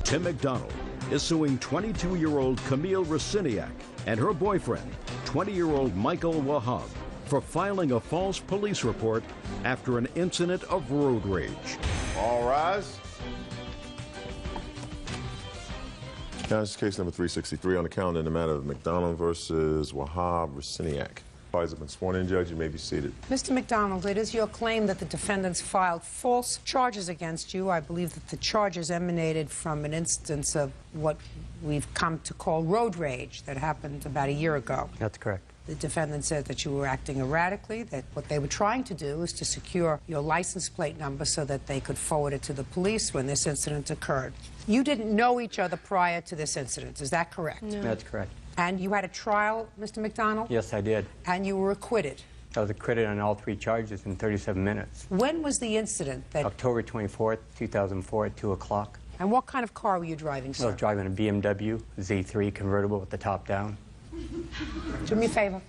Tim McDonald is suing 22-year-old Camille Raciniak and her boyfriend, 20-year-old Michael Wahab, for filing a false police report after an incident of road rage. All rise. Now, this is case number 363 on the calendar in the matter of McDonald versus Wahab Raciniak. Parties have been sworn in, Judge. You may be seated. Mr. McDonald, it is your claim that the defendants filed false charges against you. I believe that the charges emanated from an instance of what we've come to call road rage that happened about a year ago. That's correct. The defendant said that you were acting erratically, that what they were trying to do was to secure your license plate number so that they could forward it to the police when this incident occurred. You didn't know each other prior to this incident, is that correct? No. That's correct. And you had a trial, Mr. McDonald? Yes, I did. And you were acquitted? I was acquitted on all 3 charges in 37 minutes. When was the incident? That... October 24th, 2004 at 2 o'clock. And what kind of car were you driving, sir? I was driving a BMW Z3 convertible with the top down. Do me a favor.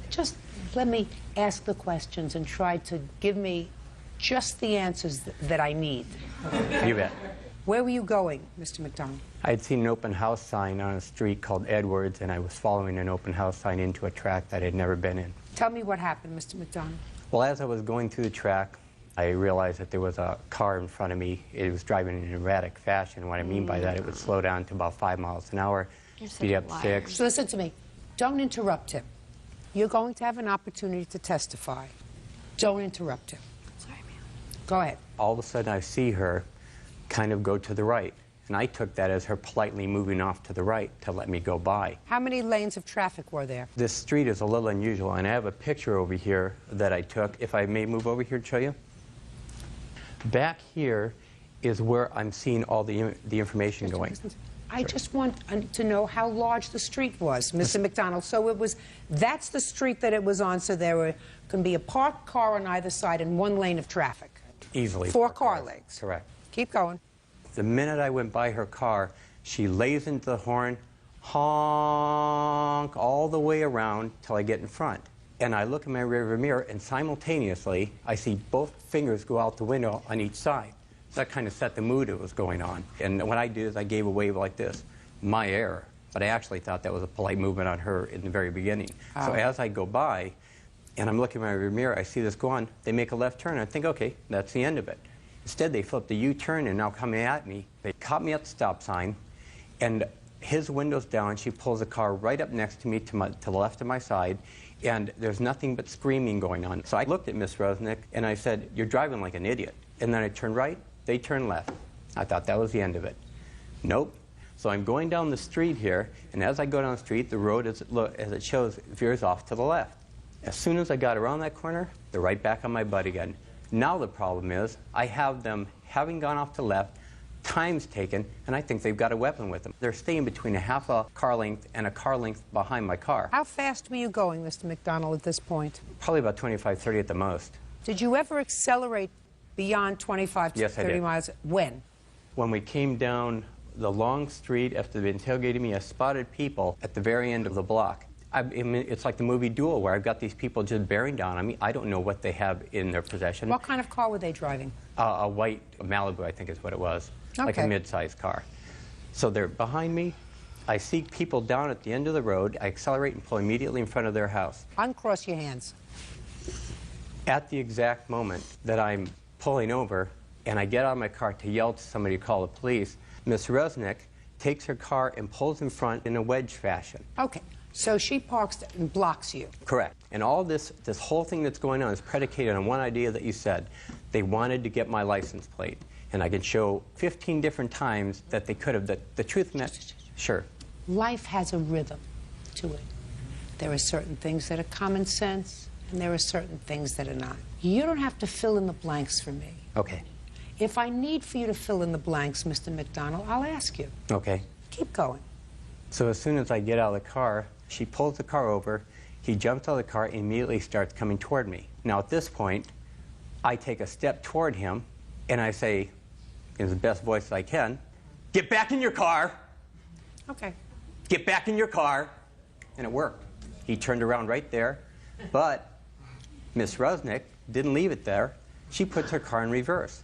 Just let me ask the questions and try to give me just the answers that I need. You bet. Where were you going, Mr. McDonald? I had seen an open house sign on a street called Edwards, and I was following an open house sign into a track that I had never been in. Tell me what happened, Mr. McDonald. Well, as I was going through the track, I realized that there was a car in front of me. It was driving in an erratic fashion. What I mean by that, it would slow down to about 5 miles an hour, speed up 6. So listen to me. Don't interrupt him. You're going to have an opportunity to testify. Don't interrupt him. Sorry, ma'am. Go ahead. All of a sudden, I see her kind of go to the right. And I took that as her politely moving off to the right to let me go by. How many lanes of traffic were there? This street is a little unusual, and I have a picture over here that I took. If I may move over here to show you. Back here is where I'm seeing all the information going. I just want to know how large the street was, Mr. McDonald. So that's the street that it was on, so there can be a parked car on either side and 1 lane of traffic. Easily. 4 car lanes. Correct. Keep going. The minute I went by her car, she lays into the horn, honk, all the way around till I get in front. And I look in my rearview mirror, and simultaneously, I see both fingers go out the window on each side. So that kind of set the mood that was going on. And what I did is I gave a wave like this, my error. But I actually thought that was a polite movement on her in the very beginning. So as I go by, and I'm looking in my rear mirror, I see this go on, they make a left turn, and I think, okay, that's the end of it. Instead, they flipped the U-turn and now coming at me. They caught me at the stop sign, and his window's down. She pulls the car right up next to me to the left of my side, and there's nothing but screaming going on. So I looked at Miss Rosnick, and I said, "You're driving like an idiot." And then I turned right, they turned left. I thought that was the end of it. Nope. So I'm going down the street here, and as I go down the street, the road, as it shows, veers off to the left. As soon as I got around that corner, they're right back on my butt again. Now the problem is, I have them, having gone off to the left, time's taken, and I think they've got a weapon with them. They're staying between a half a car length and a car length behind my car. How fast were you going, Mr. McDonald, at this point? Probably about 25, 30 at the most. Did you ever accelerate beyond 25 to 30 miles? When? When we came down the long street after they interrogated me, I spotted people at the very end of the block. I mean, it's like the movie Duel, where I've got these people just bearing down on me. I don't know what they have in their possession. What kind of car were they driving? A white Malibu, I think is what it was. Okay. Like a mid-sized car. So they're behind me. I see people down at the end of the road. I accelerate and pull immediately in front of their house. Uncross your hands. At the exact moment that I'm pulling over, and I get out of my car to yell to somebody to call the police, Miss Resnick takes her car and pulls in front in a wedge fashion. Okay. So she parks and blocks you. Correct. And all this whole thing that's going on is predicated on one idea that you said. They wanted to get my license plate. And I can show 15 different times that they could have. The truth in that, sure. Life has a rhythm to it. There are certain things that are common sense, and there are certain things that are not. You don't have to fill in the blanks for me. Okay. If I need for you to fill in the blanks, Mr. McDonald, I'll ask you. Okay. Keep going. So as soon as I get out of the car, she pulls the car over, he jumps out of the car and immediately starts coming toward me. Now at this point, I take a step toward him, and I say, in the best voice I can, "Get back in your car!" Okay. "Get back in your car!" And it worked. He turned around right there, but Miss Resnick didn't leave it there. She puts her car in reverse.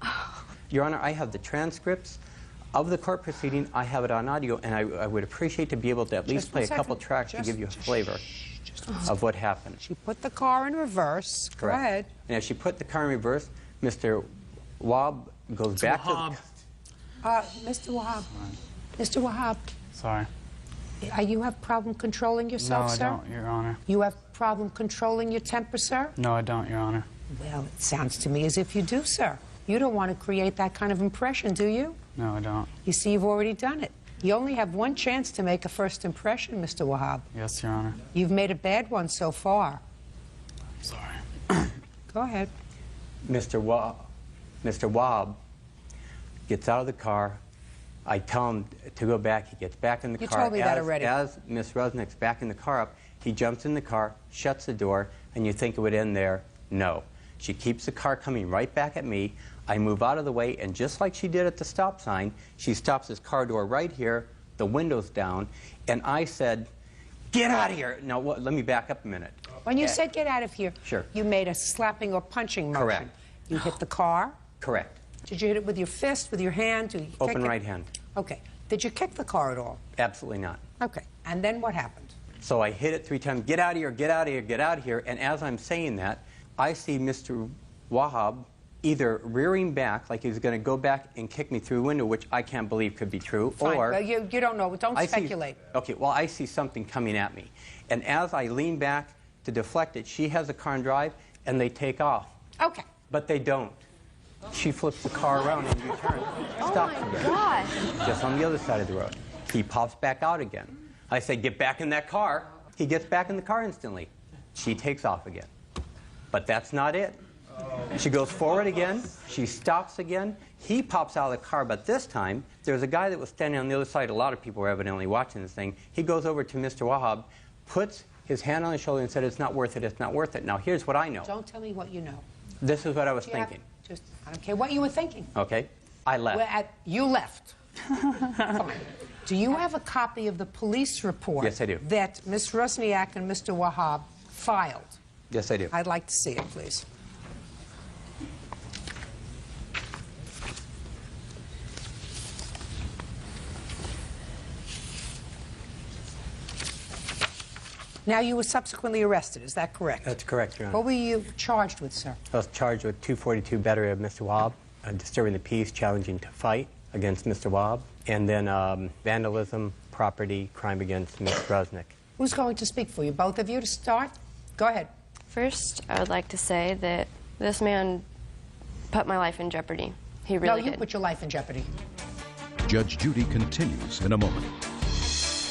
Your Honor, I have the transcripts of the court proceeding. I have it on audio, and I would appreciate to be able to at least play a couple tracks to give you a flavor of what happened. She put the car in reverse. Correct. Go ahead. And as she put the car in reverse, Mr. Wahab goes back to... Mr. Wahab. Mr. Wahab. Sorry. You have problem controlling yourself, sir? No, I don't, Your Honor. You have problem controlling your temper, sir? No, I don't, Your Honor. Well, it sounds to me as if you do, sir. You don't want to create that kind of impression, do you? No, I don't. You see, you've already done it. You only have one chance to make a first impression, Mr. Wahab. Yes, Your Honor. You've made a bad one so far. Sorry. Go ahead. Mr. Wahab gets out of the car. I tell him to go back. He gets back in the car. You told me that already. As Miss Rusnick's backing the car up, he jumps in the car, shuts the door, and you think it would end there. No. She keeps the car coming right back at me. I move out of the way, and just like she did at the stop sign, she stops his car door right here, the window's down, and I said, "Get out of here!" Now, let me back up a minute. When you said get out of here, sure, you made a slapping or punching motion. Correct. You hit the car? Correct. Did you hit it with your fist, with your hand? Did you Open kick right it? hand. Okay. Did you kick the car at all? Absolutely not. Okay. And then what happened? So I hit it 3 times, get out of here, get out of here, get out of here, and as I'm saying that, I see Mr. Wahab either rearing back, like he's going to go back and kick me through the window, which I can't believe could be true, Fine. or... Well, you don't know. Don't speculate. Okay, well, I see something coming at me. And as I lean back to deflect it, she has the car in drive, and they take off. Okay. But they don't. She flips the car around and U-turns. Stops Oh, my again. gosh. Just on the other side of the road. He pops back out again. I say, "Get back in that car." He gets back in the car instantly. She takes off again. But that's not it. She goes forward again. She stops again. He pops out of the car, but this time, there's a guy that was standing on the other side. A lot of people were evidently watching this thing. He goes over to Mr. Wahab, puts his hand on his shoulder and said, "It's not worth it, it's not worth it." Now, here's what I know. Don't tell me what you know. This is what I was thinking. I don't care what you were thinking. Okay? I left. You left. Fine. Do you have a copy of the police report? Yes, I do. That Ms. Rusniak and Mr. Wahab filed? Yes, I do. I'd like to see it, please. Now, you were subsequently arrested, is that correct? That's correct, Your Honor. What were you charged with, sir? I was charged with 242 battery of Mr. Wahab, disturbing the peace, challenging to fight against Mr. Wahab, and then vandalism, property, crime against Ms. Rusnick. Who's going to speak for you? Both of you to start? Go ahead. First, I would like to say that this man put my life in jeopardy. He really did. No, you put your life in jeopardy. Judge Judy continues in a moment.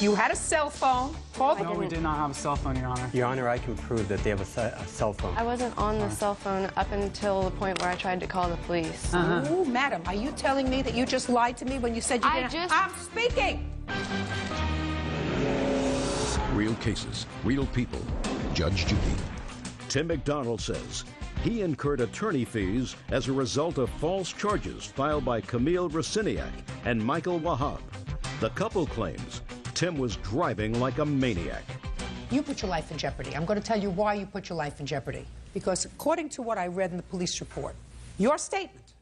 You had a cell phone. No, we did not have a cell phone, Your Honor. Your Honor, I can prove that they have a cell phone. I wasn't on the cell phone up until the point where I tried to call the police. Oh, madam, are you telling me that you just lied to me when you said you didn't? I'm speaking! Real cases, real people. Judge Judy. Tim McDonald says he incurred attorney fees as a result of false charges filed by Camille Raciniak and Michael Wahab. The couple claims Tim was driving like a maniac. You put your life in jeopardy. I'm going to tell you why you put your life in jeopardy. Because according to what I read in the police report, your statement,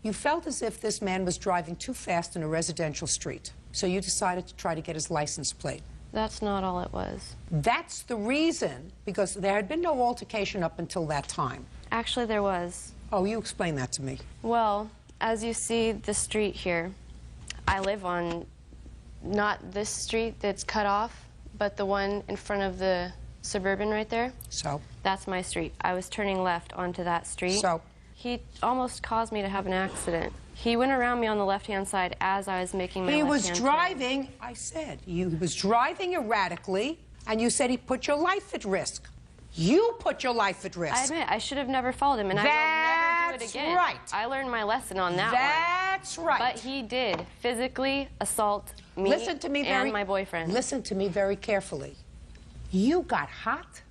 you felt as if this man was driving too fast in a residential street. So you decided to try to get his license plate. That's not all it was. That's the reason, because there had been no altercation up until that time. Actually, there was. Oh, you explain that to me. Well, as you see the street here, I live on not this street that's cut off, but the one in front of the Suburban right there. So? That's my street. I was turning left onto that street. So? He almost caused me to have an accident. He went around me on the left-hand side as I was making my He was left-hand driving, I said, he was driving erratically, and you said he put your life at risk. You put your life at risk. I admit, I should have never followed him, and I will never do it again. That's right. I learned my lesson on that one. That's right. But he did physically assault me, and my boyfriend. Listen to me very carefully. You got hot,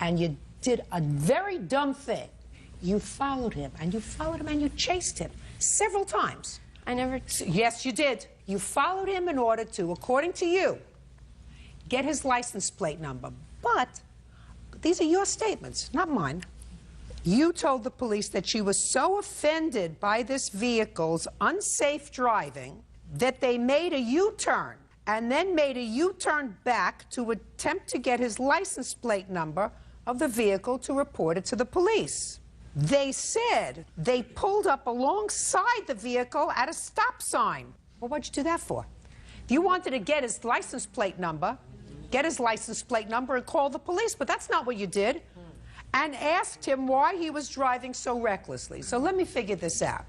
and you did a very dumb thing. You followed him, and you followed him, and you chased him several times. I never... Yes, you did. You followed him in order to, according to you, get his license plate number. But these are your statements, not mine. You told the police that she was so offended by this vehicle's unsafe driving that they made a U-turn and then made a U-turn back to attempt to get his license plate number of the vehicle to report it to the police. They said they pulled up alongside the vehicle at a stop sign. Well, what'd you do that for? If you wanted to get his license plate number, get his license plate number and call the police, but that's not what you did. And asked him why he was driving so recklessly. So let me figure this out.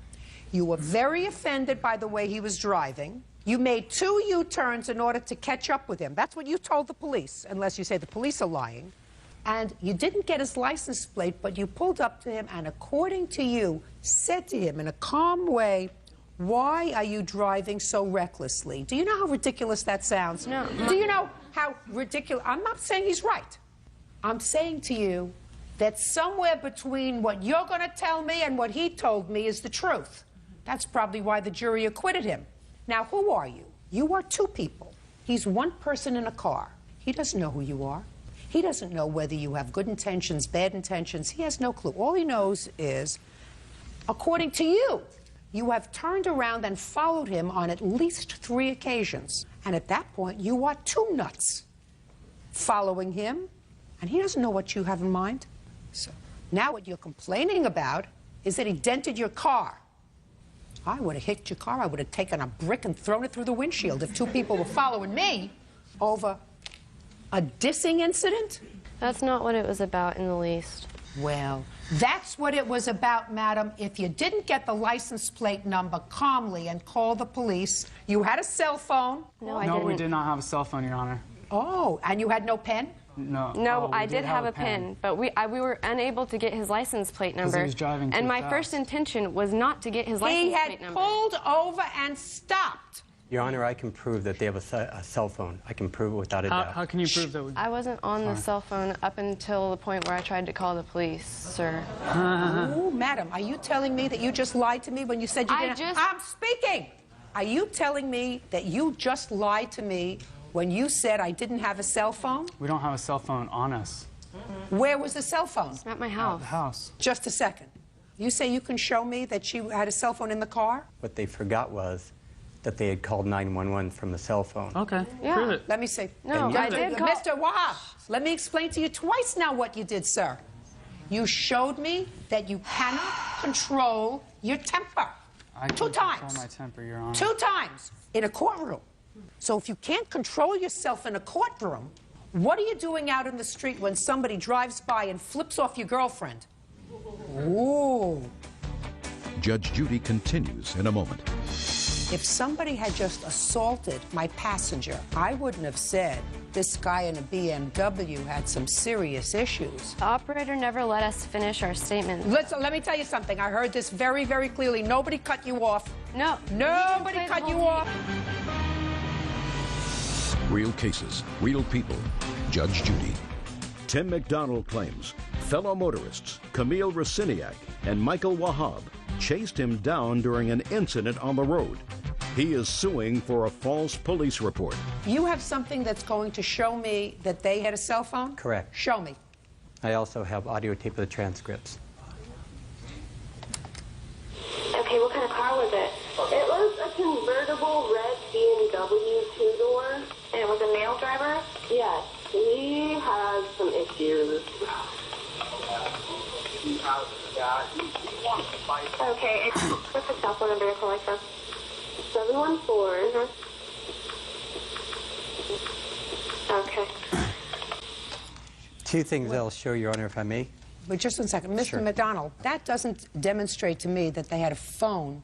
You were very offended by the way he was driving. You made 2 U-turns in order to catch up with him. That's what you told the police, unless you say the police are lying. And you didn't get his license plate, but you pulled up to him and, according to you, said to him in a calm way, "Why are you driving so recklessly?" Do you know how ridiculous that sounds? No. Do you know how ridiculous? I'm not saying he's right. I'm saying to you that somewhere between what you're going to tell me and what he told me is the truth. That's probably why the jury acquitted him. Now, who are you? You are 2 people. He's 1 person in a car. He doesn't know who you are. He doesn't know whether you have good intentions, bad intentions. He has no clue. All he knows is, according to you, you have turned around and followed him on at least 3 occasions. And at that point, you are 2 nuts following him, and he doesn't know what you have in mind. So now what you're complaining about is that he dented your car. I would have hit your car. I would have taken a brick and thrown it through the windshield if 2 people were following me over a dissing incident. That's not what it was about in the least. Well, that's what it was about, madam. If you didn't get the license plate number calmly and call the police, you had a cell phone. No, I No, didn't. we did not have a cell phone, Your Honor. Oh, and you had no pen? No. No, we I did have a pen, but we were unable to get his license plate number. he was driving too and my fast. first intention was not to get his He license had plate number. pulled over and stopped. Your Honor, I can prove that they have a cell phone. I can prove it without a doubt. How can you prove that? I wasn't on the cell phone up until the point where I tried to call the police, sir. Oh, madam, are you telling me that you just lied to me when you said you didn't? I'm speaking. Are you telling me that you just lied to me when you said I didn't have a cell phone? We don't have a cell phone on us. Where was the cell phone? At my At house. the house. Just a second. You say you can show me that she had a cell phone in the car? What they forgot was that they had called 911 from the cell phone. Okay. Yeah. Prove it. Let me see. No, I did call. Mr. Wahab, let me explain to you twice now what you did, sir. You showed me that you cannot control your temper. I Two can times. control my temper, Your Honor. 2 times in a courtroom. So if you can't control yourself in a courtroom, what are you doing out in the street when somebody drives by and flips off your girlfriend? Ooh. Judge Judy continues in a moment. If somebody had just assaulted my passenger, I wouldn't have said this guy in a BMW had some serious issues. The operator never let us finish our statement. Let me tell you something. I heard this very, very clearly. Nobody cut you off. No. Nobody cut you off. Real cases, real people. Judge Judy. Tim McDonald claims fellow motorists Camille Raciniak and Michael Wahab chased him down during an incident on the road. He is suing for a false police report. You have something that's going to show me that they had a cell phone? Correct. Show me. I also have audio tape of the transcripts. Okay, what kind of car was it? It was a convertible red BMW 2-door, and it was a male driver? Yes, he has some issues. Okay, what's the cell phone number you're calling from? 714. Okay. 2 things I'll show, Your Honor, if I may. But just one second. Mr. Sure. McDonald, that doesn't demonstrate to me that they had a phone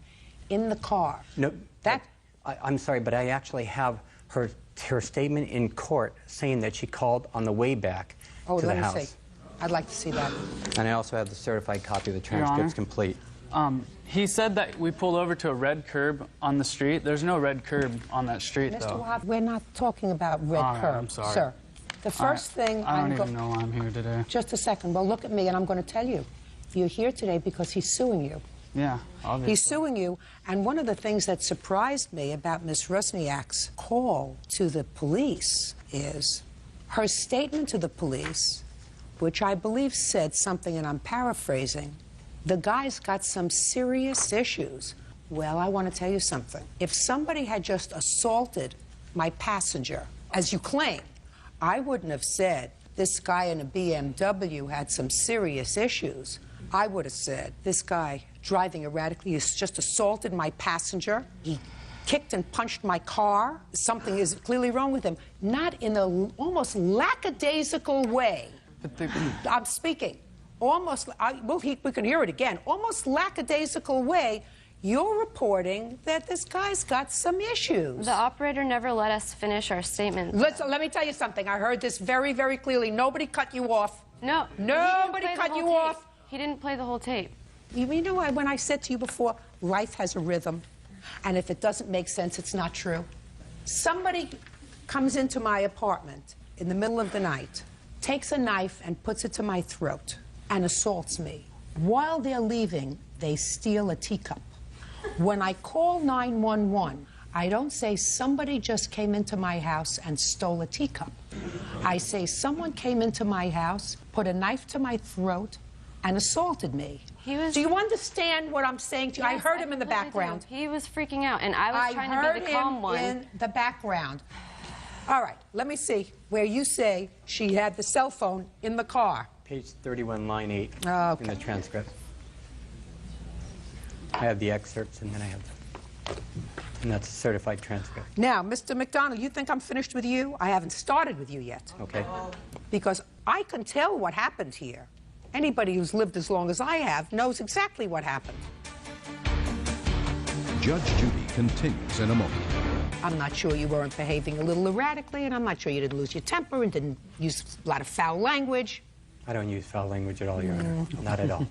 in the car. No, That... I'm sorry, but I actually have her statement in court saying that she called on the way back Oh, to the let me house. see. I'd like to see that. And I also have the certified copy of the Your Honor. transcripts complete. He said that we pulled over to a red curb on the street. There's no red curb on that street, Mr. though. Wahab, we're not talking about red All right, curb, I'm sorry. sir. The first thing I don't I'm even know why I'm here today. Just a second. Well, look at me, and I'm going to tell you. You're here today because he's suing you. Yeah, obviously. He's suing you, and one of the things that surprised me about Ms. Rusniak's call to the police is her statement to the police, which I believe said something, and I'm paraphrasing, the guy's got some serious issues. Well, I want to tell you something. If somebody had just assaulted my passenger, as you claim, I wouldn't have said this guy in a BMW had some serious issues. I would have said this guy driving erratically has just assaulted my passenger. He kicked and punched my car. Something is clearly wrong with him. Not in a almost lackadaisical way. I'm speaking. Almost, we can hear it again. Almost lackadaisical way. You're reporting that this guy's got some issues. The operator never let us finish our statement. Let me tell you something. I heard this very, very clearly. Nobody cut you off. No. Nobody cut you off. He didn't play the whole tape. You know when I said to you before, life has a rhythm, and if it doesn't make sense, it's not true. Somebody comes into my apartment in the middle of the night, takes a knife and puts it to my throat, and assaults me. While they're leaving, they steal a teacup. When I call 911, I don't say somebody just came into my house and stole a teacup. I say someone came into my house, put a knife to my throat, and assaulted me. Do you understand what I'm saying to you? Yes, I heard him in the background. He was freaking out, and I was trying to be the calm one. I heard him in the background. All right, let me see where you say she had the cell phone in the car. Page 31, line 8 Okay. in the transcript. I have the excerpts, and then I have, and that's a certified transcript. Now, Mr. McDonald, you think I'm finished with you? I haven't started with you yet. Okay. Because I can tell what happened here. Anybody who's lived as long as I have knows exactly what happened. Judge Judy continues in a moment. I'm not sure you weren't behaving a little erratically, and I'm not sure you didn't lose your temper and didn't use a lot of foul language. I don't use foul language at all, Your Honor. Not at all.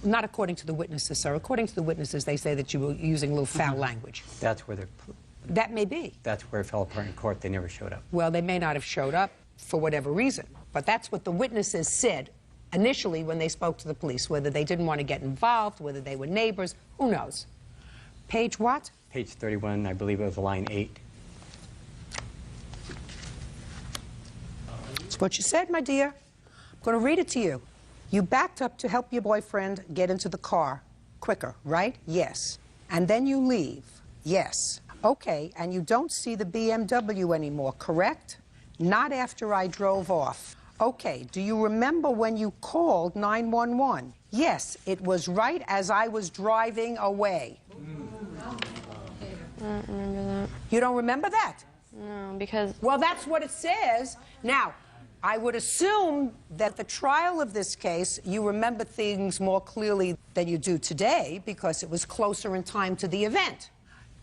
Not according to the witnesses, sir. According to the witnesses, they say that you were using a little foul language. That's where That may be. that's where it fell apart in court. They never showed up. Well, they may not have showed up for whatever reason, but that's what the witnesses said initially when they spoke to the police, whether they didn't want to get involved, whether they were neighbors, who knows. Page what? Page 31, I believe it was line 8. It's what you said, my dear. I'm going to read it to you. You backed up to help your boyfriend get into the car quicker, right? Yes. And then you leave. Yes. Okay, and you don't see the BMW anymore, correct? Not after I drove off. Okay, do you remember when you called 911? Yes, it was right as I was driving away. I don't remember that. You don't remember that? No, because... Well, that's what it says. Now, I would assume that the trial of this case, you remember things more clearly than you do today because it was closer in time to the event.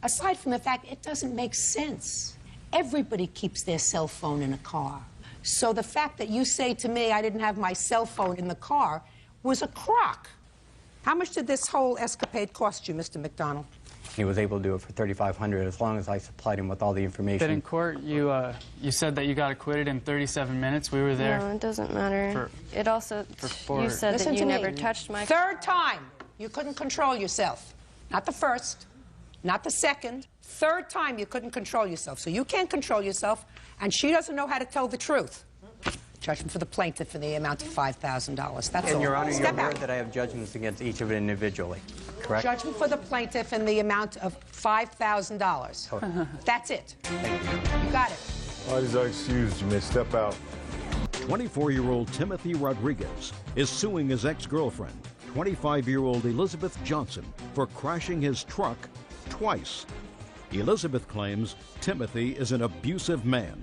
Aside from the fact, it doesn't make sense. Everybody keeps their cell phone in a car. So the fact that you say to me I didn't have my cell phone in the car was a crock. How much did this whole escapade cost you, Mr. McDonald? He was able to do it for $3,500 as long as I supplied him with all the information. But in court, you said that you got acquitted in 37 minutes. We were there. No, it doesn't matter. It also, you said Listen that you to never me. touched my... Third time, you couldn't control yourself. Not the first, not the second. Third time, you couldn't control yourself. So you can't control yourself, and she doesn't know how to tell the truth. Judgment for the plaintiff in the amount of $5,000. That's all. And, Your Honor, you're Step aware out. that I have judgments against each of it individually, correct? Judgment for the plaintiff in the amount of $5,000. That's it. You got it. Parties are excused. You may step out. 24-year-old Timothy Rodriguez is suing his ex-girlfriend, 25-year-old Elizabeth Johnson, for crashing his truck twice. Elizabeth claims Timothy is an abusive man.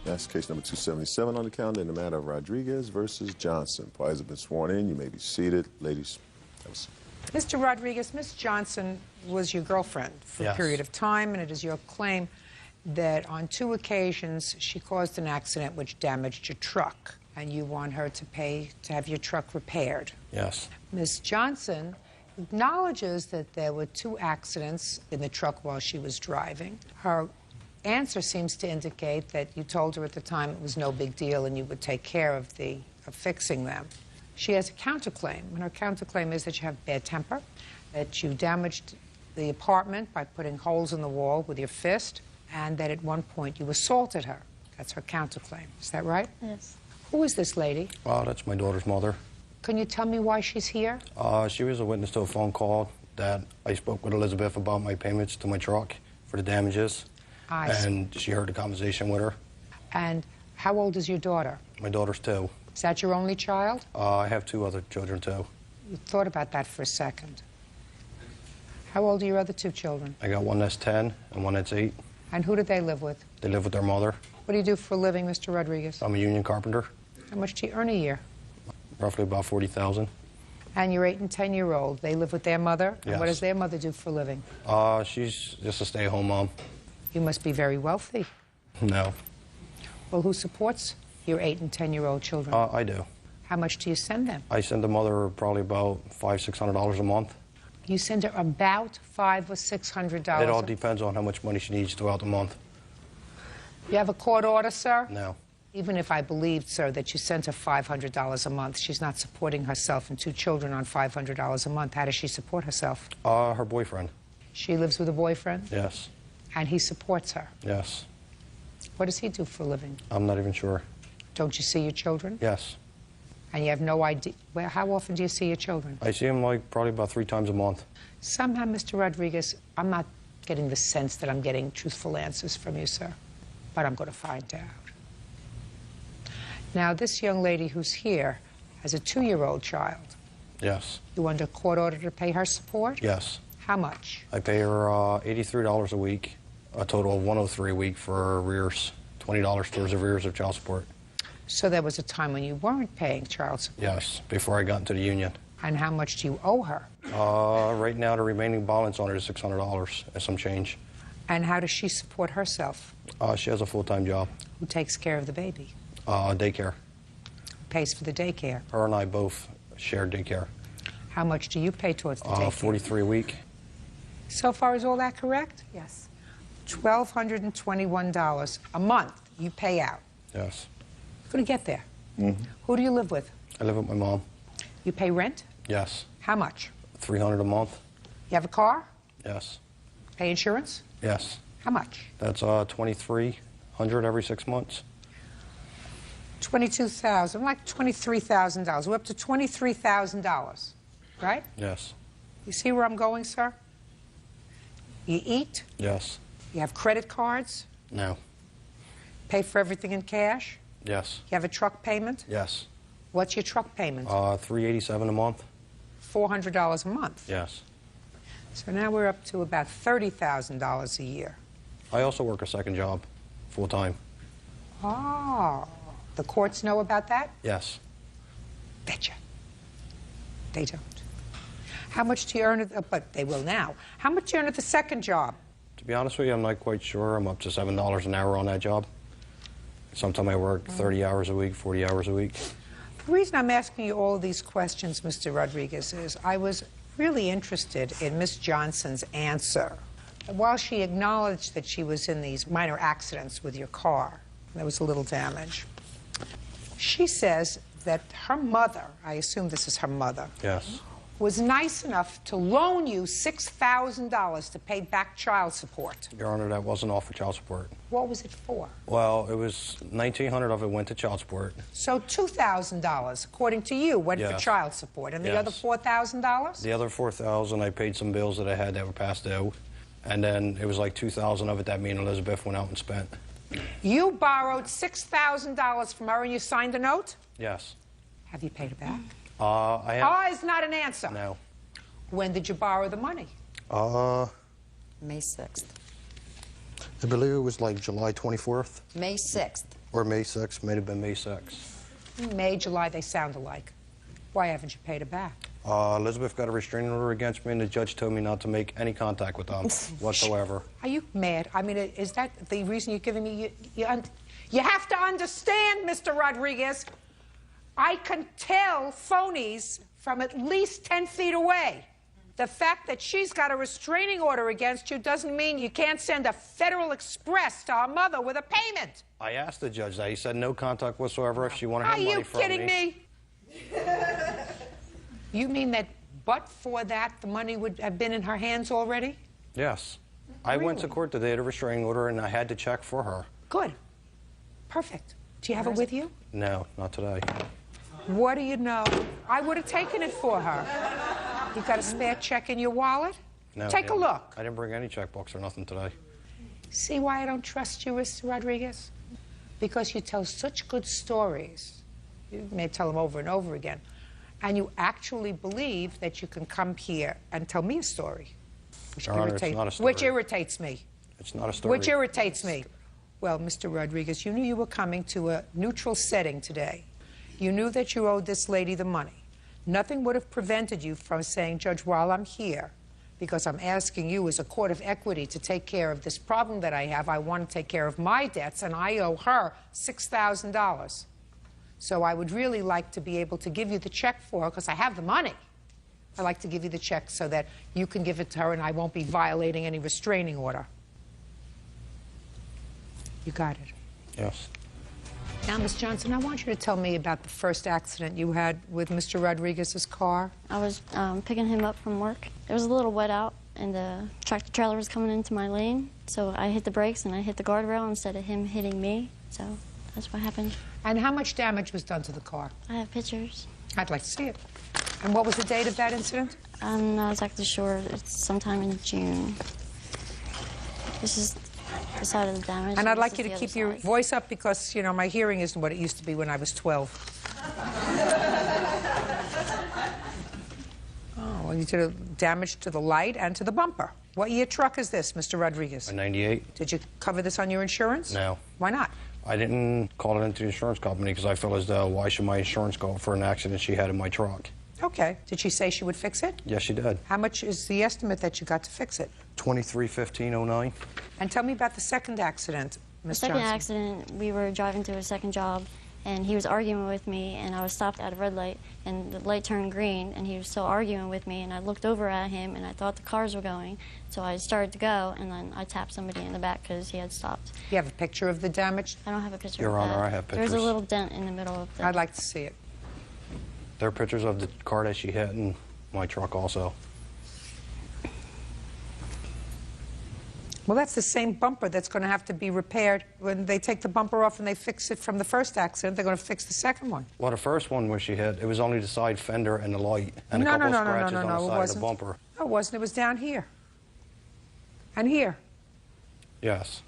That's case number 277 on the calendar in the matter of Rodriguez versus Johnson. Parties have been sworn in. You may be seated. Ladies, have a seat. Mr. Rodriguez, Ms. Johnson was your girlfriend for a period of time, and it is your claim that on 2 occasions she caused an accident which damaged your truck, and you want her to pay to have your truck repaired. Yes. Ms. Johnson acknowledges that there were 2 accidents in the truck while she was driving. Her answer seems to indicate that you told her at the time it was no big deal and you would take care of fixing them. She has a counterclaim, and her counterclaim is that you have bad temper, that you damaged the apartment by putting holes in the wall with your fist, and that at one point you assaulted her. That's her counterclaim. Is that right? Yes. Who is this lady? Oh, that's my daughter's mother. Can you tell me why she's here? She was a witness to a phone call that I spoke with Elizabeth about my payments to my truck for the damages. I see. And she heard the conversation with her. And how old is your daughter? My daughter's 2. Is that your only child? I have 2 other children, too. You thought about that for a second. How old are your other 2 children? I got one that's 10 and one that's 8. And who do they live with? They live with their mother. What do you do for a living, Mr. Rodriguez? I'm a union carpenter, How much do you earn a year? roughly about $40,000. And your 8 and 10-year-old, they live with their mother? And what Yes. does their mother do for a living? She's just a stay-at-home mom. You must be very wealthy. No, Well, who supports your 8 and 10-year-old children? I do. How much do you send them? I send the mother probably about $500-600 a month. You send her about $500 or $600. It all depends on how much money she needs throughout the month. You have a court order, sir? No. Even if I believed, sir, that you sent her $500 a month, she's not supporting herself and 2 children on $500 a month. How does she support herself? Her boyfriend. She lives with a boyfriend, Yes. and he supports her. Yes. What does he do for a living? I'm not even sure. Don't you see your children? Yes. And you have no idea. Well, how often do you see your children? I see him like probably about 3 times a month. Somehow, Mr. Rodriguez, I'm not getting the sense that I'm getting truthful answers from you, sir. But I'm going to find out. Now, this young lady who's here has a 2-year-old child. Yes. You under court order to pay her support? Yes. How much? I pay her $83 a week, a total of $103 a week for arrears, $20 towards arrears of child support. So there was a time when you weren't paying child support. Yes, before I got into the union. And how much do you owe her? Right now, the remaining balance on it is $600 and some change. And how does she support herself? She has a full-time job. Who takes care of the baby? Daycare. Pays for the daycare? Her and I both share daycare. How much do you pay towards the daycare? $43 a week. So far, is all that correct? Yes. $1,221 a month you pay out. Yes. You're going to get there. Who do you live with? I live with my mom. You pay rent? Yes. How much? $300 a month. You have a car? Yes. Pay insurance? Yes. How much? That's $2,300 every 6 months. $22,000, like $23,000. We're up to $23,000, right? Yes. You see where I'm going, sir? You eat? Yes. You have credit cards? No. Pay for everything in cash? Yes. You have a truck payment? Yes. What's your truck payment? $387 a month. $400 a month. Yes. So now we're up to about $30,000 a year. I also work a second job, full-time. Oh, the courts know about that? Yes. Betcha. They don't. How much do you earn at but they will now. How much do you earn at the second job? To be honest with you, I'm not quite sure. I'm up to $7 an hour on that job. Sometimes I work 30 hours a week, 40 hours a week. The reason I'm asking you all of these questions, Mr. Rodriguez, is I was really interested in Miss Johnson's answer. While she acknowledged that she was in these minor accidents with your car, there was a little damage, she says that her mother, I assume this is her mother, Yes. was nice enough to loan you $6,000 to pay back child support. Your Honor, that wasn't all for child support. What was it for? Well, it was $1,900 of it went to child support. So $2,000, according to you, went for Yes. child support. And the Yes. other $4,000? The other $4,000, I paid some bills that I had that were past due. And then it was like $2,000 of it that me and Elizabeth went out and spent. You borrowed $6,000 from her and you signed a note? Yes. Have you paid it back? I have. Ah is not an answer. No. When did you borrow the money? May 6th. I believe it was like July 24th May 6th. or May 6th. May have been May 6th. May, July, they sound alike. Why haven't you paid it back? Elizabeth got a restraining order against me, and the judge told me not to make any contact with them whatsoever. Are you mad? I mean, is that the reason you're giving me? You have to understand, Mr. Rodriguez. I can tell phonies from at least 10 feet away. The fact that she's got a restraining order against you doesn't mean you can't send a Federal Express to her mother with a payment. I asked the judge that. He said no contact whatsoever if she wanted her Are money you from kidding me? You mean that but for that, the money would have been in her hands already? Yes. I went to Really? court today at a restraining order, and I had to check for her. Good. Perfect. Do you have it with you? No, not today. What do you know? I would have taken it for her. You got a spare check in your wallet? No, Take a look. I didn't bring any checkbooks or nothing today. See why I don't trust you, Mr. Rodriguez? Because you tell such good stories. You may tell them over and over again. And you actually believe that you can come here and tell me a story. Your Honor, it's not a story. Which irritates me. It's not a story. Which irritates me. Well, Mr. Rodriguez, you knew you were coming to a neutral setting today. You knew that you owed this lady the money. Nothing would have prevented you from saying, Judge, while I'm here, because I'm asking you as a court of equity to take care of this problem that I have, I want to take care of my debts, and I owe her $6,000. So I would really like to be able to give you the check for her, because I have the money. I'd like to give you the check so that you can give it to her and I won't be violating any restraining order. You got it. Yes. Now, Ms. Johnson, I want you to tell me about the first accident you had with Mr. Rodriguez's car. I was picking him up from work. It was a little wet out, and the tractor trailer was coming into my lane, so I hit the brakes and I hit the guardrail instead of him hitting me, so that's what happened. And how much damage was done to the car? I have pictures. I'd like to see it. And what was the date of that incident? I'm not exactly sure. It's sometime in June. This is the side of the damage. And I'd this like is you to the keep other your side. voice up because, you know, my hearing isn't what it used to be when I was 12. Oh, well, you did a damage to the light and to the bumper. What year truck is this, Mr. Rodriguez? A 98. Did you cover this on your insurance? No. Why not? I didn't call it into the insurance company because I feel as though why should my insurance go for an accident she had in my truck? Okay. Did she say she would fix it? Yes, she did. How much is the estimate that you got to fix it? $23,1509. And tell me about the second accident, The Ms. second Johnson. accident, we were driving to a second job, and he was arguing with me, and I was stopped at a red light, and the light turned green, and he was still arguing with me, and I looked over at him, and I thought the cars were going, so I started to go, and then I tapped somebody in the back because he had stopped. You have a picture of the damage? I don't have a picture Your of Honor, that. I have There's a pictures. little dent in the middle of the... I'd like to see it. There are pictures of the car that she hit and my truck also. Well, that's the same bumper that's going to have to be repaired. When they take the bumper off and they fix it from the first accident, they're going to fix the second one. Well, the first one when she hit, it was only the side fender and the light and No, a couple no, of no, no, scratches no, on no, the it side of wasn't. the bumper. No, it wasn't. It was down here. And here. Yes.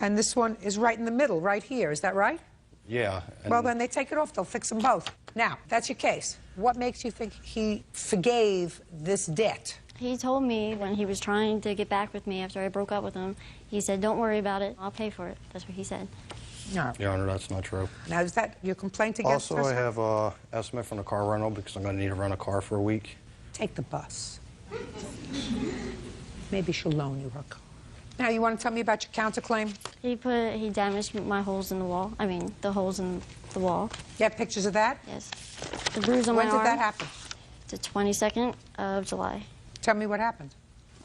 And this one is right in the middle, right here. Is that right? Yeah. And Well, then they take it off. They'll fix them both. Now, that's your case. What makes you think he forgave this debt? He told me when he was trying to get back with me after I broke up with him, he said, don't worry about it, I'll pay for it. That's what he said. No. Your Honor, that's not true. Now, is that your complaint against Also, us? I have an estimate from the car rental because I'm going to need to rent a car for a week. Take the bus. Maybe she'll loan you her car. Now, you want to tell me about your counterclaim? He damaged my holes in the wall. I mean, the holes in the wall. You have pictures of that? Yes. The bruise on When my did arm. that happen? The 22nd of July. Tell me what happened.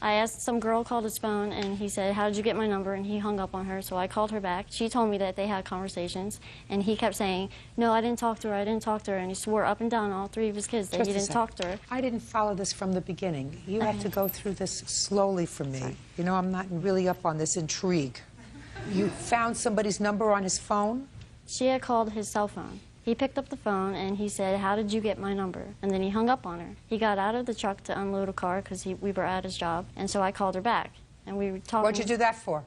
I asked some girl called his phone, and he said, how did you get my number? And he hung up on her, so I called her back. She told me that they had conversations, and he kept saying, no, I didn't talk to her, I didn't talk to her, and he swore up and down all three of his kids that Just he a didn't sec. talk to her. I didn't follow this from the beginning. You have to go through this slowly for me. Sorry. You know, I'm not really up on this intrigue. You found somebody's number on his phone? She had called his cell phone. He picked up the phone, and he said, how did you get my number? And then he hung up on her. He got out of the truck to unload a car because we were at his job, and so I called her back. And we were talking. What'd you do that for?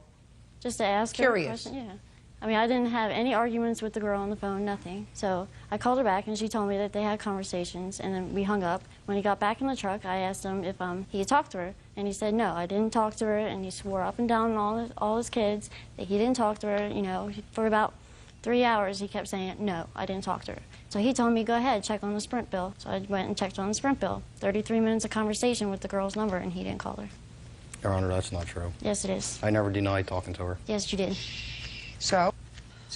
Just to ask her a Curious. question. Yeah. I mean, I didn't have any arguments with the girl on the phone, nothing. So I called her back, and she told me that they had conversations, and then we hung up. When he got back in the truck, I asked him if he had talked to her, and he said, no, I didn't talk to her, and he swore up and down on all his kids that he didn't talk to her. You know, for about 3 hours, he kept saying, no, I didn't talk to her. So he told me, go ahead, check on the Sprint bill. So I went and checked on the Sprint bill. 33 minutes of conversation with the girl's number, and he didn't call her. Your Honor, that's not true. Yes, it is. I never denied talking to her. Yes, you did. So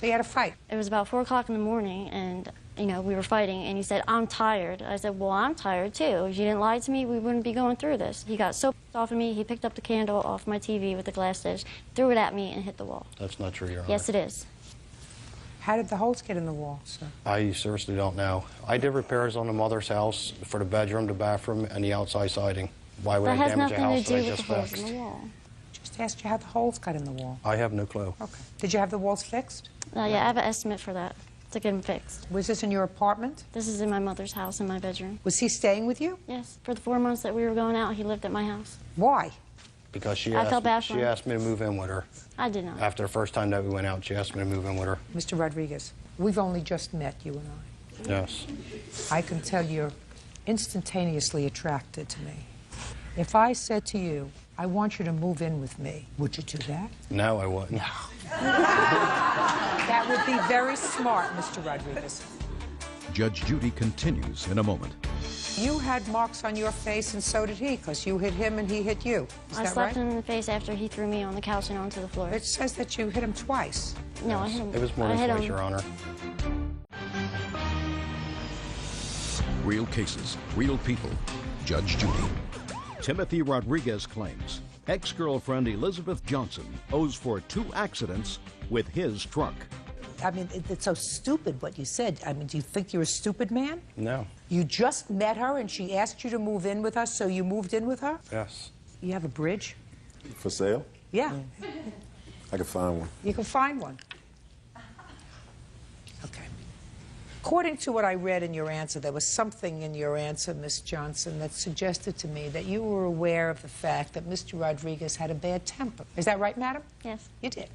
you had a fight. It was about 4 o'clock in the morning, and, you know, we were fighting, and he said, I'm tired. I said, well, I'm tired, too. If you didn't lie to me, we wouldn't be going through this. He got so pissed off of me, he picked up the candle off my TV with the glass dish, threw it at me, and hit the wall. That's not true, Your Honor. Yes, it is. How did the holes get in the wall, sir? I seriously don't know. I did repairs on the mother's house for the bedroom, the bathroom, and the outside siding. Why would That I has damage a nothing house to do that I with just the holes fixed? in the wall. Just asked you how the holes got in the wall. I have no clue. Okay. Did you have the walls fixed? Yeah, I have an estimate for that. to get him fixed. Was this in your apartment? This is in my mother's house in my bedroom. Was he staying with you? Yes. For the 4 months that we were going out, he lived at my house. Why? Because she I felt bad asked, for she him. asked me to move in with her. I did not. After the first time that we went out, she asked me to move in with her. Mr. Rodriguez, we've only just met, you and I. Yes. I can tell you're instantaneously attracted to me. If I said to you, I want you to move in with me, would you do that? No, I wouldn't. No. That would be very smart, Mr. Rodriguez. Judge Judy continues in a moment. You had marks on your face, and so did he, because you hit him and he hit you. Is I that slapped right? him in the face after he threw me on the couch and onto the floor. It says that you hit him twice. No, I hit him. It was more I than hit twice, him. Your Honor. Real cases, real people. Judge Judy. Timothy Rodriguez claims ex-girlfriend Elizabeth Johnson owes for 2 accidents with his truck. I mean, it's so stupid what you said. I mean, do you think you're a stupid man? No. You just met her and she asked you to move in with us, so you moved in with her? Yes. You have a bridge? For sale? Yeah. I can find one. You can find one. Okay. According to what I read in your answer, there was something in your answer, Miss Johnson, that suggested to me that you were aware of the fact that Mr. Rodriguez had a bad temper. Is that right, madam? Yes. You did.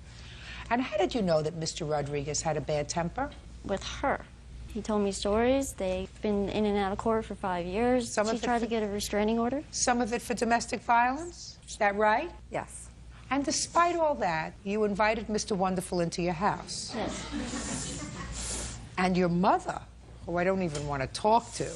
And how did you know that Mr. Rodriguez had a bad temper? With her. He told me stories. They've been in and out of court for 5 years. She tried to get a restraining order. Some of it for domestic violence? Is that right? Yes. And despite all that, you invited Mr. Wonderful into your house. Yes. And your mother, who I don't even want to talk to,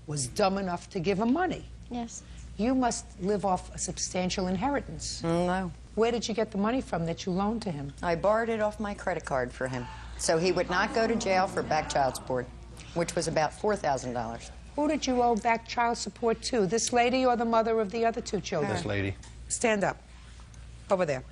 was dumb enough to give him money. Yes. You must live off a substantial inheritance. No. Where did you get the money from that you loaned to him? I borrowed it off my credit card for him, so he would not go to jail for back child support, which was about $4,000. Who did you owe back child support to? This lady or the mother of the other 2 children? This lady. Stand up. Over there.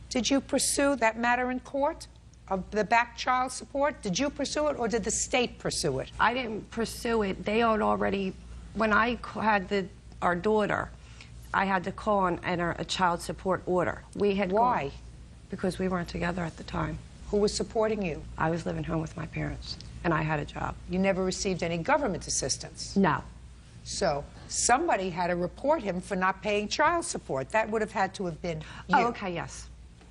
Did you pursue that matter in court of the back child support? Did you pursue it or did the state pursue it? I didn't pursue it. They had already, when I had our daughter, I had to call and enter a child support order. We had Why? gone, because we weren't together at the time. Who was supporting you? I was living home with my parents, and I had a job. You never received any government assistance? No. So somebody had to report him for not paying child support. That would have had to have been you. Oh, okay, yes.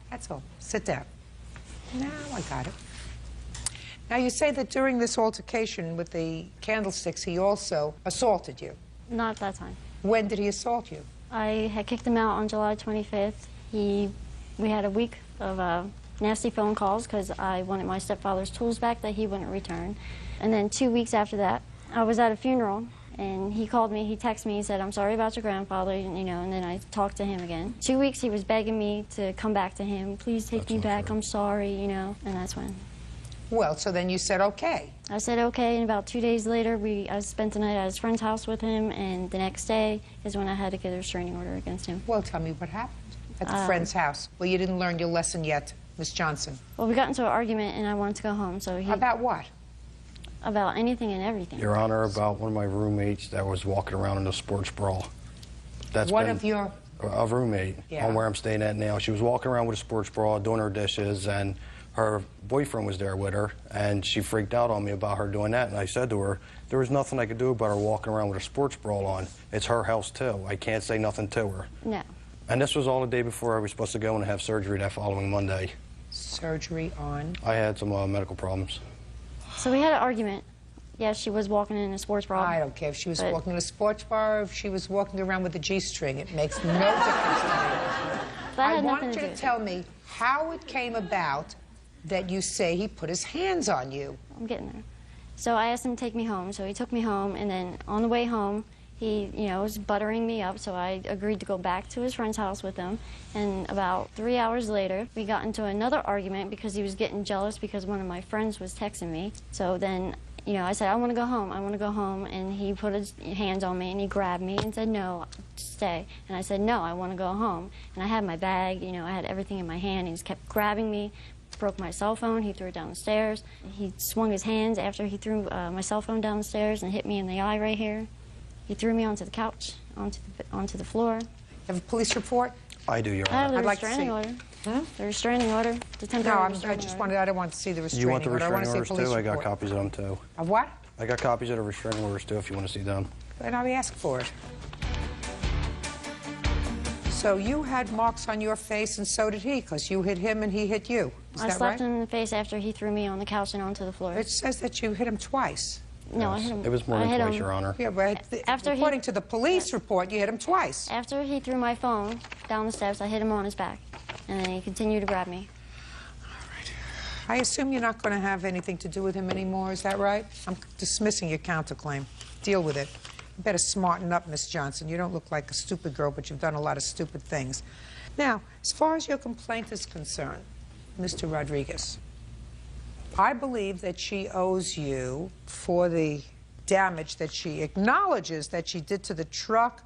That's all. Sit down. Now I got it. Now you say that during this altercation with the candlesticks, he also assaulted you. Not at that time. When did he assault you? I had kicked him out on July 25th. We had a week of nasty phone calls because I wanted my stepfather's tools back that he wouldn't return. And then 2 weeks after that, I was at a funeral, and he called me, he texted me, he said, I'm sorry about your grandfather, and then I talked to him again. 2 weeks he was begging me to come back to him, please take me back, I'm sorry, and that's when. Well, so then you said okay. I said okay, and about 2 days later, I spent the night at his friend's house with him, and the next day is when I had to get a restraining order against him. Well, tell me what happened at the friend's house. Well, you didn't learn your lesson yet, Miss Johnson. Well, we got into an argument, and I wanted to go home, so he... About what? About anything and everything. Your Honor, about one of my roommates that was walking around in a sports bra. That's One been of your... A roommate Yeah. on where I'm staying at now. She was walking around with a sports bra, doing her dishes, and her boyfriend was there with her, and she freaked out on me about her doing that, and I said to her, there was nothing I could do about her walking around with a sports bra on. It's her house, too. I can't say nothing to her. No. And this was all the day before I was supposed to go and have surgery that following Monday. Surgery on? I had some medical problems. So we had an argument. Yes, she was walking in a sports bra. I don't care if she was walking in a sports bar or if she was walking around with a G-string. It makes no difference to me. I want you to tell me how it came about that you say he put his hands on you. I'm getting there. So I asked him to take me home, so he took me home, and then on the way home, he, was buttering me up, so I agreed to go back to his friend's house with him. And about 3 hours later, we got into another argument because he was getting jealous because one of my friends was texting me. So then, I said, I want to go home, I want to go home. And he put his hands on me, and he grabbed me and said, no, stay. And I said, no, I want to go home. And I had my bag, I had everything in my hand. He just kept grabbing me, broke my cell phone, he threw it down the stairs. He swung his hands after he threw my cell phone down the stairs and hit me in the eye right here. He threw me onto the couch, onto the floor. Have a police report? I do, Your Honor. I have the I'd like to restraining see. order. The restraining order, the No, temporary I restraining just order. wanted, I don't want to see the You restraining want the order. I want restraining to see orders a police too? I got report. copies of them too. Of what? I got copies of the restraining orders too if you want to see them. Then I'll ask for it. So you had marks on your face, and so did he, because you hit him and he hit you. Is I that slapped right? him in the face after he threw me on the couch and onto the floor. It says that you hit him twice. No, I hit him. It was more I than hit twice, him. Your Honor. Yeah, but according to the police report, you hit him twice. After he threw my phone down the steps, I hit him on his back, and then he continued to grab me. I assume you're not going to have anything to do with him anymore, is that right? I'm dismissing your counterclaim. Deal with it. You better smarten up, Miss Johnson. You don't look like a stupid girl, but you've done a lot of stupid things. Now, as far as your complaint is concerned, Mr. Rodriguez, I believe that she owes you for the damage that she acknowledges that she did to the truck.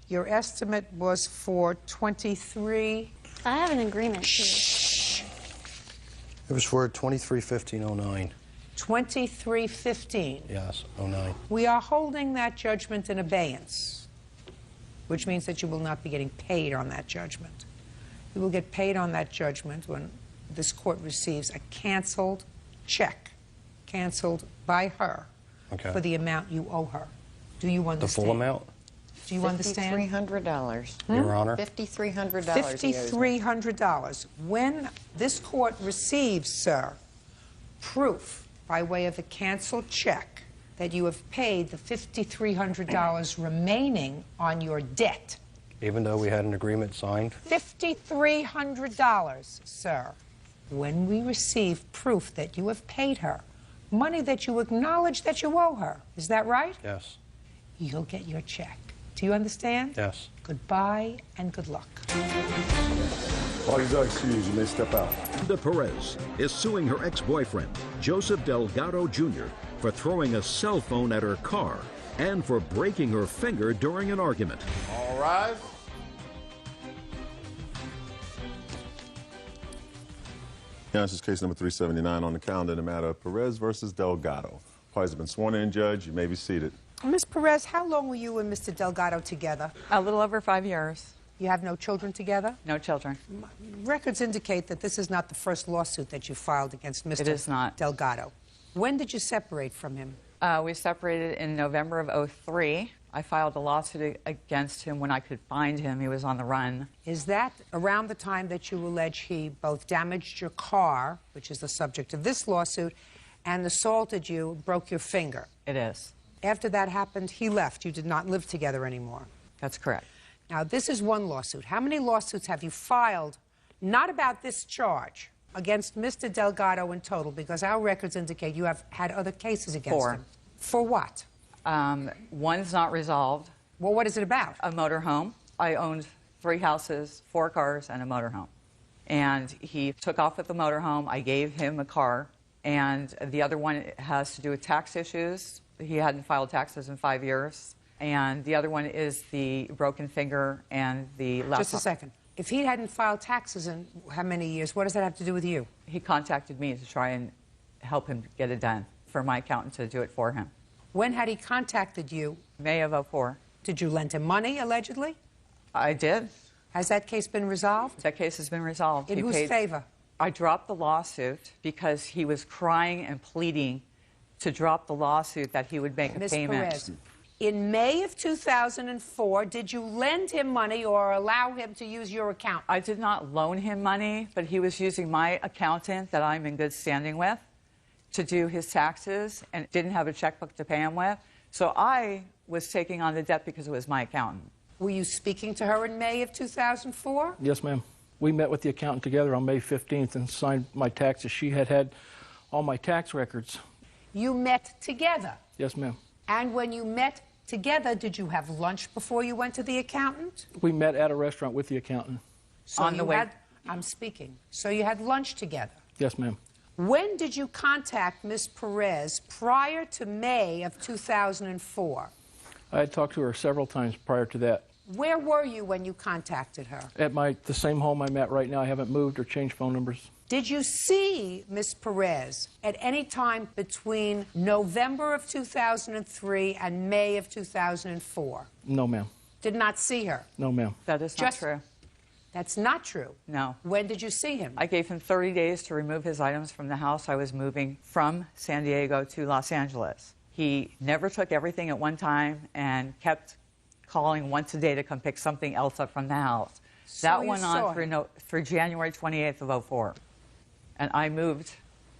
Your estimate was for 23. I have an agreement, too. It was for 23-15-09. 2315. Yes, 09. We are holding that judgment in abeyance, which means that you will not be getting paid on that judgment. You will get paid on that judgment when this court receives a canceled check, canceled by her, for the amount you owe her. Do you understand? The full amount? Do you understand? $5,300. Your Honor? $5,300. $5,300. When this court receives, sir, proof by way of a canceled check that you have paid the $5,300 remaining on your debt. Even though we had an agreement signed? $5,300, sir. When we receive proof that you have paid her, money that you acknowledge that you owe her, is that right? Yes. You'll get your check. Do you understand? Yes. Goodbye and good luck. Parties are excused. You may step out. Linda Perez is suing her ex-boyfriend, Joseph Delgado Jr., for throwing a cell phone at her car and for breaking her finger during an argument. All rise. Now, this is case number 379 on the calendar in the matter of Perez versus Delgado. Parties have been sworn in, Judge. You may be seated. Ms. Perez, how long were you and Mr. Delgado together? A little over 5 years. You have no children together? No children. Records indicate that this is not the first lawsuit that you filed against Mr. It is not. Delgado. When did you separate from him? We separated in November of '03. I filed a lawsuit against him when I could find him. He was on the run. Is that around the time that you allege he both damaged your car, which is the subject of this lawsuit, and assaulted you, broke your finger? It is. After that happened, he left. You did not live together anymore. That's correct. Now, this is one lawsuit. How many lawsuits have you filed, not about this charge, against Mr. Delgado in total? Because our records indicate you have had other cases against 4. him. For what? One's not resolved. Well, what is it about? A motorhome. I owned 3 houses, 4 cars, and a motorhome. And he took off with the motorhome. I gave him a car. And the other one has to do with tax issues. He hadn't filed taxes in 5 years. And the other one is the broken finger and the laptop. Just a second. If he hadn't filed taxes in how many years, what does that have to do with you? He contacted me to try and help him get it done, for my accountant to do it for him. When had he contacted you? May of '04. Did you lend him money, allegedly? I did. Has that case been resolved? That case has been resolved. In He whose paid- favor? I dropped the lawsuit because he was crying and pleading to drop the lawsuit that he would make a Ms. payment. Perez, in May of 2004, did you lend him money or allow him to use your account? I did not loan him money, but he was using my accountant that I'm in good standing with to do his taxes and didn't have a checkbook to pay him with. So I was taking on the debt because it was my accountant. Were you speaking to her in May of 2004? Yes, ma'am. We met with the accountant together on May 15th and signed my taxes. She had all my tax records. You met together? Yes, ma'am. And when you met together, did you have lunch before you went to the accountant? We met at a restaurant with the accountant. So On the way. I'm speaking. So you had lunch together? Yes, ma'am. When did you contact Ms. Perez prior to May of 2004? I had talked to her several times prior to that. Where were you when you contacted her? At the same home I'm at right now. I haven't moved or changed phone numbers. Did you see Ms. Perez at any time between November of 2003 and May of 2004? No, ma'am. Did not see her? No, ma'am. That is not true. That's not true. No. When did you see him? I gave him 30 days to remove his items from the house I was moving from San Diego to Los Angeles. He never took everything at one time and kept calling once a day to come pick something else up from the house. So that you went saw on through January 28th of 04. And I moved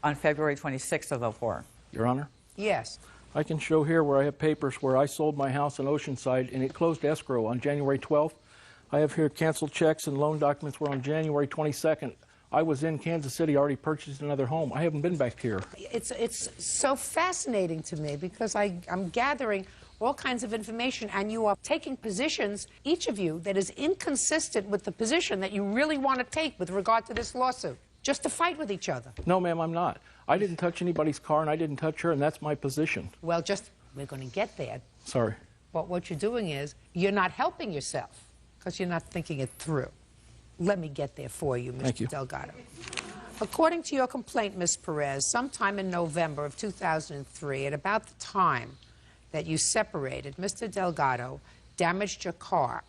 on February 26th of 04. Your Honor? Yes. I can show here where I have papers where I sold my house in Oceanside and it closed escrow on January 12th. I have here canceled checks and loan documents were on January 22nd. I was in Kansas City, already purchased another home. I haven't been back here. It's so fascinating to me because I'm gathering all kinds of information and you are taking positions, each of you, that is inconsistent with the position that you really want to take with regard to this lawsuit, just to fight with each other. No, ma'am, I'm not. I didn't touch anybody's car and I didn't touch her, and that's my position. Well, we're going to get there. Sorry. But what you're doing is you're not helping yourself because you're not thinking it through. Let me get there for you, Mr. Delgado. According to your complaint, Ms. Perez, sometime in November of 2003, at about the time that you separated, Mr. Delgado damaged your car.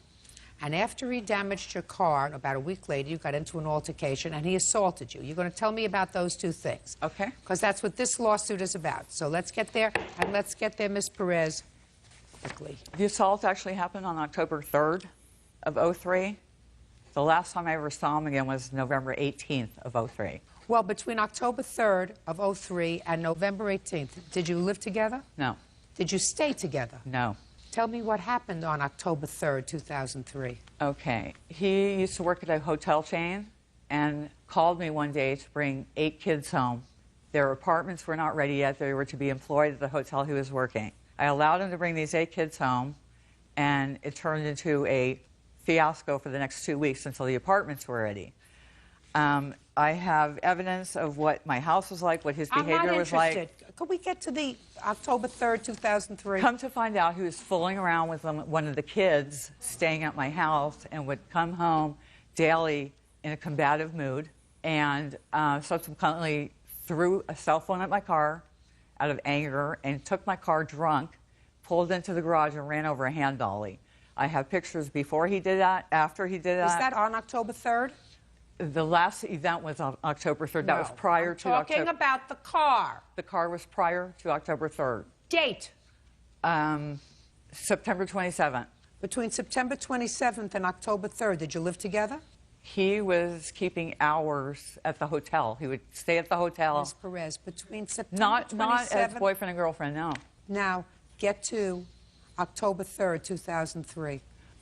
And after he damaged your car, about a week later, you got into an altercation and he assaulted you. You're going to tell me about those two things. Okay. Because that's what this lawsuit is about. So let's get there, and let's get there, Ms. Perez, quickly. The assault actually happened on October 3rd of 03. The last time I ever saw him again was November 18th of 03. Well, between October 3rd of 03 and November 18th, did you live together? No. Did you stay together? No. Tell me what happened on October 3rd, 2003. Okay. He used to work at a hotel chain and called me one day to bring 8 kids home. Their apartments were not ready yet. They were to be employed at the hotel he was working. I allowed him to bring these 8 kids home, and it turned into a fiasco for the next 2 weeks until the apartments were ready. I have evidence of what my house was like, what his behavior was like. I'm not interested. Could we get to the October 3rd, 2003? Come to find out, he was fooling around with one of the kids staying at my house and would come home daily in a combative mood, and subsequently threw a cell phone at my car out of anger and took my car drunk, pulled into the garage and ran over a hand dolly. I have pictures before he did that, after he did that. Is that on October 3rd? The last event was on October 3rd. That was prior to October. Talking about the car. The car was prior to October 3rd. Date? September 27th. Between September 27th and October 3rd, did you live together? He was keeping hours at the hotel. He would stay at the hotel. Ms. Perez, between September 27th... Not as boyfriend and girlfriend, no. Now, get to October 3rd, 2003.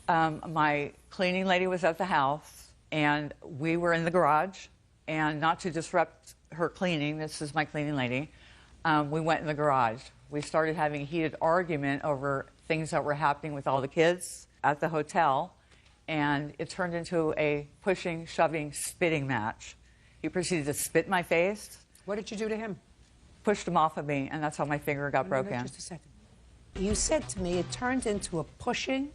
My cleaning lady was at the house, and we were in the garage. And not to disrupt her cleaning, this is my cleaning lady, we went in the garage. We started having a heated argument over things that were happening with all the kids at the hotel, and it turned into a pushing, shoving, spitting match. He proceeded to spit in my face. What did you do to him? Pushed him off of me, and that's how my finger got broken. Just a second. You said to me it turned into a pushing,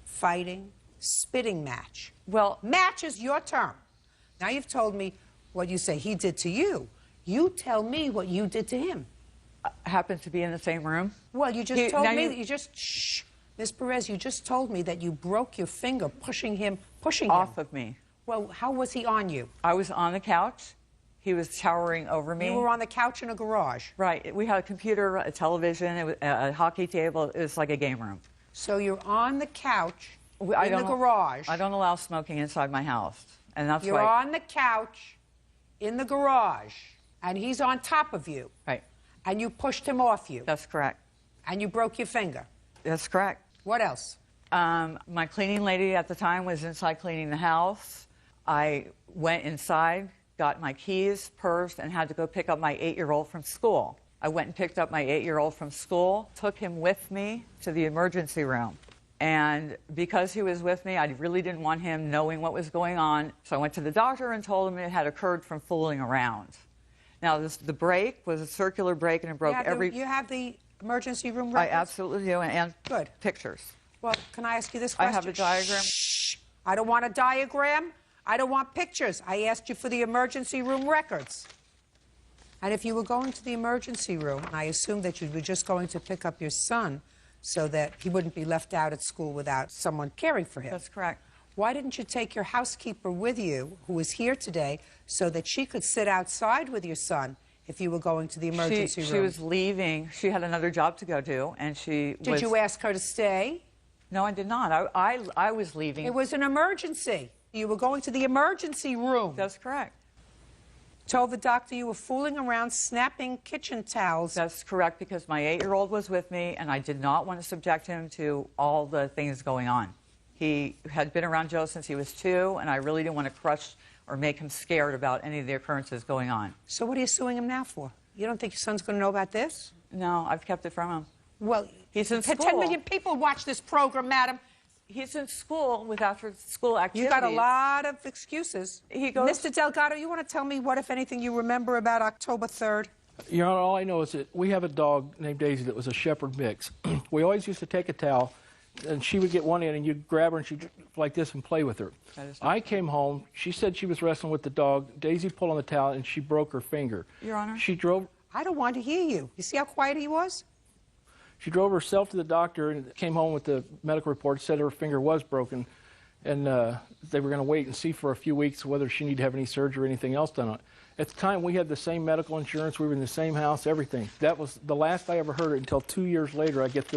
fighting, spitting match. Well, match is your term. Now you've told me what you say he did to you. You tell me what you did to him. Happened to be in the same room. Well, you just told me that you just... Shh. Ms. Perez, you just told me that you broke your finger pushing him off of me. Well, how was he on you? I was on the couch. He was towering over me. You were on the couch in a garage. Right. We had a computer, a television, a hockey table. It was like a game room. So you're on the couch in the garage. I don't allow smoking inside my house, and that's why. You're on the couch in the garage, and he's on top of you. Right. And you pushed him off you. That's correct. And you broke your finger. That's correct. What else? My cleaning lady at the time was inside cleaning the house. I went inside, got my keys, purse, and had to go pick up my 8-year-old from school. I went and picked up my 8-year-old from school, took him with me to the emergency room. And because he was with me, I really didn't want him knowing what was going on. So I went to the doctor and told him it had occurred from fooling around. Now, the break was a circular break, and it broke every... You have the emergency room records? I absolutely do, and good pictures. Well, can I ask you this question? I have a diagram. Shh. I don't want a diagram. I don't want pictures. I asked you for the emergency room records. And if you were going to the emergency room, and I assumed that you were just going to pick up your son so that he wouldn't be left out at school without someone caring for him. That's correct. Why didn't you take your housekeeper with you, who is here today, so that she could sit outside with your son if you were going to the emergency room? She was leaving. She had another job to go to, and Did you ask her to stay? No, I did not. I was leaving. It was an emergency. You were going to the emergency room. That's correct. Told the doctor you were fooling around snapping kitchen towels. That's correct, because my 8-year-old was with me, and I did not want to subject him to all the things going on. He had been around Joe since he was 2, and I really didn't want to crush or make him scared about any of the occurrences going on. So what are you suing him now for? You don't think your son's going to know about this? No, I've kept it from him. Well, he's in school. 10 million people watch this program, madam. He's in school with after-school activities. You got a lot of excuses. He goes... Mr. Delgado, you want to tell me what, if anything, you remember about October 3rd? Your Honor, all I know is that we have a dog named Daisy that was a shepherd mix. We always used to take a towel, and she would get one in, and you'd grab her, and she'd like this and play with her. I came home. She said she was wrestling with the dog. Daisy pulled on the towel, and she broke her finger. Your Honor? She drove... I don't want to hear you. You see how quiet he was? She drove herself to the doctor and came home with the medical report, said her finger was broken, and they were going to wait and see for a few weeks whether she needed to have any surgery or anything else done on it. At the time, we had the same medical insurance. We were in the same house, everything. That was the last I ever heard it until 2 years later. I get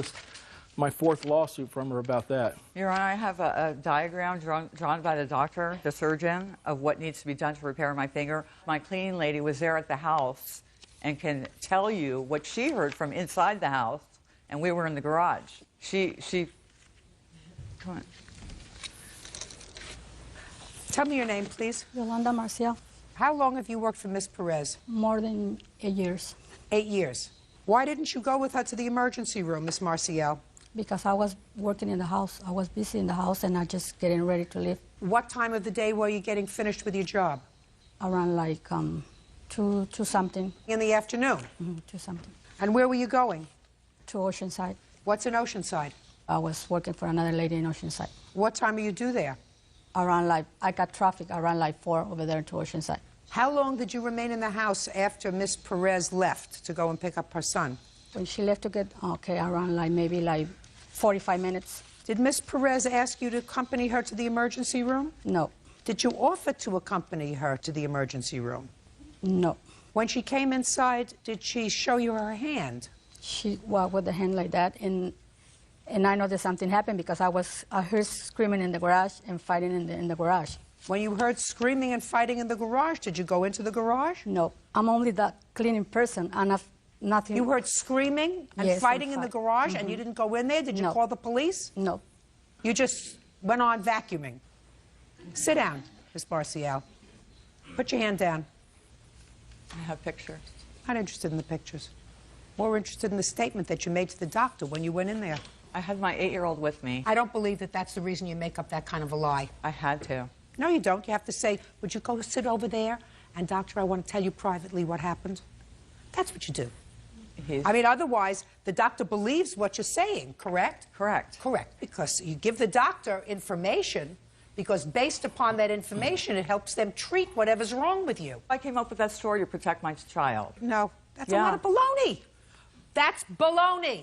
my 4th lawsuit from her about that. Your Honor, I have a diagram drawn by the doctor, the surgeon, of what needs to be done to repair my finger. My cleaning lady was there at the house and can tell you what she heard from inside the house, and we were in the garage. Come on. Tell me your name, please. Yolanda Marcial. How long have you worked for Miss Perez? More than 8 years. 8 years. Why didn't you go with her to the emergency room, Miss Marcial? Because I was working in the house. I was busy in the house, and I just getting ready to leave. What time of the day were you getting finished with your job? Around like 2 something. In the afternoon? 2 something. And where were you going? To Oceanside. What's in Oceanside? I was working for another lady in Oceanside. What time are you due there? Around like, I got traffic around like 4 over there to Oceanside. How long did you remain in the house after Miss Perez left to go and pick up her son? When she left to get, around like maybe like 45 minutes. Did Miss Perez ask you to accompany her to the emergency room? No. Did you offer to accompany her to the emergency room? No. When she came inside, did she show you her hand? She walked with the hand like that, and I know that something happened because I heard screaming in the garage and fighting in the garage. When you heard screaming and fighting in the garage, did you go into the garage? No. I'm only that cleaning person. I'm nothing. You heard screaming and fighting in the garage, and you didn't go in there? Did you call the police? No. You just went on vacuuming. Sit down, Miss Marcial. Put your hand down. I have pictures. Not interested in the pictures. More interested in the statement that you made to the doctor when you went in there. I had my 8-year-old with me. I don't believe that that's the reason you make up that kind of a lie. I had to. No, you don't. You have to say, would you go sit over there? And, doctor, I want to tell you privately what happened. That's what you do. I mean, otherwise, the doctor believes what you're saying, correct? Correct. Correct. Because you give the doctor information, because based upon that information, it helps them treat whatever's wrong with you. I came up with that story to protect my child. No, that's a lot of baloney. That's baloney.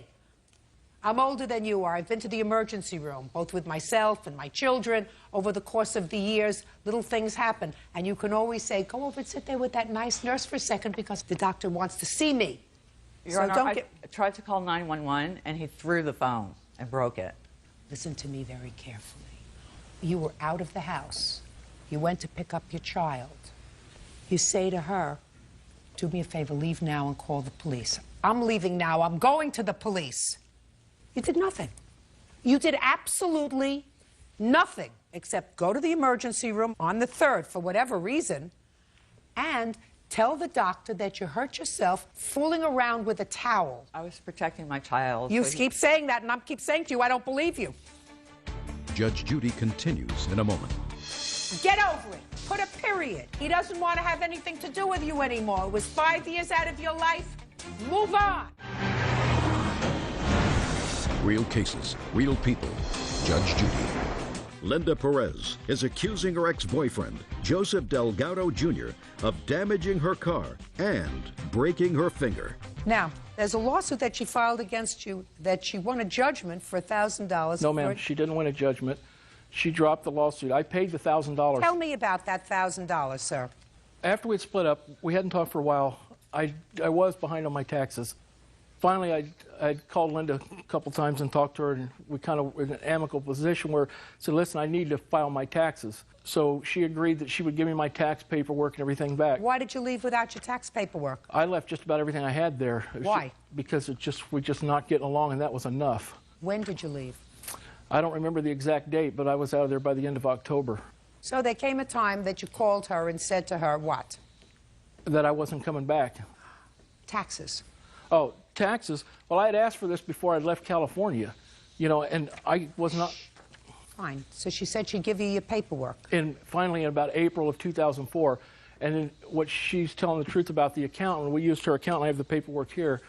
I'm older than you are. I've been to the emergency room, both with myself and my children. Over the course of the years, little things happen. And you can always say, go over and sit there with that nice nurse for a second because the doctor wants to see me. Your Honor, I tried to call 911, and he threw the phone and broke it. Listen to me very carefully. You were out of the house. You went to pick up your child. You say to her, do me a favor, leave now and call the police. I'm leaving now. I'm going to the police. You did nothing. You did absolutely nothing except go to the emergency room on the 3rd for whatever reason and tell the doctor that you hurt yourself fooling around with a towel. I was protecting my child. You keep saying that, and I keep saying to you, I don't believe you. Judge Judy continues in a moment. Get over it. Put a period. He doesn't want to have anything to do with you anymore. It was 5 years out of your life. Move on. Real cases, real people. Judge Judy. Linda Perez is accusing her ex-boyfriend, Joseph Delgado Jr., of damaging her car and breaking her finger. Now, there's a lawsuit that she filed against you that she won a judgment for $1,000. No, ma'am, she didn't win a judgment. She dropped the lawsuit. I paid the $1,000. Tell me about that $1,000, sir. After we'd split up, we hadn't talked for a while. I was behind on my taxes. Finally, I called Linda a couple times and talked to her, and we kind of were in an amicable position where I said, listen, I need to file my taxes. So she agreed that she would give me my tax paperwork and everything back. Why did you leave without your tax paperwork? I left just about everything I had there. Why? Because we're just not getting along, and that was enough. When did you leave? I don't remember the exact date, but I was out of there by the end of October. So there came a time that you called her and said to her what? That I wasn't coming back. Taxes. Oh, taxes. Well, I had asked for this before I left California, you know, and I was not. Fine. So she said she'd give you your paperwork. And finally, in about April of 2004, and then what she's telling the truth about the accountant, we used her account, and I have the paperwork here,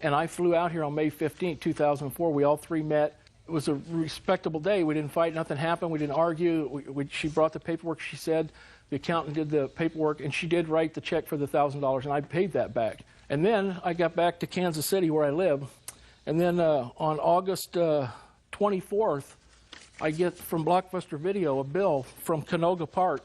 and I flew out here on May 15, 2004. We all three met. It was a respectable day. We didn't fight. Nothing happened. We didn't argue. She brought the paperwork, she said. The accountant did the paperwork, and she did write the check for the $1,000, and I paid that back. And then I got back to Kansas City, where I live, and then on August 24th, I get from Blockbuster Video a bill from Canoga Park,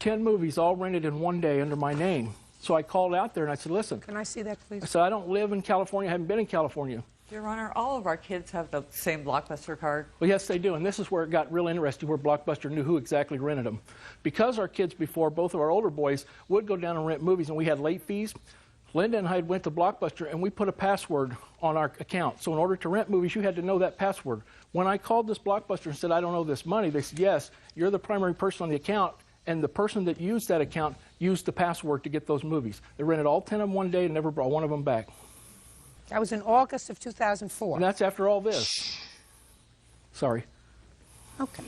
10 movies all rented in one day under my name. So I called out there and I said, listen. Can I see that, please? I said, I don't live in California. I haven't been in California. Your Honor, all of our kids have the same Blockbuster card. Well, yes, they do. And this is where it got real interesting, where Blockbuster knew who exactly rented them. Because our kids before, both of our older boys, would go down and rent movies, and we had late fees, Linda and I went to Blockbuster, and we put a password on our account. So in order to rent movies, you had to know that password. When I called this Blockbuster and said, I don't owe this money, they said, yes, you're the primary person on the account, and the person that used that account used the password to get those movies. They rented all 10 of them one day and never brought one of them back. That was in August of 2004. And that's after all this. Sorry. Okay.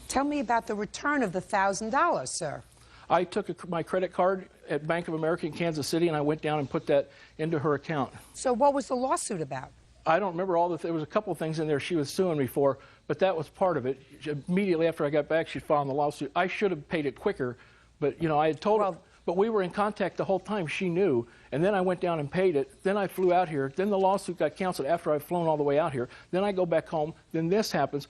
Tell me about the return of the $1,000, sir. I took my credit card at Bank of America in Kansas City, and I went down and put that into her account. So what was the lawsuit about? I don't remember all there was a couple of things in there she was suing me for, but that was part of it. Immediately after I got back, she filed the lawsuit. I should have paid it quicker, but, you know, I had told her. But we were in contact the whole time. She knew. And then I went down and paid it. Then I flew out here. Then the lawsuit got canceled after I'd flown all the way out here. Then I go back home. Then this happens.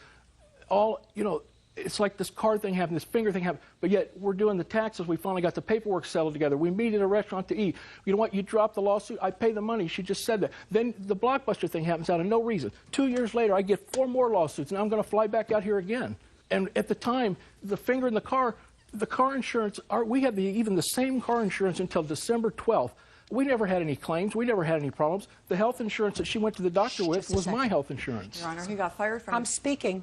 All, you know, it's like this card thing happened, this finger thing happened. But yet we're doing the taxes. We finally got the paperwork settled together. We meet at a restaurant to eat. You know what? You drop the lawsuit. I pay the money. She just said that. Then the Blockbuster thing happens out of no reason. 2 years later, I get 4 more lawsuits. And I'm going to fly back out here again. And at the time, the finger in the car insurance, we had even the same car insurance until December 12th. We never had any claims. We never had any problems. The health insurance that she went to the doctor with was my health insurance. Your Honor, he got fired from... I'm speaking.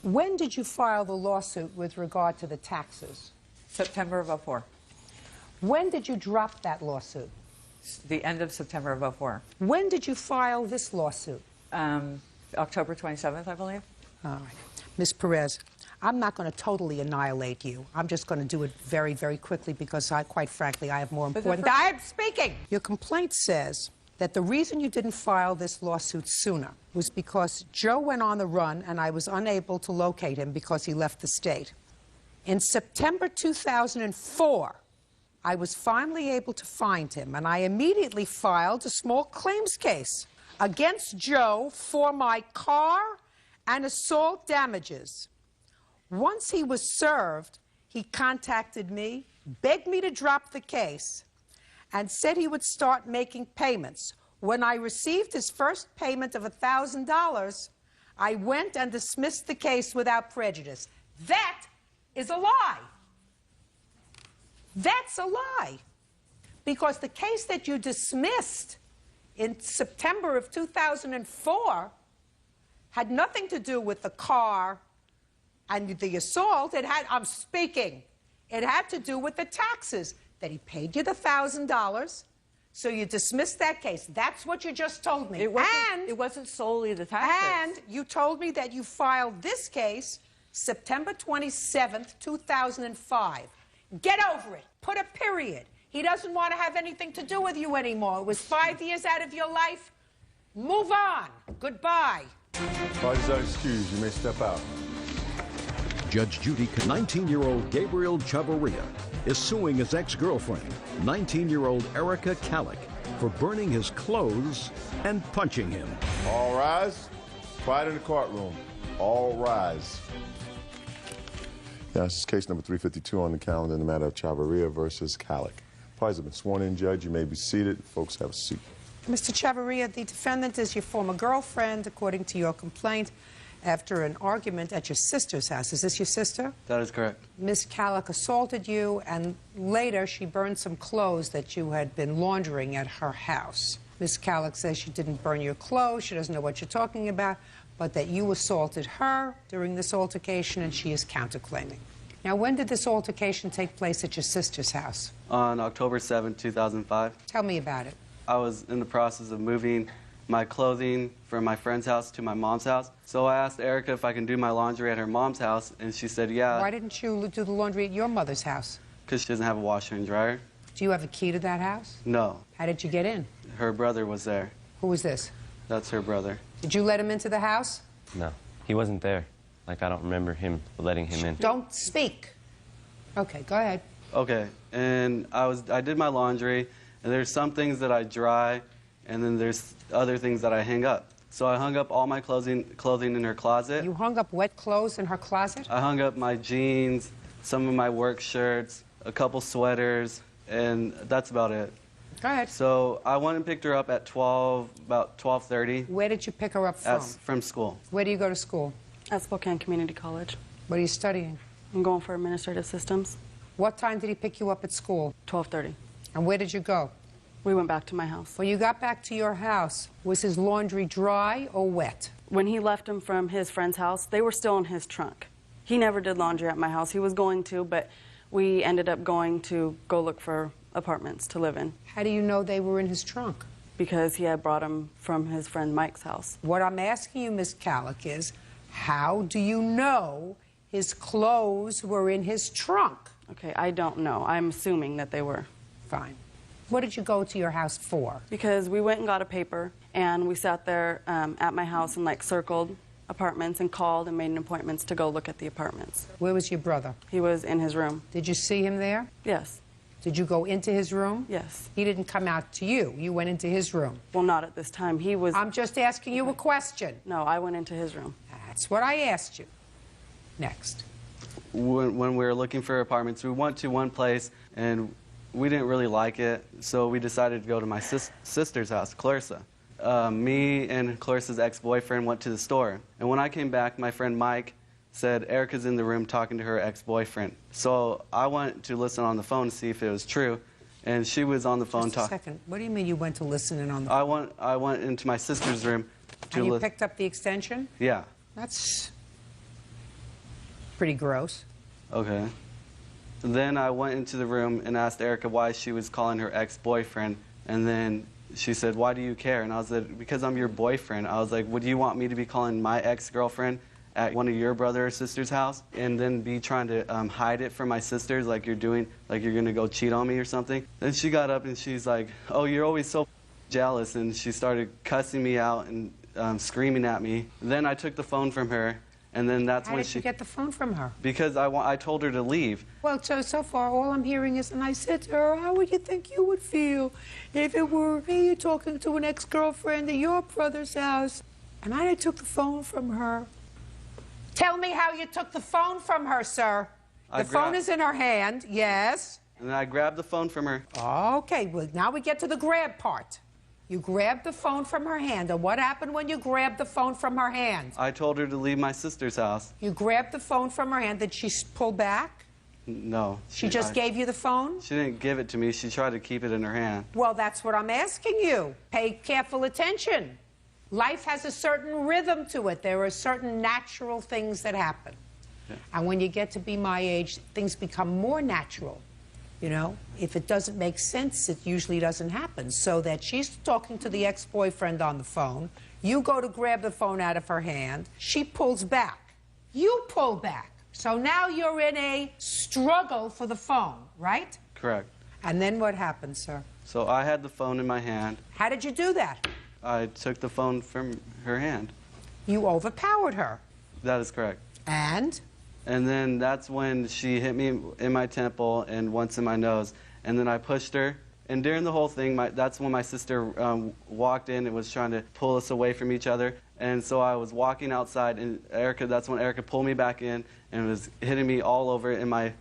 When did you file the lawsuit with regard to the taxes? September of 04. When did you drop that lawsuit? The end of September of 04. When did you file this lawsuit? October 27th, I believe. All right. Ms. Perez, I'm not going to totally annihilate you. I'm just going to do it very, very quickly because, quite frankly, I have more important... I am speaking! Your complaint says that the reason you didn't file this lawsuit sooner was because Joe went on the run and I was unable to locate him because he left the state. In September 2004, I was finally able to find him, and I immediately filed a small claims case against Joe for my car and assault damages. Once he was served, he contacted me, begged me to drop the case, and said he would start making payments. When I received his first payment of $1,000, I went and dismissed the case without prejudice. That is a lie. That's a lie. Because the case that you dismissed in September of 2004 had nothing to do with the car and the assault. I'm speaking. It had to do with the taxes, that he paid you the $1,000, so you dismissed that case. That's what you just told me. It wasn't solely the taxes. And you told me that you filed this case September 27th, 2005. Get over it. Put a period. He doesn't want to have anything to do with you anymore. It was 5 years out of your life. Move on. Goodbye. Parties are excused. You may step out. Judge Judy, 19-year-old Gabriel Chavarria is suing his ex-girlfriend, 19-year-old Erica Kallick, for burning his clothes and punching him. All rise. Quiet in the courtroom. All rise. Now, this is case number 352 on the calendar in the matter of Chavarria versus Calic. Parties have been sworn in, Judge. You may be seated. Folks, have a seat. Mr. Chavarria, the defendant is your former girlfriend, according to your complaint, after an argument at your sister's house. Is this your sister? That is correct. Ms. Calic assaulted you, and later she burned some clothes that you had been laundering at her house. Ms. Calic says she didn't burn your clothes, she doesn't know what you're talking about, but that you assaulted her during this altercation, and she is counterclaiming. Now, when did this altercation take place at your sister's house? On October 7, 2005. Tell me about it. I was in the process of moving my clothing from my friend's house to my mom's house. So I asked Erica if I can do my laundry at her mom's house, and she said yeah. Why didn't you do the laundry at your mother's house? Because she doesn't have a washer and dryer. Do you have a key to that house? No. How did you get in? Her brother was there. Who was this? That's her brother. Did you let him into the house? No, he wasn't there. Like, I don't remember him letting him in. Don't speak. Okay, go ahead. Okay, and I did my laundry, and there's some things that I dry, and then there's other things that I hang up. So I hung up all my clothing in her closet. You hung up wet clothes in her closet? I hung up my jeans, some of my work shirts, a couple sweaters, and that's about it. Go ahead. So I went and picked her up at about 12:30. Where did you pick her up from? From school. Where do you go to school? At Spokane Community College. What are you studying? I'm going for administrative systems. What time did he pick you up at school? 12:30. And where did you go? We went back to my house. When you got back to your house, was his laundry dry or wet? When he left them from his friend's house, they were still in his trunk. He never did laundry at my house. He was going to, but we ended up going to go look for apartments to live in. How do you know they were in his trunk? Because he had brought them from his friend Mike's house. What I'm asking you, Ms. Calic, is how do you know his clothes were in his trunk? Okay, I don't know. I'm assuming that they were. Fine. What did you go to your house for? Because we went and got a paper, and we sat there at my house and like circled apartments and called and made appointments to go look at the apartments. Where was your brother? He was in his room. Did you see him there? Yes. Did you go into his room? Yes. He didn't come out to you. You went into his room. Well, not at this time. He was... I'm just asking you a question. No, I went into his room. That's what I asked you. Next. When we were looking for apartments, we went to one place, and we didn't really like it, so we decided to go to my sister's house, Clarissa. Me and Clarissa's ex-boyfriend went to the store, and when I came back, my friend Mike said Erica's in the room talking to her ex-boyfriend. So I went to listen on the phone to see if it was true, and she was on the phone talking. Just a second. What do you mean you went to listen in on the phone? I went into my sister's room to And you picked up the extension? Yeah. That's pretty gross. Okay. Then I went into the room and asked Erica why she was calling her ex-boyfriend, and then she said, "Why do you care?" And I was like, "Because I'm your boyfriend." I was like, "Would you want me to be calling my ex-girlfriend at one of your brother or sister's house and then be trying to hide it from my sisters like you're doing, like you're going to go cheat on me or something?" Then she got up and she's like, "Oh, you're always so jealous," and she started cussing me out and screaming at me. Then I took the phone from her, and then that's How when did you get the phone from her? Because I told her to leave. Well, so far, all I'm hearing is, and I said to her, how would you think you would feel if it were me talking to an ex-girlfriend at your brother's house? And I took the phone from her. Tell me how you took the phone from her, sir. The phone is in her hand, yes. And then I grabbed the phone from her. Okay, well, now we get to the grab part. You grabbed the phone from her hand, and what happened when you grabbed the phone from her hand? I told her to leave my sister's house. You grabbed the phone from her hand. Did she pull back? No. She just gave you the phone? She didn't give it to me. She tried to keep it in her hand. Well, that's what I'm asking you. Pay careful attention. Life has a certain rhythm to it. There are certain natural things that happen. Yeah. And when you get to be my age, things become more natural. You know, if it doesn't make sense, it usually doesn't happen. So that she's talking to the ex-boyfriend on the phone. You go to grab the phone out of her hand. She pulls back. You pull back. So now you're in a struggle for the phone, right? Correct. And then what happened, sir? So I had the phone in my hand. How did you do that? I took the phone from her hand. You overpowered her. That is correct. And? And then that's when she hit me in my temple and once in my nose. And then I pushed her, And during the whole thing, that's when my sister walked in and was trying to pull us away from each other. And so I was walking outside, and that's when Erica pulled me back in and was hitting me all over in my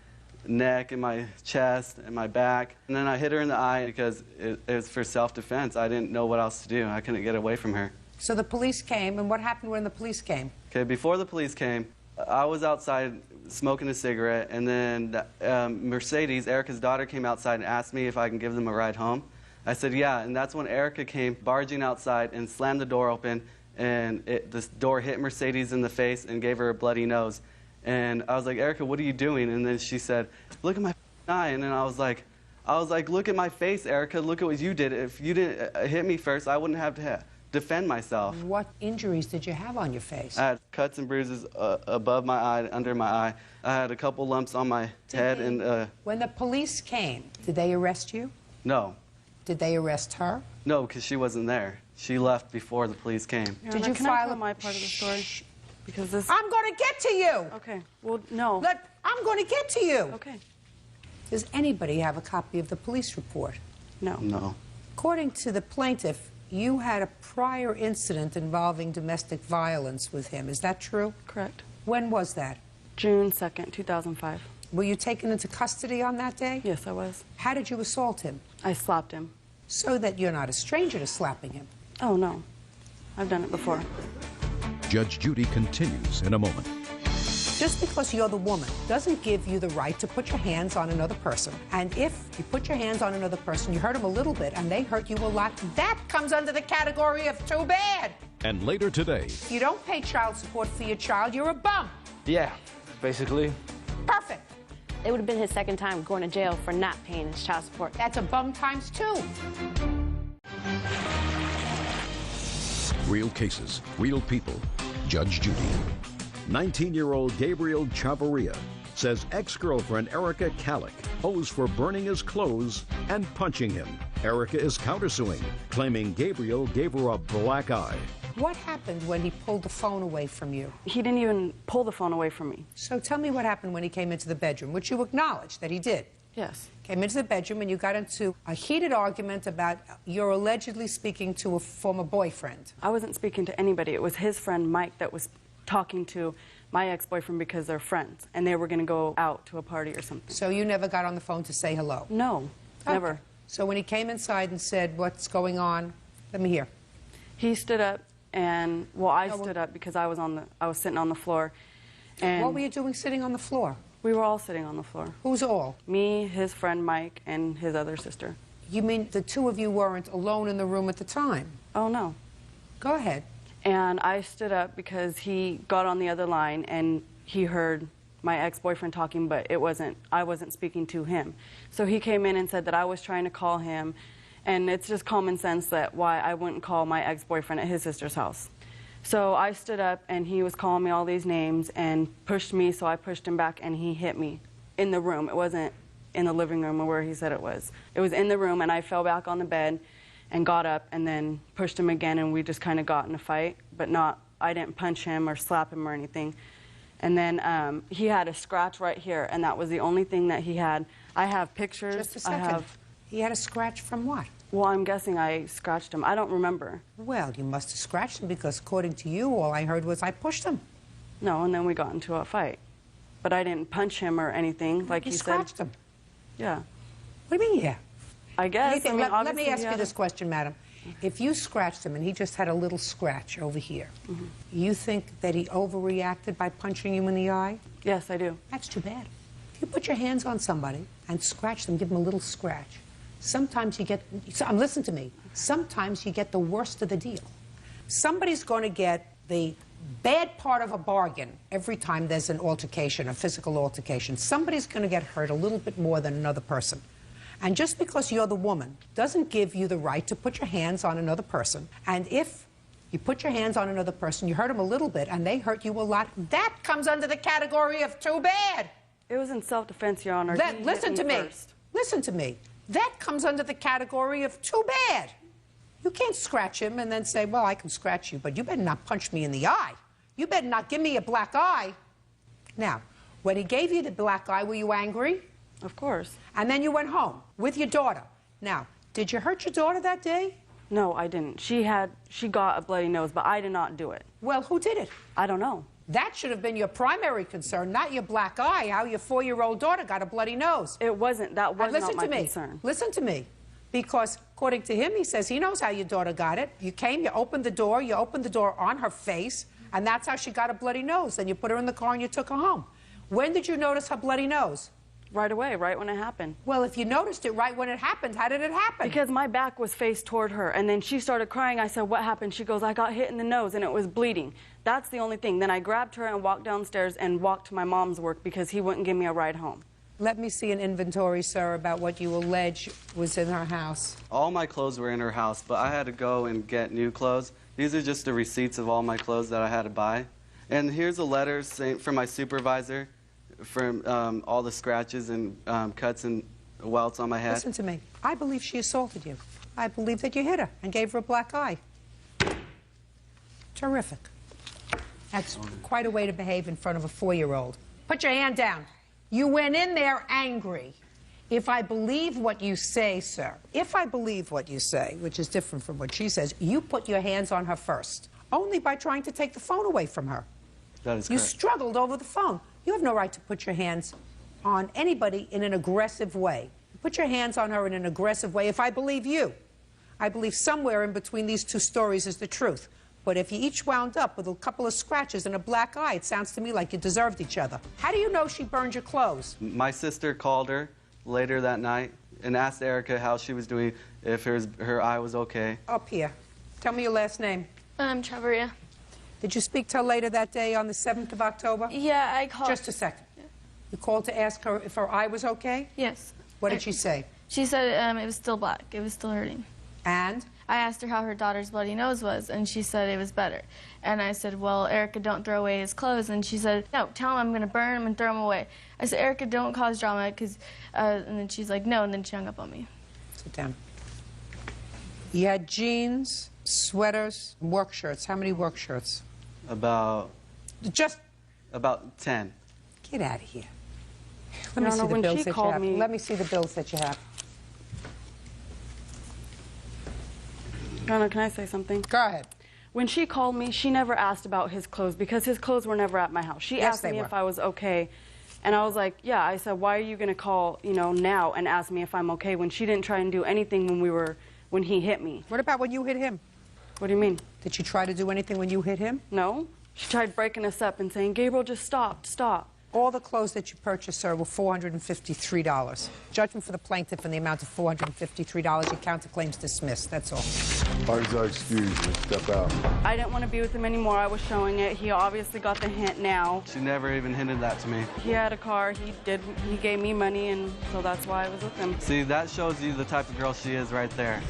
neck, in my chest, and my back. And then I hit her in the eye because it was for self-defense. I didn't know what else to do. I couldn't get away from her. So the police came, and what happened when the police came? Okay, before the police came, I was outside smoking a cigarette, and then Mercedes, Erica's daughter, came outside and asked me if I can give them a ride home. I said, yeah, and that's when Erica came barging outside and slammed the door open, and this door hit Mercedes in the face and gave her a bloody nose. And I was like, Erica, what are you doing? And then she said, look at my eye. And then I was like, look at my face, Erica. Look at what you did. If you didn't hit me first, I wouldn't have to defend myself. What injuries did you have on your face? I had cuts and bruises above my eye, under my eye. I had a couple lumps on my head. And when the police came, did they arrest you? No. Did they arrest her? No, because she wasn't there. She left before the police came. Did you can file I tell my part of the story? Because this. I'm going to get to you. Okay. Well, no. I'm going to get to you. Okay. Does anybody have a copy of the police report? No. No. According to the plaintiff, you had a prior incident involving domestic violence with him. Is that true? Correct. When was that? June 2nd, 2005. Were you taken into custody on that day? Yes, I was. How did you assault him? I slapped him. So that you're not a stranger to slapping him. Oh, no. I've done it before. Judge Judy continues in a moment. Just because you're the woman doesn't give you the right to put your hands on another person. And if you put your hands on another person, you hurt them a little bit, and they hurt you a lot, that comes under the category of too bad. And later today. If you don't pay child support for your child, you're a bum. Yeah, basically. Perfect. It would have been his second time going to jail for not paying his child support. That's a bum times two. Real cases, real people. Judge Judy. 19-year-old Gabriel Chavarria says ex-girlfriend Erica Kallick owes for burning his clothes and punching him. Erica is countersuing, claiming Gabriel gave her a black eye. What happened when he pulled the phone away from you? He didn't even pull the phone away from me. So tell me what happened when he came into the bedroom, which you acknowledged that he did. Yes. Came into the bedroom and you got into a heated argument about you're allegedly speaking to a former boyfriend. I wasn't speaking to anybody. It was his friend Mike that was talking to my ex-boyfriend because they're friends, and they were going to go out to a party or something. So you never got on the phone to say hello? No, never. So when he came inside and said, what's going on? Let me hear. He stood up, and, well, I stood up because I was sitting on the floor. And what were you doing sitting on the floor? We were all sitting on the floor. Who's all? Me, his friend Mike, and his other sister. You mean the two of you weren't alone in the room at the time? Oh, no. Go ahead. And I stood up because he got on the other line and he heard my ex-boyfriend talking, but I wasn't speaking to him. So he came in and said that I was trying to call him, and it's just common sense that why I wouldn't call my ex-boyfriend at his sister's house. So I stood up and he was calling me all these names and pushed me, so I pushed him back and he hit me in the room. It wasn't in the living room or where he said it was. It was in the room, and I fell back on the bed and got up and then pushed him again, and we just kind of got in a fight, but I didn't punch him or slap him or anything. And then he had a scratch right here, and that was the only thing that he had. I have pictures. Just a second. He had a scratch from what? Well, I'm guessing I scratched him. I don't remember. Well, you must have scratched him because according to you, all I heard was I pushed him. No, and then we got into a fight. But I didn't punch him or anything, like he said. You scratched him? Yeah. What do you mean, yeah? I guess. Let me ask you this question, madam. If you scratched him and he just had a little scratch over here, you think that he overreacted by punching you in the eye? Yes, I do. That's too bad. If you put your hands on somebody and scratch them, give them a little scratch, sometimes you get, listen to me, sometimes you get the worst of the deal. Somebody's going to get the bad part of a bargain every time there's an altercation, a physical altercation. Somebody's going to get hurt a little bit more than another person. And just because you're the woman doesn't give you the right to put your hands on another person. And if you put your hands on another person, you hurt them a little bit, and they hurt you a lot, that comes under the category of too bad. It was in self-defense, Your Honor. Listen to me. Listen to me. That comes under the category of too bad. You can't scratch him and then say, well, I can scratch you, but you better not punch me in the eye. You better not give me a black eye. Now, when he gave you the black eye, were you angry? Of course. And then you went home with your daughter. Now, Did you hurt your daughter that day? No, I didn't. She got a bloody nose, but I did not do it. Well, who did it? I don't know. That should have been your primary concern, not your black eye, how your 4-year-old daughter got a bloody nose. It wasn't. That was not my concern. Listen to me. Because according to him, he says he knows how your daughter got it. You came, you opened the door on her face, and that's how she got a bloody nose. Then you put her in the car and you took her home. When did you notice her bloody nose? Right away, right when it happened. Well, if you noticed it right when it happened, how did it happen? Because my back was faced toward her, and then she started crying. I said, what happened? She goes, I got hit in the nose, and it was bleeding. That's the only thing. Then I grabbed her and walked downstairs and walked to my mom's work because he wouldn't give me a ride home. Let me see an inventory, sir, about what you allege was in her house. All my clothes were in her house, but I had to go and get new clothes. These are just the receipts of all my clothes that I had to buy. And here's a letter from my supervisor from all the scratches and cuts and welts on my head. Listen to me. I believe she assaulted you. I believe that you hit her and gave her a black eye. Terrific. That's quite a way to behave in front of a 4-year-old. Put your hand down. You went in there angry. If I believe what you say, sir, if I believe what you say, which is different from what she says, you put your hands on her first, only by trying to take the phone away from her. That is You correct. struggled over the phone. You have no right to put your hands on anybody in an aggressive way. Put your hands on her in an aggressive way if I believe you. I believe somewhere in between these two stories is the truth. But if you each wound up with a couple of scratches and a black eye, it sounds to me like you deserved each other. How do you know she burned your clothes? My sister called her later that night and asked Erica how she was doing, if her eye was okay. Up here. Tell me your last name. Chavarria. Did you speak to her later that day on the 7th of October? Yeah, I called. Just a second. You called to ask her if her eye was okay? Yes. What did she say? She said it was still black. It was still hurting. And? I asked her how her daughter's bloody nose was, and she said it was better. And I said, well, Erica, don't throw away his clothes. And she said, no, tell him I'm going to burn him and throw him away. I said, Erica, don't cause drama, because, and then she's like, no, and then she hung up on me. Sit down. You had jeans, sweaters, work shirts. How many work shirts? About 10. Get out of here. Let me see the bills that you have. Let me see the bills that you have. Donna, can I say something? Go ahead. When she called me, she never asked about his clothes because his clothes were never at my house. She asked me if I was okay, and I was like, yeah. I said, why are you going to call, now and ask me if I'm okay when she didn't try and do anything when he hit me? What about when you hit him? What do you mean? Did she try to do anything when you hit him? No. She tried breaking us up and saying, Gabriel, just stop, stop. All the clothes that you purchased, sir, were $453. Judgment for the plaintiff in the amount of $453. Your counterclaim's dismissed. That's all. Parties are excused. Step out. I didn't want to be with him anymore. I was showing it. He obviously got the hint now. She never even hinted that to me. He had a car. He gave me money, and so that's why I was with him. See, that shows you the type of girl she is right there.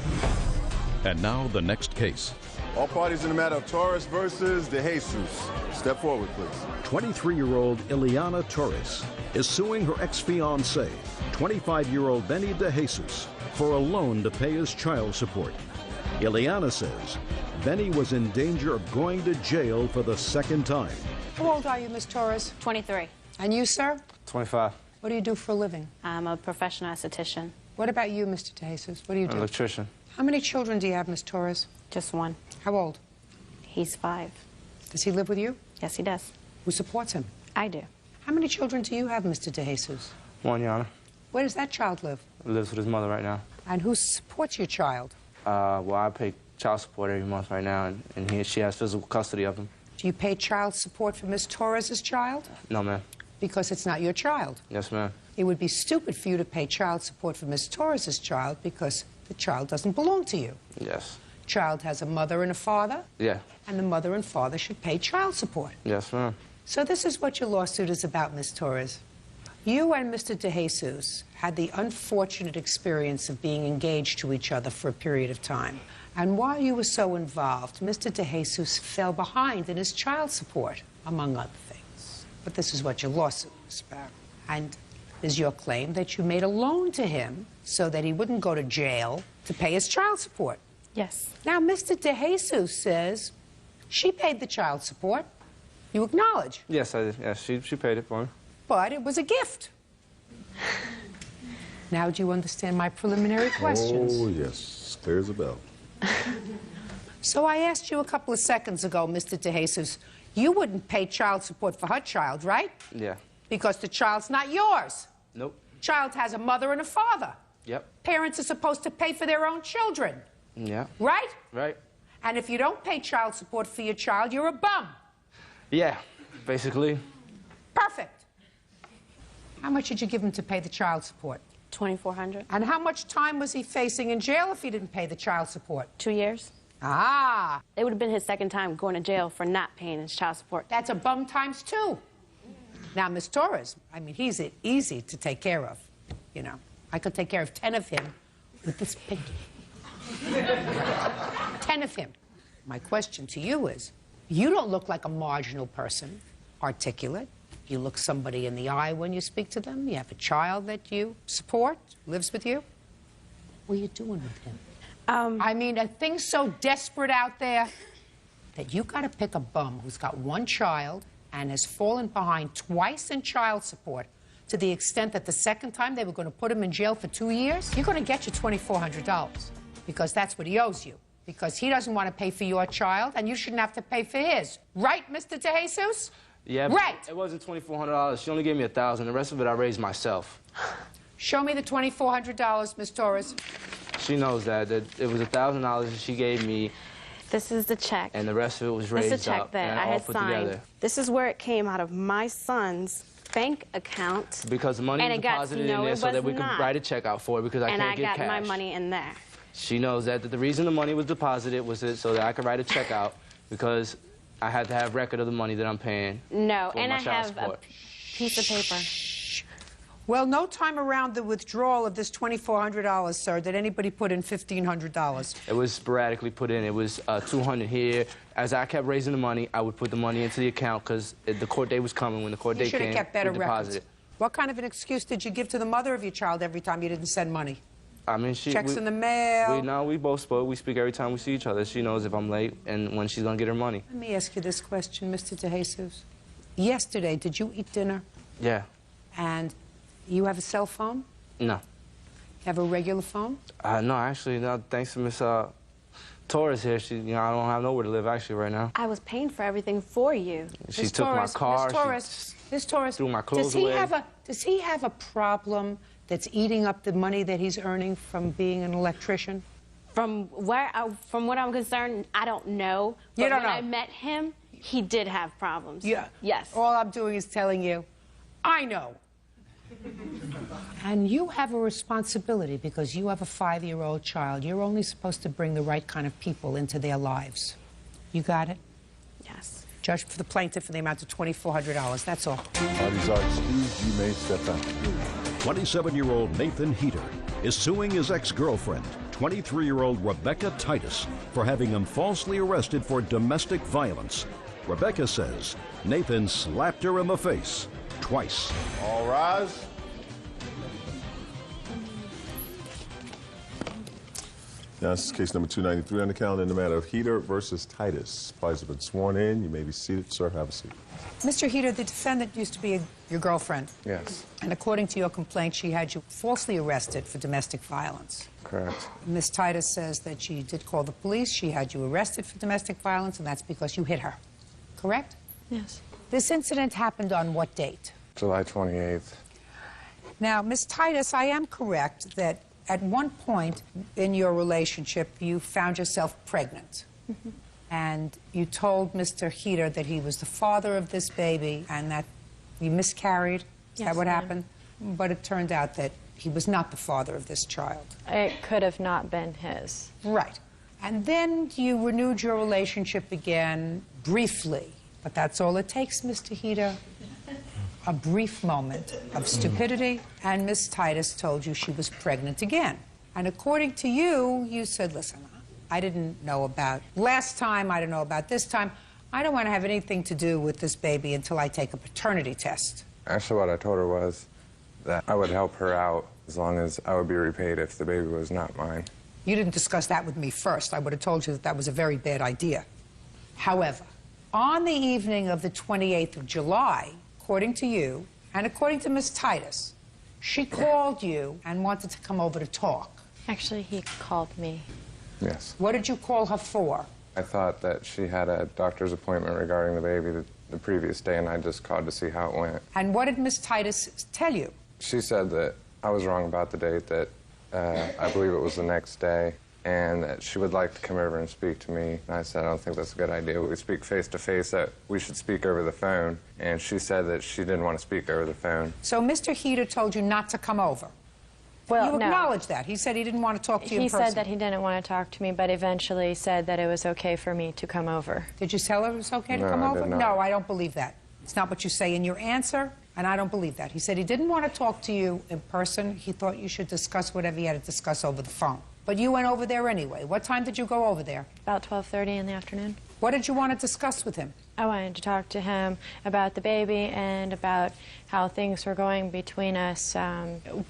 And now the next case. All parties in the matter of Torres versus De Jesus. Step forward, please. 23-year-old Ileana Torres is suing her ex-fiancé, 25-year-old Benny De Jesus, for a loan to pay his child support. Ileana says Benny was in danger of going to jail for the second time. How old are you, Miss Torres? 23. And you, sir? 25. What do you do for a living? I'm a professional esthetician. What about you, Mr. De Jesus? What do you do? Electrician. How many children do you have, Miss Torres? Just one. How old? He's 5. Does he live with you? Yes, he does. Who supports him? I do. How many children do you have, Mr. De Jesus? One, Your Honor. Where does that child live? He lives with his mother right now. And who supports your child? Well, I pay child support every month right now, and she has physical custody of him. Do you pay child support for Miss Torres' child? No, ma'am. Because it's not your child. Yes, ma'am. It would be stupid for you to pay child support for Miss Torres' child because the child doesn't belong to you. Yes. Child has a mother and a father, Yeah. and the mother and father should pay child support. Yes, ma'am. So this is what your lawsuit is about, Miss Torres. You and Mr. De Jesus had the unfortunate experience of being engaged to each other for a period of time. And while you were so involved, Mr. De Jesus fell behind in his child support, among other things. But this is what your lawsuit is about. And is your claim that you made a loan to him so that he wouldn't go to jail to pay his child support. Yes. Now, Mr. De Jesus says she paid the child support. You acknowledge. Yes, I did. Yes, she paid it for me. But it was a gift. Now do you understand my preliminary questions? Oh, yes. Clear as a bell. So I asked you a couple of seconds ago, Mr. DeJesus, you wouldn't pay child support for her child, right? Yeah. Because the child's not yours. Nope. Child has a mother and a father. Yep. Parents are supposed to pay for their own children. Yeah. Right? Right. And if you don't pay child support for your child, you're a bum. Yeah, basically. Perfect. How much did you give him to pay the child support? $2,400. And how much time was he facing in jail if he didn't pay the child support? 2 years. Ah. It would have been his second time going to jail for not paying his child support. That's a bum times 2. Now, Miss Torres, I mean, he's easy to take care of. You know, I could take care of 10 of him with this pinky. 10 of him. My question to you is, you don't look like a marginal person, articulate. You look somebody in the eye when you speak to them. You have a child that you support, lives with you. What are you doing with him? I mean, are things so desperate out there that you got to pick a bum who's got one child and has fallen behind twice in child support to the extent that the second time they were going to put him in jail for 2 years? You're going to get your $2,400 because that's what he owes you. Because he doesn't want to pay for your child, and you shouldn't have to pay for his. Right, Mr. DeJesus? Yeah, right. It wasn't $2,400. She only gave me $1,000. The rest of it I raised myself. Show me the $2,400, Miss Torres. She knows that it was $1,000 that she gave me. This is the check. And the rest of it was raised This is the check up that and I all had put signed. together. This is where it came out of my son's bank account. Because the money was deposited in there so that we could write a check out for it because I can't get cash. And I got my money in there. She knows that the reason the money was deposited was so that I could write a check out because I had to have record of the money that I'm paying. No, for and my I child have support. a piece of paper. Well, no time around the withdrawal of this $2,400, sir, did anybody put in $1,500? It was sporadically put in. It was $200 here. As I kept raising the money, I would put the money into the account because the court date was coming. When the court date came, you should have kept better we records. deposited. What kind of an excuse did you give to the mother of your child every time you didn't send money? I mean, Checks in the mail. We both spoke. We speak every time we see each other. She knows if I'm late and when she's going to get her money. Let me ask you this question, Mr. DeJesus. Yesterday, did you eat dinner? Yeah. And you have a cell phone? No. You have a regular phone? No, actually, no. Thanks to Miss Torres here, I don't have nowhere to live actually right now. I was paying for everything for you. She took my car. Miss Torres, threw my clothes away. Does he have a problem that's eating up the money that he's earning from being an electrician? From what I'm concerned, I don't know. But You don't when know. I met him, he did have problems. Yeah. Yes. All I'm doing is telling you, I know. And you have a responsibility because you have a 5-year-old child. You're only supposed to bring the right kind of people into their lives. You got it? Yes. Judge for the plaintiff for the amount of $2,400. That's all. Parties are excused. You may step out. 27-year-old Nathan Heater is suing his ex-girlfriend, 23-year-old Rebecca Titus, for having him falsely arrested for domestic violence. Rebecca says Nathan slapped her in the face twice. All rise. Now, this is case number 293 on the calendar in the matter of Heater versus Titus. Parties have been sworn in. You may be seated. Sir, have a seat. Mr. Heater, the defendant used to be your girlfriend. Yes. And according to your complaint, she had you falsely arrested for domestic violence. Correct. Ms. Titus says that she did call the police. She had you arrested for domestic violence, and that's because you hit her. Correct? Yes. This incident happened on what date? July 28th. Now, Ms. Titus, I am correct that at one point in your relationship, you found yourself pregnant. Mm-hmm. And you told Mr. Heater that he was the father of this baby and that you miscarried. Is Yes, that what ma'am. happened? But it turned out that he was not the father of this child. It could have not been his. Right. And then you renewed your relationship again briefly. But that's all it takes, Mr. Heater. A brief moment of stupidity, and Miss Titus told you she was pregnant again. And according to you, you said, listen, I didn't know about last time, I don't know about this time. I don't want to have anything to do with this baby until I take a paternity test. Actually, what I told her was that I would help her out as long as I would be repaid if the baby was not mine. You didn't discuss that with me first. I would have told you that that was a very bad idea. However, on the evening of the 28th of July, according to you, and according to Miss Titus, She called you and wanted to come over to talk. Actually, he called me. Yes. What did you call her for? I thought that she had a doctor's appointment regarding the baby the previous day, and I just called to see how it went. And what did Miss Titus tell you? She said that I was wrong about the date, that I believe it was the next day, and that she would like to come over and speak to me. And I said, I don't think that's a good idea. We speak face-to-face, that we should speak over the phone. And she said that she didn't want to speak over the phone. So Mr. Heater told you not to come over? Well, you no. acknowledge that. He said he didn't want to talk to you in person. He said that he didn't want to talk to me, but eventually said that it was okay for me to come over. Did you tell her it was okay to come I over? did not. No, I don't believe that. It's not what you say in your answer, and I don't believe that. He said he didn't want to talk to you in person. He thought you should discuss whatever you had to discuss over the phone. But you went over there anyway. What time did you go over there? About 12:30 in the afternoon. What did you want to discuss with him? I wanted to talk to him about the baby and about how things were going between us.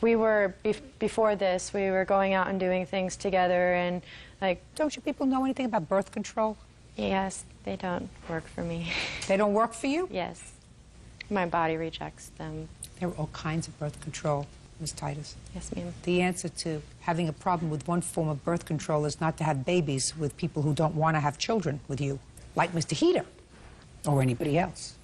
We were, before this, we were going out and doing things together, and like... Don't you people know anything about birth control? Yes, they don't work for me. They don't work for you? Yes. My body rejects them. There are all kinds of birth control, Ms. Titus. Yes, ma'am. The answer to having a problem with one form of birth control is not to have babies with people who don't want to have children with you, like Mr. Heater or anybody else.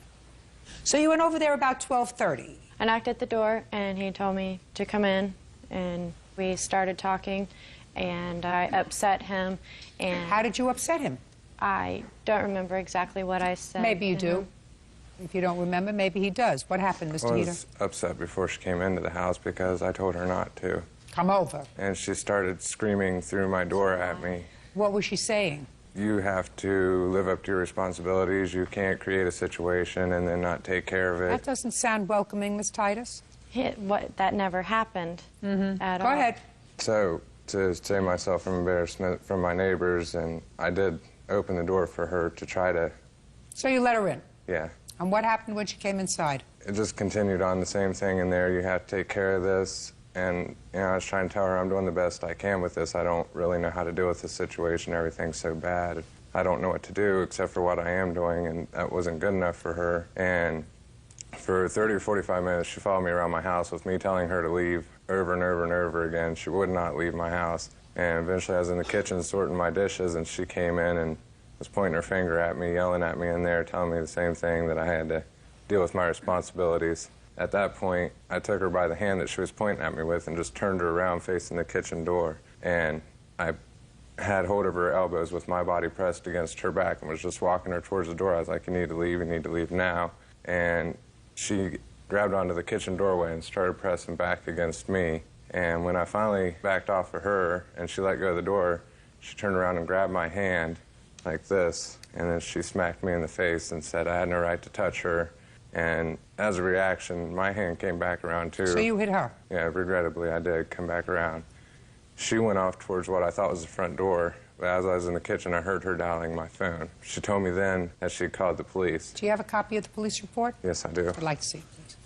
So you went over there about 12:30. I knocked at the door, and he told me to come in, and we started talking, and I upset him. And how did you upset him? I don't remember exactly what I said. Maybe you do. If you don't remember, maybe he does. What happened, Mr. Heater? I was upset before she came into the house because I told her not to. Come over. And she started screaming through my door at me. What was she saying? You have to live up to your responsibilities. You can't create a situation and then not take care of it. That doesn't sound welcoming, Miss Titus. That never happened at all. Go ahead. So, to save myself from embarrassment from my neighbors, and I did open the door for her to try to... So you let her in? Yeah. And what happened when she came inside? It just continued on the same thing in there. You have to take care of this. And, you know, I was trying to tell her I'm doing the best I can with this. I don't really know how to deal with this situation. Everything's so bad. I don't know what to do except for what I am doing, and that wasn't good enough for her. And for 30 or 45 minutes, she followed me around my house with me telling her to leave over and over and over again. She would not leave my house. And eventually I was in the kitchen sorting my dishes, and she came in and was pointing her finger at me, yelling at me in there, telling me the same thing, that I had to deal with my responsibilities. At that point, I took her by the hand that she was pointing at me with and just turned her around facing the kitchen door. And I had hold of her elbows with my body pressed against her back and was just walking her towards the door. I was like, you need to leave now. And she grabbed onto the kitchen doorway and started pressing back against me. And when I finally backed off of her and she let go of the door, she turned around and grabbed my hand like this, and then she smacked me in the face and said I had no right to touch her. And as a reaction, my hand came back around too. So you hit her? Yeah, regrettably I did come back around. She went off towards what I thought was the front door, but as I was in the kitchen, I heard her dialing my phone. She told me then that she called the police. Do you have a copy of the police report? Yes, I do. I'd like to see it, please.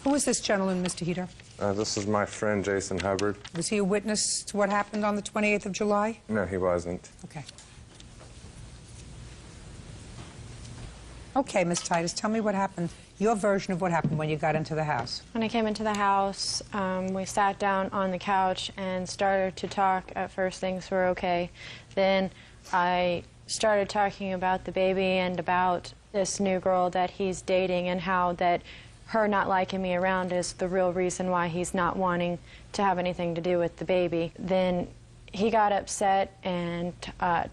Who is this gentleman, Mr. Heater? This is my friend, Jason Hubbard. Was he a witness to what happened on the 28th of July? No, he wasn't. Okay. Okay, Miss Titus, tell me what happened, your version of what happened when you got into the house. When I came into the house, we sat down on the couch and started to talk. At first, things were okay. Then I started talking about the baby and about this new girl that he's dating and how that her not liking me around is the real reason why he's not wanting to have anything to do with the baby. Then he got upset and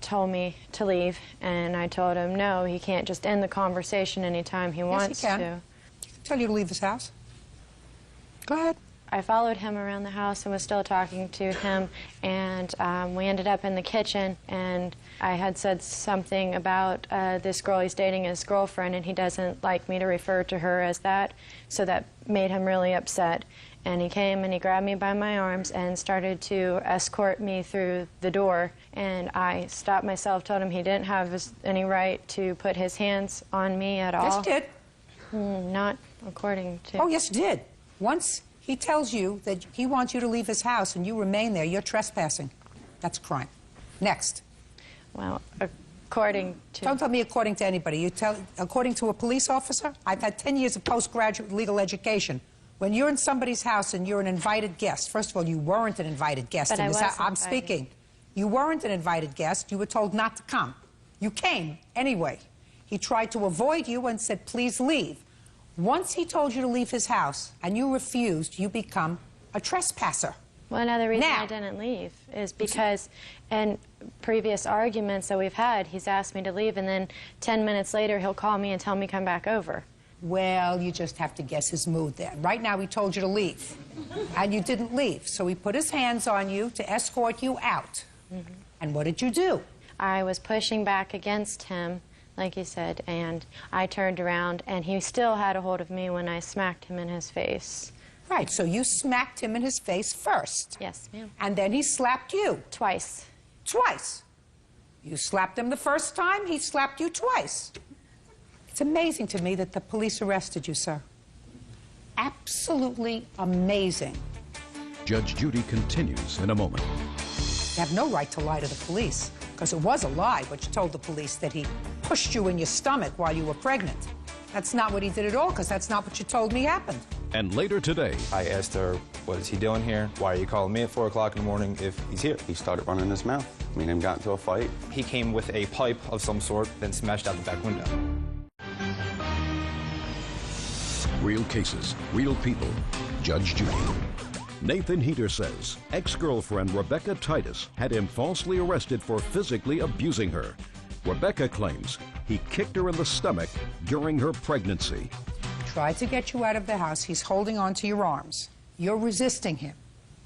told me to leave, and I told him no, he can't just end the conversation anytime he wants to. Yes, he can. He can tell you to leave this house. Go ahead. I followed him around the house and was still talking to him, and we ended up in the kitchen, and I had said something about this girl he's dating, his girlfriend, and he doesn't like me to refer to her as that, so that made him really upset. And he came and he grabbed me by my arms and started to escort me through the door. And I stopped myself, told him he didn't have any right to put his hands on me at all. Yes, he did. Not according to... Oh, yes, he did. Once he tells you that he wants you to leave his house and you remain there, you're trespassing. That's a crime. Next. Well, according to... Don't tell me according to anybody. You tell according to a police officer. I've had 10 years of postgraduate legal education. When you're in somebody's house and you're an invited guest, first of all, you weren't an invited guest But in I this was house. I'm invited. speaking. You weren't an invited guest. You were told not to come. You came anyway. He tried to avoid you and said, please leave. Once he told you to leave his house and you refused, you become a trespasser. Well, another reason Now- I didn't leave is because in previous arguments that we've had, he's asked me to leave, and then 10 minutes later, he'll call me and tell me come back over. Well, you just have to guess his mood there. Right now, he told you to leave, and you didn't leave. So he put his hands on you to escort you out. And what did you do? I was pushing back against him, like you said, and I turned around, and he still had a hold of me when I smacked him in his face. Right, so you smacked him in his face first. Yes, ma'am. And then he slapped you. Twice. Twice. You slapped him the first time, he slapped you twice. It's amazing to me that the police arrested you, sir. Absolutely amazing. Judge Judy continues in a moment. You have no right to lie to the police, because it was a lie what you told the police that he pushed you in your stomach while you were pregnant. That's not what he did at all, because that's not what you told me happened. And later today, I asked her, what is he doing here? Why are you calling me at 4 o'clock in the morning if he's here? He started running his mouth. Me and him got into a fight. He came with a pipe of some sort, then smashed out the back window. real cases, real people. Judge Judy. Nathan Heater says ex-girlfriend Rebecca Titus had him falsely arrested for physically abusing her. Rebecca claims he kicked her in the stomach during her pregnancy. Tried to get you out of the house. He's holding on to your arms. You're resisting him.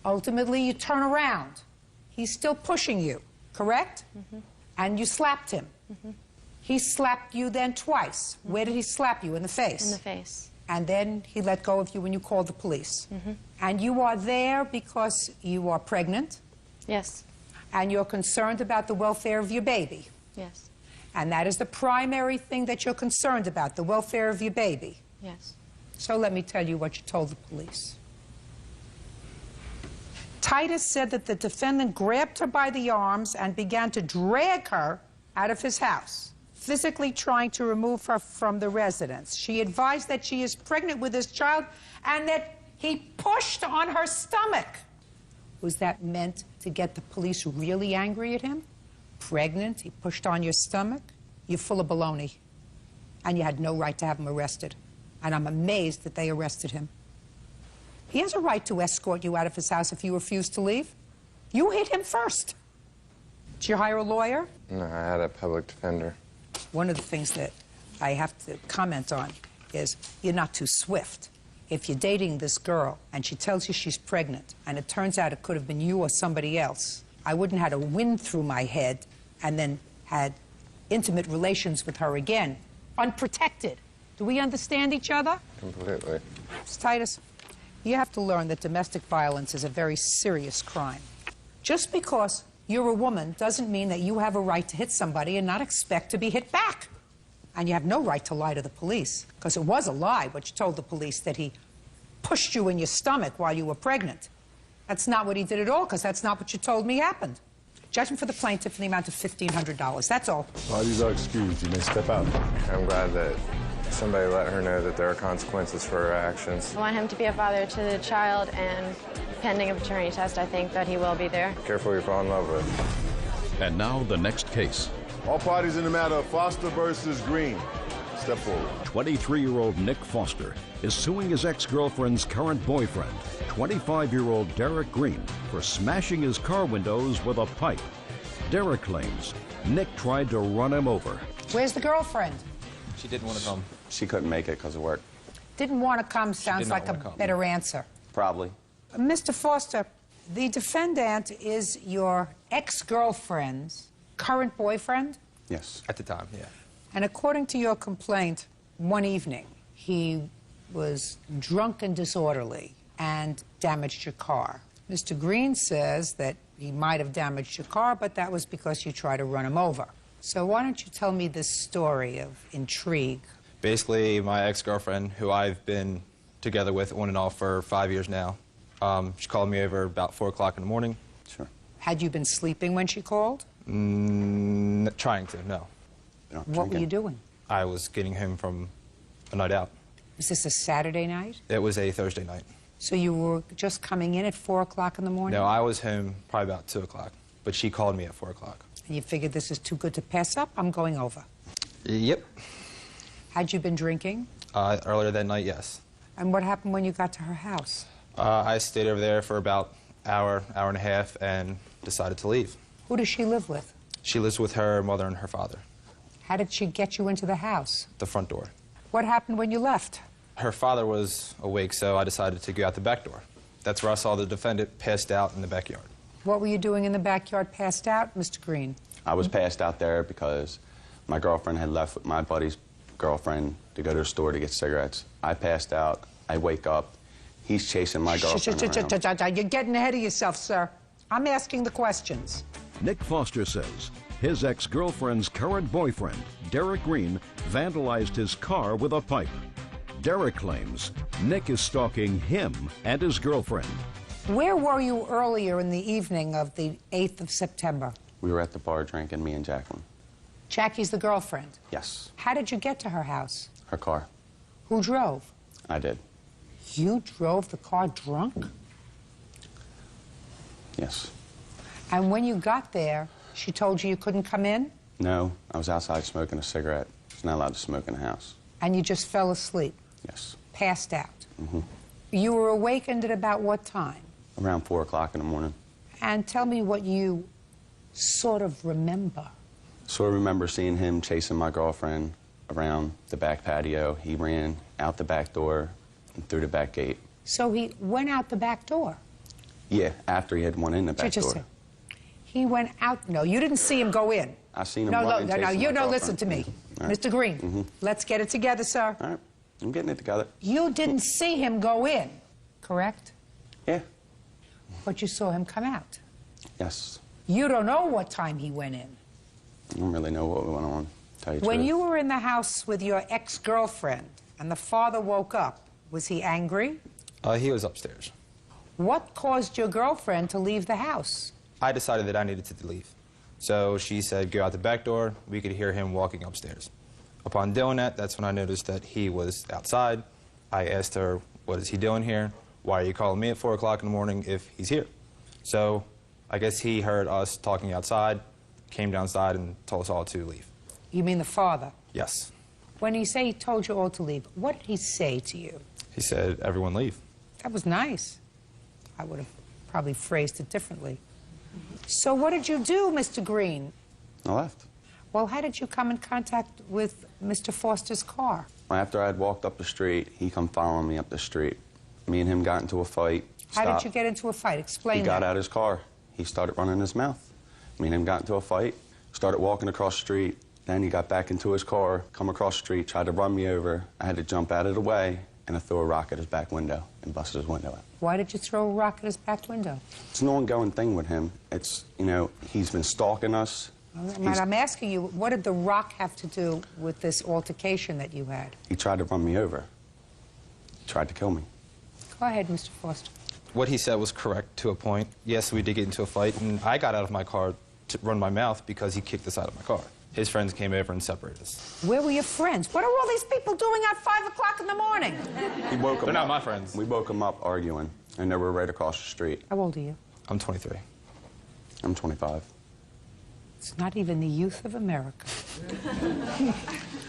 Ultimately, you turn around. He's still pushing you, correct? Mm-hmm. And you slapped him. Mm-hmm. He slapped you then twice. Mm-hmm. Where did he slap you? In the face? In the face. And then he let go of you when you called the police. Mm-hmm. And you are there because you are pregnant. Yes. And you're concerned about the welfare of your baby. Yes. And that is the primary thing that you're concerned about, the welfare of your baby. Yes. So let me tell you what you told the police. Titus said that the defendant grabbed her by the arms and began to drag her out of his house, physically trying to remove her from the residence. She advised that she is pregnant with his child and that he pushed on her stomach. Was that meant to get the police really angry at him? Pregnant, he pushed on your stomach? You're full of baloney. And you had no right to have him arrested. And I'm amazed that they arrested him. He has a right to escort you out of his house if you refuse to leave. You hit him first. Did you hire a lawyer? No, I had a public defender. One of the things that I have to comment on is you're not too swift. If you're dating this girl and she tells you she's pregnant and it turns out it could have been you or somebody else, I wouldn't have had a wind through my head and then had intimate relations with her again, unprotected. Do we understand each other? Completely. Ms. Titus, you have to learn that domestic violence is a very serious crime. Just because you're a woman doesn't mean that you have a right to hit somebody and not expect to be hit back. And you have no right to lie to the police, because it was a lie what you told the police that he pushed you in your stomach while you were pregnant. That's not what he did at all, because that's not what you told me happened. Judgment for the plaintiff in the amount of $1,500. That's all. Parties are excused. You may step out. I'm glad that somebody let her know that there are consequences for her actions. I want him to be a father to the child, and pending a paternity test, I think that he will be there. Careful who you fall in love with. And now the next case. All parties in the matter of Foster versus Green. Step forward. 23-year-old Nick Foster is suing his ex-girlfriend's current boyfriend, 25-year-old Derek Green, for smashing his car windows with a pipe. Derek claims Nick tried to run him over. Where's the girlfriend? She didn't want to come. She couldn't make it because of work. Didn't want to come sounds like a better answer. Probably. Mr. Foster, the defendant is your ex-girlfriend's current boyfriend? Yes. At the time, yeah. And according to your complaint, one evening, he was drunk and disorderly and damaged your car. Mr. Green says that he might have damaged your car, but that was because you tried to run him over. So why don't you tell me this story of intrigue? Basically, my ex-girlfriend, who I've been together with on and off for 5 years now, she called me over about 4 o'clock in the morning. Sure. Had you been sleeping when she called? Trying to, no. What were you doing? I was getting home from a night out. Was this a Saturday night? It was a Thursday night. So you were just coming in at 4 o'clock in the morning? No, I was home probably about 2 o'clock, but she called me at 4 o'clock. And you figured this is too good to pass up? I'm going over. Yep. Had you been drinking? Earlier that night, yes. And what happened when you got to her house? I stayed over there for about hour and a half, and decided to leave. Who does she live with? She lives with her mother and her father. How did she get you into the house? The front door. What happened when you left? Her father was awake, so I decided to go out the back door. That's where I saw the defendant passed out in the backyard. What were you doing in the backyard passed out, Mr. Green? I was passed out there because my girlfriend had left with my buddy's girlfriend to go to the store to get cigarettes. I passed out. I wake up. He's chasing my girlfriend around. You're getting ahead of yourself, sir. I'm asking the questions. Nick Foster says his ex-girlfriend's current boyfriend, Derek Green, vandalized his car with a pipe. Derek claims Nick is stalking him and his girlfriend. Where were you earlier in the evening of the 8th of September? We were at the bar drinking, me and Jacqueline. Jackie's the girlfriend? Yes. How did you get to her house? Her car. Who drove? I did. You drove the car drunk? Yes. And when you got there, she told you couldn't come in? No, I was outside smoking a cigarette. I was not allowed to smoke in the house. And you just fell asleep? Yes. Passed out? Mm-hmm. You were awakened at about what time? Around 4 o'clock in the morning. And tell me what you sort of remember. So I remember seeing him chasing my girlfriend around the back patio. He ran out the back door and through the back gate. So he went out the back door? Yeah, after he had one in the back door. He went out. No, you didn't see him go in. I seen him No, running, no, no, chasing you my know, girlfriend. listen to me. All right. Mr. Green, Mm-hmm. let's get it together, sir. All right, I'm getting it together. You didn't see him go in, correct? Yeah. But you saw him come out. Yes. You don't know what time he went in. I don't really know what went on, to tell you the When truth. you were in the house with your ex-girlfriend and the father woke up, was he angry? He was upstairs. What caused your girlfriend to leave the house? I decided that I needed to leave. So she said, go out the back door. We could hear him walking upstairs. Upon doing that, that's when I noticed that he was outside. I asked her, what is he doing here? Why are you calling me at 4 o'clock in the morning if he's here? So I guess he heard us talking outside, came downside and told us all to leave. You mean the father? Yes. When he said he told you all to leave, what did he say to you? He said, everyone leave. That was nice. I would have probably phrased it differently. So what did you do, Mr. Green? I left. Well, how did you come in contact with Mr. Foster's car? After I had walked up the street, he come following me up the street. Me and him got into a fight. How did you get into a fight? Explain He that. got out of his car. He started running his mouth. Me and him got into a fight, started walking across the street. Then he got back into his car, come across the street, tried to run me over. I had to jump out of the way, and I threw a rock at his back window and busted his window out. Why did you throw a rock at his back window? It's an ongoing thing with him. It's, you know, he's been stalking us. I'm asking you, what did the rock have to do with this altercation that you had? He tried to run me over. He tried to kill me. Go ahead, Mr. Foster. What he said was correct to a point. Yes, we did get into a fight, and I got out of my car to run my mouth because he kicked us out of my car. His friends came over and separated us. Where were your friends? What are all these people doing at 5 o'clock in the morning? He woke him They're up. not my friends. We woke him up arguing, and they were right across the street. How old are you? I'm 23. I'm 25. It's not even the youth of America.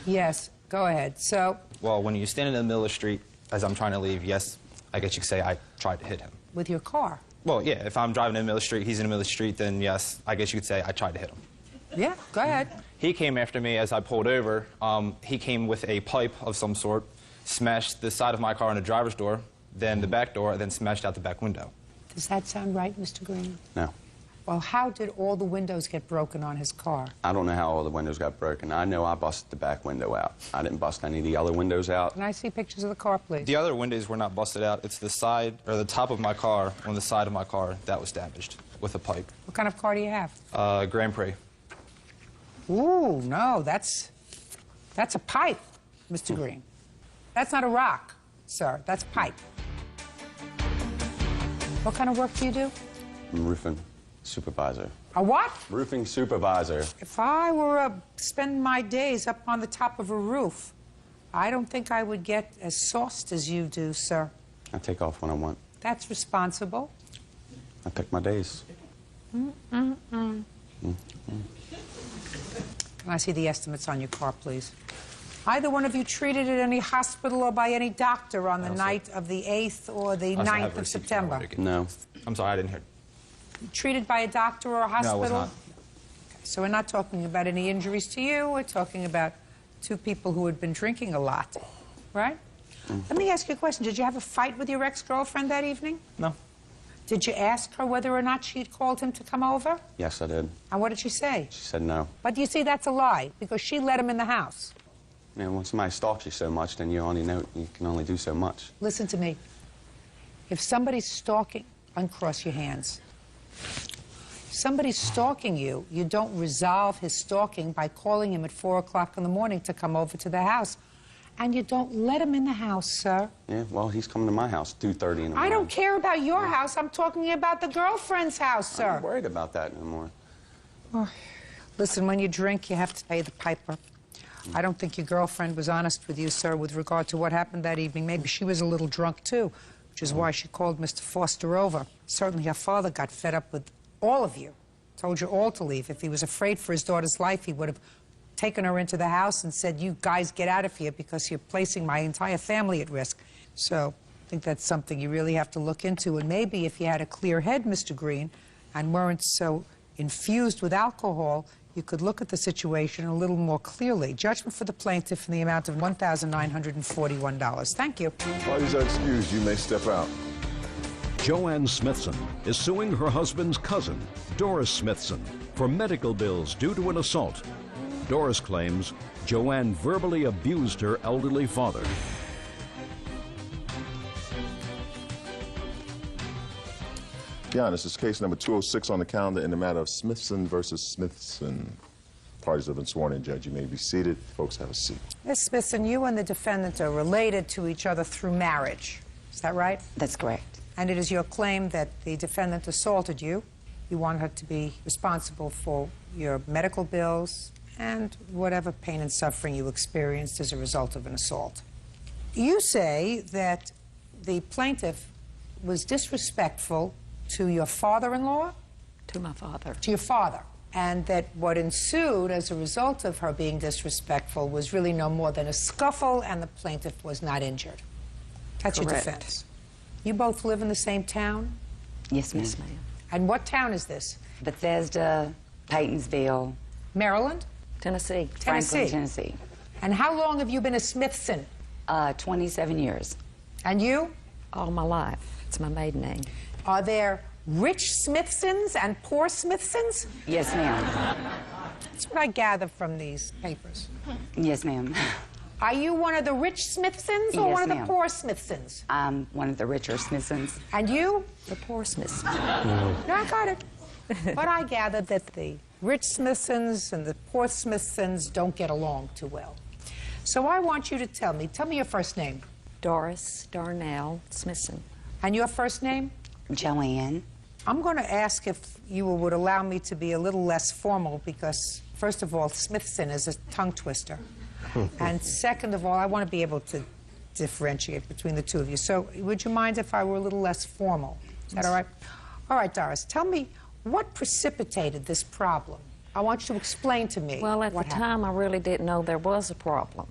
Yes, go ahead. So, Well, when you stand in the middle of the street as I'm trying to leave, yes, I guess you could say I tried to hit him. with your car? Well, yeah, if I'm driving in the middle of the street, he's in the middle of the street, then yes, I guess you could say I tried to hit him. Yeah, go ahead. He came after me as I pulled over. He came with a pipe of some sort, smashed the side of my car in the driver's door, then the back door, then smashed out the back window. Does that sound right, Mr. Green? No. Well, how did all the windows get broken on his car? I don't know how all the windows got broken. I know I busted the back window out. I didn't bust any of the other windows out. Can I see pictures of the car, please? The other windows were not busted out. It's the side, or the top of my car, on the side of my car, that was damaged with a pipe. What kind of car do you have? Grand Prix. Ooh, no, that's a pipe, Mr. Green. That's not a rock, sir. That's pipe. What kind of work do you do? I'm a roofing supervisor. A what? Roofing supervisor. If I were spend my days up on the top of a roof, I don't think I would get as sauced as you do, sir. I take off when I want. That's responsible. I pick my days. Can I see the estimates on your car, please? Either one of you treated at any hospital or by any doctor on the night of the 8th or the 9th of September? No. I'm sorry, I didn't hear. Treated by a doctor or a hospital? No, I was not. Okay, so we're not talking about any injuries to you. We're talking about two people who had been drinking a lot, right? Let me ask you a question. Did you have a fight with your ex-girlfriend that evening? No. Did you ask her whether or not she'd called him to come over? Yes, I did. And what did she say? She said no. But you see, that's a lie, because she let him in the house. You know, when somebody stalks you so much, then you can only do so much. Listen to me. If somebody's stalking, uncross your hands. If somebody's stalking you, you don't resolve his stalking by calling him at 4 o'clock in the morning to come over to the house. And you don't let him in the house, sir. Yeah, well, he's coming to my house 2:30 in the morning. I don't care about your house. I'm talking about the girlfriend's house, sir. I'm not worried about that anymore. Oh. Listen, when you drink, you have to pay the piper. I don't think your girlfriend was honest with you, sir, with regard to what happened that evening. Maybe she was a little drunk, too, which is why she called Mr. Foster over. Certainly her father got fed up with all of you, told you all to leave. If he was afraid for his daughter's life, he would have taken her into the house and said, you guys get out of here because you're placing my entire family at risk. So I think that's something you really have to look into. And maybe if you had a clear head, Mr. Green, and weren't so infused with alcohol, you could look at the situation a little more clearly. Judgment for the plaintiff in the amount of $1,941. Thank you. Parties are excused. You may step out. Joanne Smithson is suing her husband's cousin, Doris Smithson, for medical bills due to an assault. Doris claims Joanne verbally abused her elderly father. Yeah, this is case number 206 on the calendar in the matter of Smithson versus Smithson. Parties have been sworn in, Judge. You may be seated. Folks, have a seat. Ms. Smithson, you and the defendant are related to each other through marriage. Is that right? That's correct. And it is your claim that the defendant assaulted you. You want her to be responsible for your medical bills and whatever pain and suffering you experienced as a result of an assault. You say that the plaintiff was disrespectful to your father-in-law? To my father. To your father. And that what ensued as a result of her being disrespectful was really no more than a scuffle and the plaintiff was not injured. That's Correct. your defense. You both live in the same town? Yes, ma'am. Yes, ma'am. And what town is this? Bethesda, Paytonsville. Maryland? Tennessee. Tennessee. Franklin, Tennessee. And how long have you been a Smithson? 27 years. And you? All my life. It's my maiden name. Are there rich Smithsons and poor Smithsons? Yes, ma'am. That's what I gather from these papers. Yes, ma'am. Are you one of the rich Smithsons or Yes, one of the ma'am. poor Smithsons? I'm one of the richer Smithsons. And you? The poor Smithsons. No, I got it. But I gather that the rich Smithsons and the poor Smithsons don't get along too well. So I want you to tell me your first name. Doris Darnell Smithson. And your first name? Joanne. I'm going to ask if you would allow me to be a little less formal because, first of all, Smithson is a tongue twister. And second of all, I want to be able to differentiate between the two of you. So would you mind if I were a little less formal? Is that all right? All right, Doris, tell me what precipitated this problem? I want you to explain to me. Well, at the what happened. time, I really didn't know there was a problem.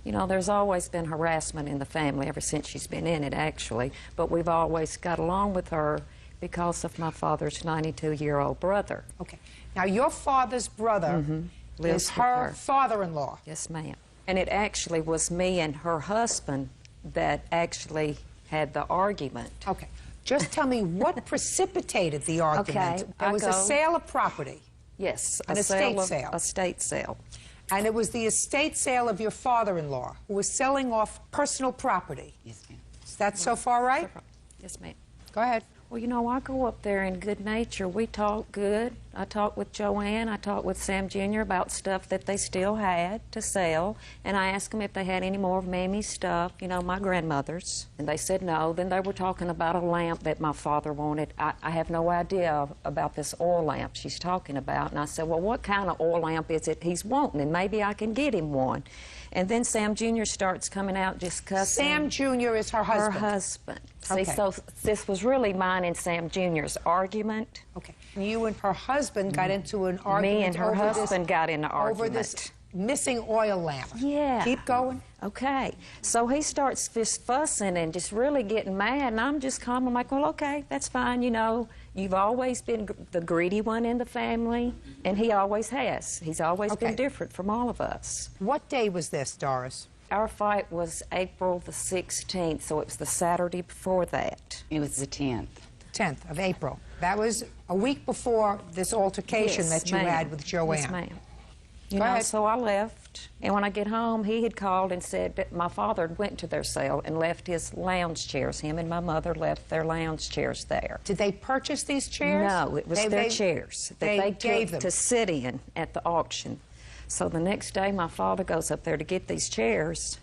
You know, there's always been harassment in the family ever since she's been in it, actually. But we've always got along with her because of my father's 92-year-old brother. Okay. Now, your father's brother Lives is with her father-in-law. Yes, ma'am. And it actually was me and her husband that actually had the argument. Okay. Just tell me what precipitated the argument. Okay, There was a sale of property. Yes, An estate sale. Estate sale. And it was the estate sale of your father-in-law who was selling off personal property. Yes, ma'am. Is that so far right? Yes, ma'am. Go ahead. Well, you know, I go up there in good nature. We talk good. I talked with Joanne. I talked with Sam Jr. about stuff that they still had to sell. And I asked them if they had any more of Mammy's stuff, you know, my grandmother's. And they said no. Then they were talking about a lamp that my father wanted. I have no idea about this oil lamp she's talking about. And I said, well, what kind of oil lamp is it he's wanting? And maybe I can get him one. And then Sam Jr. starts coming out just cussing. Sam Jr. is her husband? Her husband. Okay. See, so this was really mine and Sam Jr.'s argument. Okay. You and her husband got into an argument. Me and her husband got in an argument. Over this missing oil lamp. Yeah. Keep going. Okay. So he starts just fussing and just really getting mad, and I'm just calm. I'm like, well, okay, that's fine. You know, you've always been the greedy one in the family, and he always has. He's always been different from all of us. What day was this, Doris? Our fight was April the 16th, so it was the Saturday before that. It was the 10th. 10th of April. That was a week before this altercation that you had with Joanne. Yes, ma'am. You know, so I left, and when I get home, he had called and said that my father went to their sale and left his lounge chairs. Him and my mother left their lounge chairs there. Did they purchase these chairs? No, it was their chairs that they gave took them to sit in at the auction. So the next day, my father goes up there to get these chairs,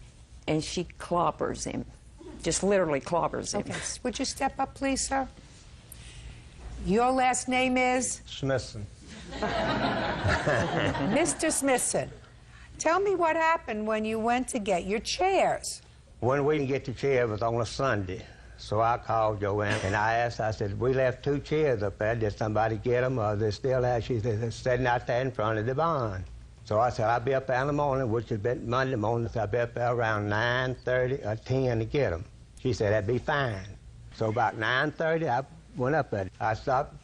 and she clobbers him, just literally clobbers him. Okay, would you step up, please, sir? Your last name is? Smithson. Mr. Smithson, tell me what happened when you went to get your chairs. When we didn't get the chair, it was on a Sunday. So I called Joanne and I said, we left 2 chairs up there. Did somebody get them or they're still there? She said, they're sitting out there in front of the barn. So I said, I'll be up there in the morning, which has been Monday morning. So I'll be up there around 9:30 or 10 to get them. She said, that'd be fine. So about 9:30, I went up there. I stopped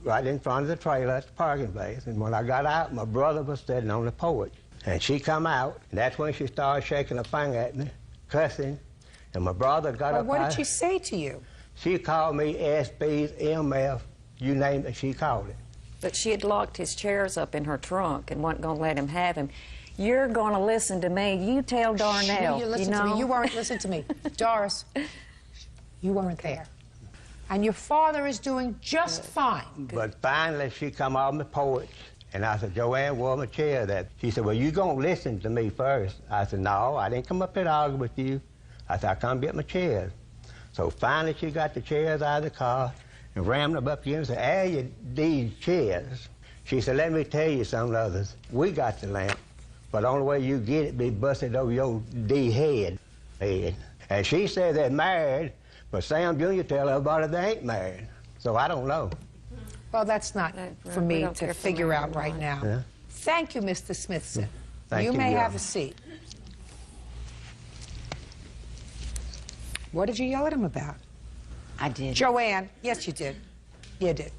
right in front of the trailer at the parking place. And when I got out, my brother was sitting on the porch. And she come out, and that's when she started shaking her finger at me, cussing. And my brother got up. What did she say to you? She called me SB's, MF, you name it, she called it. But she had locked his chairs up in her trunk and wasn't going to let him have him. You're going to listen to me. You tell Darnell. You listen to me. You weren't listening to me. Doris, you weren't there. And your father is doing just fine. But finally, she come off my porch, and I said, Joanne, wore my chair that. She said, well, you gonna listen to me first. I said, no, I didn't come up here to argue with you. I said, I come get my chairs. So finally, she got the chairs out of the car and rammed them up again and said, add these chairs. She said, let me tell you some others. We got the lamp, but the only way you get it be busted over your D head. And she said they're married, but Sam Jr. tell everybody they ain't married. So I don't know. Well, that's not for me to figure out right now. Yeah. Thank you, Mr. Smithson. Thank you, may Your have Honor. a seat. What did you yell at him about? I did. Joanne, yes, you did. You did.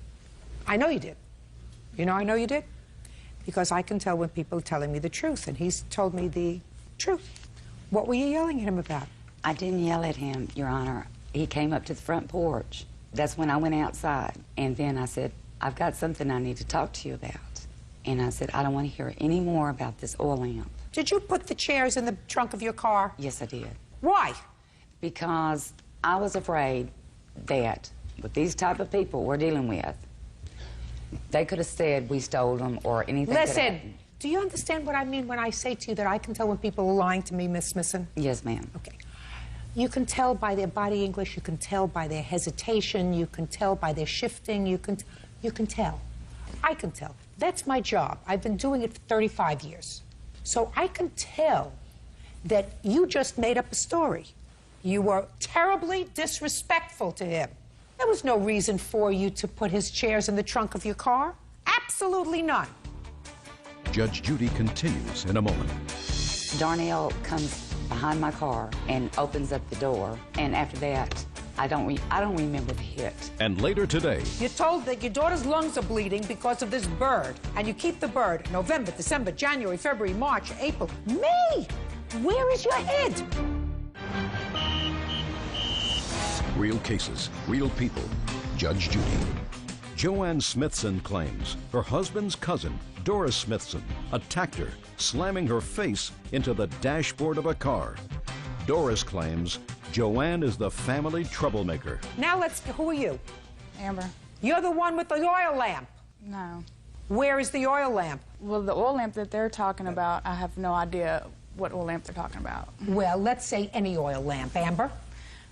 I know you did. You know I know you did? Because I can tell when people are telling me the truth, and he's told me the truth. What were you yelling at him about? I didn't yell at him, Your Honor. He came up to the front porch. That's when I went outside. And then I said, I've got something I need to talk to you about. And I said, I don't want to hear any more about this oil lamp. Did you put the chairs in the trunk of your car? Yes, I did. Why? Because I was afraid that with these type of people we're dealing with, they could have said we stole them or anything. Listen, do you understand what I mean when I say to you that I can tell when people are lying to me, Miss Smithson? Yes, ma'am. Okay. You can tell by their body English, you can tell by their hesitation, you can tell by their shifting, you can tell. I can tell. That's my job. I've been doing it for 35 years. So I can tell that you just made up a story. You were terribly disrespectful to him. There was no reason for you to put his chairs in the trunk of your car. Absolutely none. Judge Judy continues in a moment. Darnell comes behind my car and opens up the door. And after that, I don't remember the hit. And later today, You're told that your daughter's lungs are bleeding because of this bird, and you keep the bird November, December, January, February, March, April, May. Where is your head? real cases, real people. Judge Judy. Joanne Smithson claims her husband's cousin, Doris Smithson, attacked her, slamming her face into the dashboard of a car. Doris claims Joanne is the family troublemaker. Now who are you? Amber. You're the one with the oil lamp. No. Where is the oil lamp? Well, the oil lamp that they're talking about, I have no idea what oil lamp they're talking about. Well, let's say any oil lamp, Amber.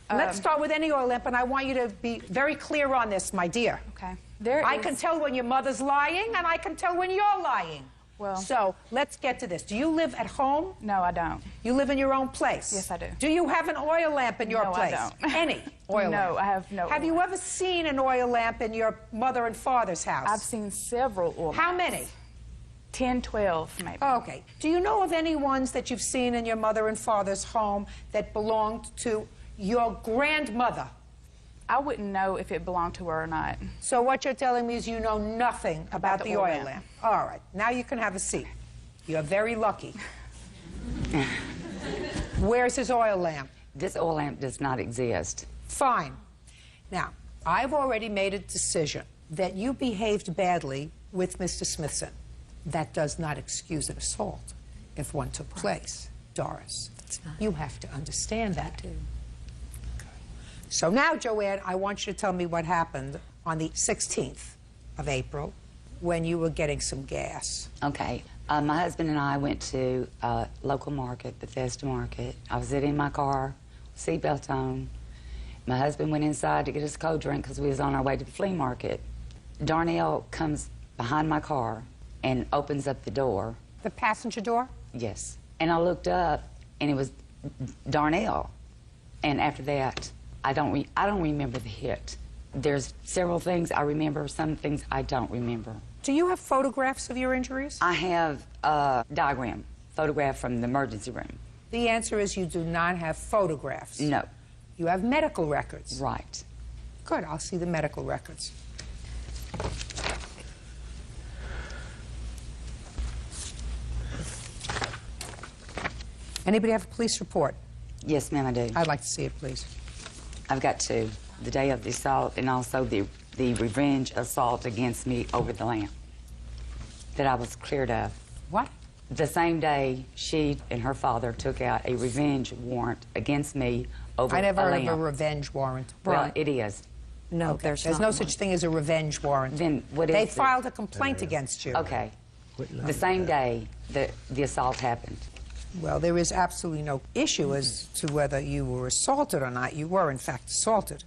Let's start with any oil lamp, and I want you to be very clear on this, my dear. Okay. I can tell when your mother's lying, and I can tell when you're lying. Well. So let's get to this. Do you live at home? No, I don't. You live in your own place? Yes, I do. Do you have an oil lamp in your place? No, I don't. Any oil lamp? No, I have no. Have you ever seen an oil lamp in your mother and father's house? I've seen several oil lamps. How many? 10, 12, maybe. Oh, okay. Do you know of any ones that you've seen in your mother and father's home that belonged to your grandmother? I wouldn't know if it belonged to her or not. So what you're telling me is you know nothing about the oil lamp. All right. Now you can have a seat. You're very lucky. Where's his oil lamp? This oil lamp does not exist. Fine. Now, I've already made a decision that you behaved badly with Mr. Smithson. That does not excuse an assault if one took place. Doris, you have to understand that too. So now, Joanne, I want you to tell me what happened on the 16th of April when you were getting some gas. Okay. My husband and I went to a local market, Bethesda Market. I was sitting in my car, seatbelt on. My husband went inside to get his cold drink because we was on our way to the flea market. Darnell comes behind my car and opens up the door. The passenger door? Yes. And I looked up, and it was Darnell. And after that, I don't remember the hit. There's several things I remember, some things I don't remember. Do you have photographs of your injuries? I have a diagram, photograph from the emergency room. The answer is you do not have photographs. No. You have medical records. Right. Good, I'll see the medical records. Anybody have a police report? Yes, ma'am, I do. I'd like to see it, please. I've got two. The day of the assault and also the revenge assault against me over the lamp that I was cleared of. What? The same day, she and her father took out a revenge warrant against me over a lamp. I never heard of a revenge warrant. Well, it is. No, Okay. there's no such thing as a revenge warrant. Then what is They it? filed a complaint against you. Okay. The same day the assault happened. Well, there is absolutely no issue as to whether you were assaulted or not. You were, in fact, assaulted.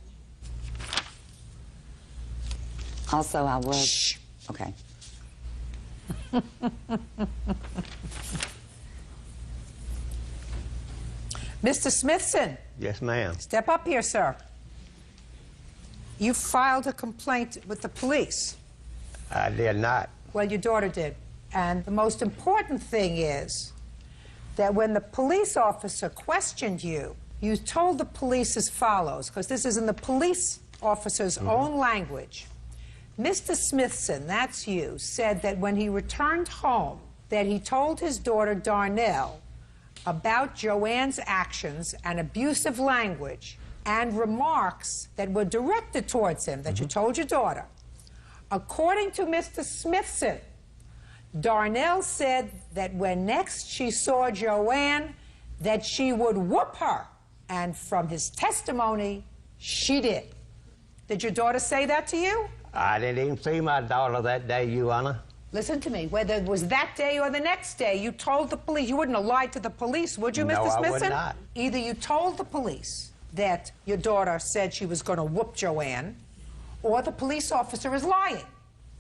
Also, I was... Shh. Okay. Mr. Smithson. Yes, ma'am. Step up here, sir. You filed a complaint with the police. I did not. Well, your daughter did. And the most important thing is that when the police officer questioned you, you told the police as follows, because this is in the police officer's own language. Mr. Smithson, that's you, said that when he returned home, that he told his daughter Darnell about Joanne's actions and abusive language and remarks that were directed towards him, that you told your daughter. According to Mr. Smithson, Darnell said that when next she saw Joanne, that she would whoop her. And from his testimony, she did. Did your daughter say that to you? I didn't even see my daughter that day, Your Honor. Listen to me. Whether it was that day or the next day, you told the police. You wouldn't have lied to the police, would you, Mr. Smithson? No, I would not. Either you told the police that your daughter said she was going to whoop Joanne, or the police officer is lying.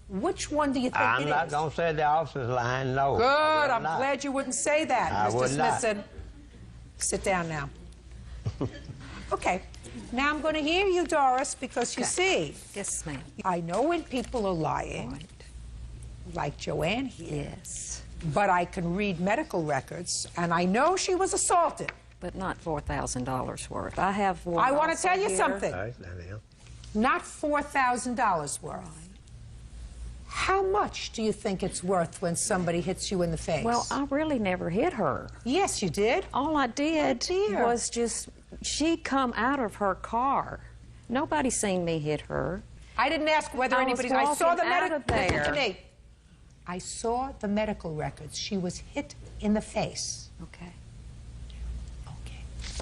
Which one do you think it is? I'm not going to say the officer's lying, no. Good. I'm glad you wouldn't say that, I Mr. would not. Smithson. Sit down now. Okay. Now I'm going to hear you, Doris, because you see. Yes, ma'am. I know when people are lying, like Joanne here. Yes. But I can read medical records, and I know she was assaulted. But not $4,000 worth. I have one. I want to also tell you here. something. Not $4,000 worth. How much do you think it's worth when somebody hits you in the face? Well, I really never hit her. Yes, you did. All I did was just, she'd come out of her car. Nobody seen me hit her. I didn't ask whether anybody. I saw the medical. Listen to me. I saw the medical records. She was hit in the face. Okay.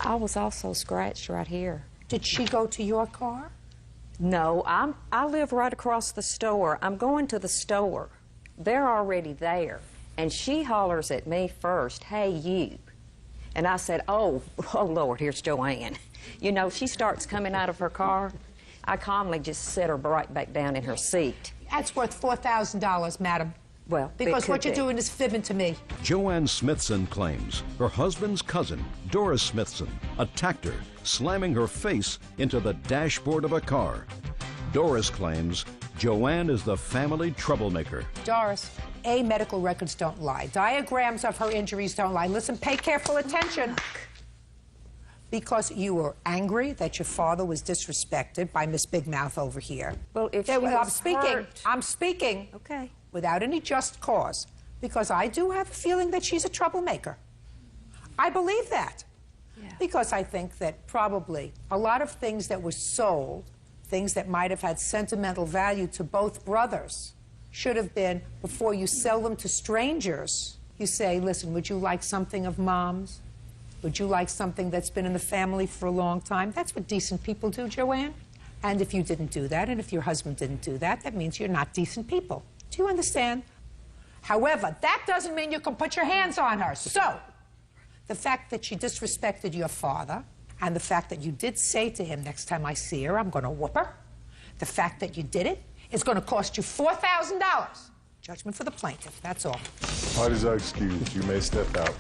I was also scratched right here. Did she go to your car? No, I live right across the store. I'm going to the store. They're already there. And she hollers at me first, "Hey, you." And I said, oh, Lord, here's Joanne. You know, she starts coming out of her car. I calmly just set her right back down in her seat. That's worth $4,000, madam. Well, because what you're doing is fibbing to me. Joanne Smithson claims her husband's cousin, Doris Smithson, attacked her, slamming her face into the dashboard of a car. Doris claims Joanne is the family troublemaker. Doris, A, medical records don't lie. Diagrams of her injuries don't lie. Listen, pay careful attention. Because you were angry that your father was disrespected by Miss Big Mouth over here. Well, if she I'm was speaking. hurt. I'm speaking. Okay. Without any just cause. Because I do have a feeling that she's a troublemaker. I believe that. Yeah. Because I think that probably a lot of things that were sold, things that might have had sentimental value to both brothers, should have been, before you sell them to strangers, you say, listen, would you like something of Mom's? Would you like something that's been in the family for a long time? That's what decent people do, Joanne. And if you didn't do that, and if your husband didn't do that, that means you're not decent people. Do you understand? However, that doesn't mean you can put your hands on her. So, the fact that she disrespected your father, and the fact that you did say to him, next time I see her, I'm going to whoop her, the fact that you did it is going to cost you $4,000. Judgment for the plaintiff, that's all. Parties are excused. You may step out.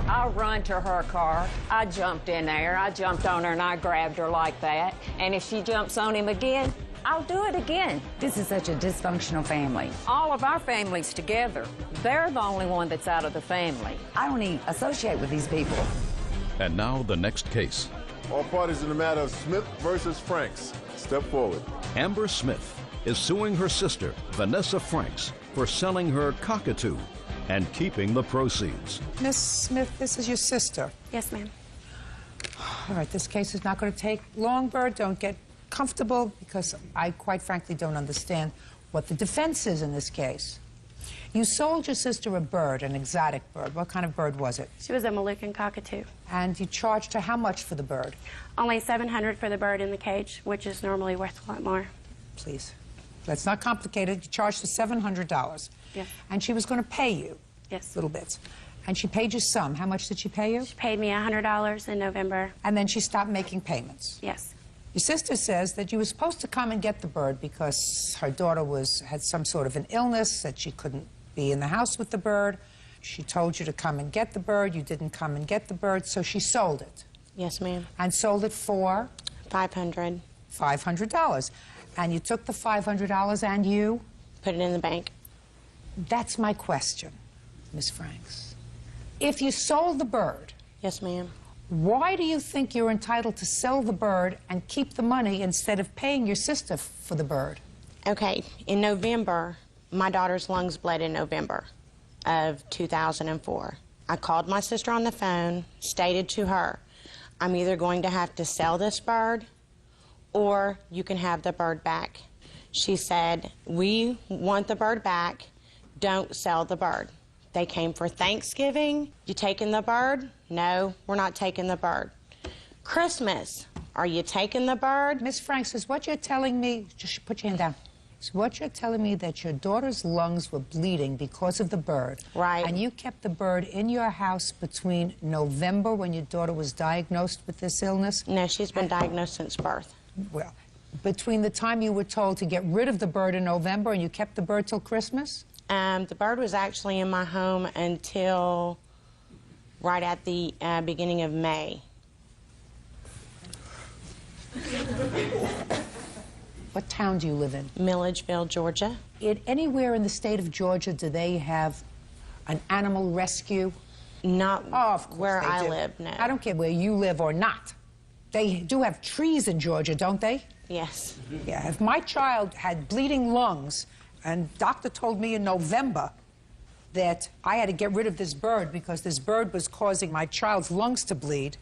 I run to her car. I jumped in there. I jumped on her and I grabbed her like that. And if she jumps on him again, I'll do it again. This is such a dysfunctional family. All of our families together. They're the only one that's out of the family. I don't even associate with these people. And now the next case. All parties in the matter of Smith versus Franks. Step forward. Amber Smith is suing her sister, Vanessa Franks, for selling her cockatoo and keeping the proceeds. Miss Smith, this is your sister. Yes, ma'am. All right, this case is not going to take long, Bird. Don't get comfortable, because I quite frankly don't understand what the defense is in this case. You sold your sister a bird, an exotic bird. What kind of bird was it? She was a Moluccan cockatoo. And you charged her how much for the bird? Only $700 for the bird in the cage, which is normally worth a lot more. Please. That's not complicated. You charged her $700. Yes. And she was going to pay you. Yes. Little bits. And she paid you some. How much did she pay you? She paid me $100 in November. And then she stopped making payments. Yes. Your sister says that you were supposed to come and get the bird because her daughter had some sort of an illness, that she couldn't be in the house with the bird. She told you to come and get the bird. You didn't come and get the bird, so she sold it. Yes, ma'am. And sold it for? $500. $500. And you took the $500 and you? Put it in the bank. That's my question, Miss Franks. If you sold the bird... Yes, ma'am. Why do you think you're entitled to sell the bird and keep the money instead of paying your sister for the bird? Okay, in November, my daughter's lungs bled in November of 2004. I called my sister on the phone, stated to her, I'm either going to have to sell this bird or you can have the bird back. She said, we want the bird back, don't sell the bird. They came for Thanksgiving. You taking the bird? No, we're not taking the bird. Christmas, are you taking the bird? Miss Franks, is what you're telling me, just put your hand down. Is what you're telling me that your daughter's lungs were bleeding because of the bird? Right. And you kept the bird in your house between November, when your daughter was diagnosed with this illness? No, she's been diagnosed since birth. Well, between the time you were told to get rid of the bird in November and you kept the bird till Christmas? The bird was actually in my home until right at the beginning of May. What town do you live in? Milledgeville, Georgia. Anywhere in the state of Georgia, do they have an animal rescue? Not of course where they I do. live, no. I don't care where you live or not. They do have trees in Georgia, don't they? Yes. Yeah, if my child had bleeding lungs, and doctor told me in November that I had to get rid of this bird because this bird was causing my child's lungs to bleed,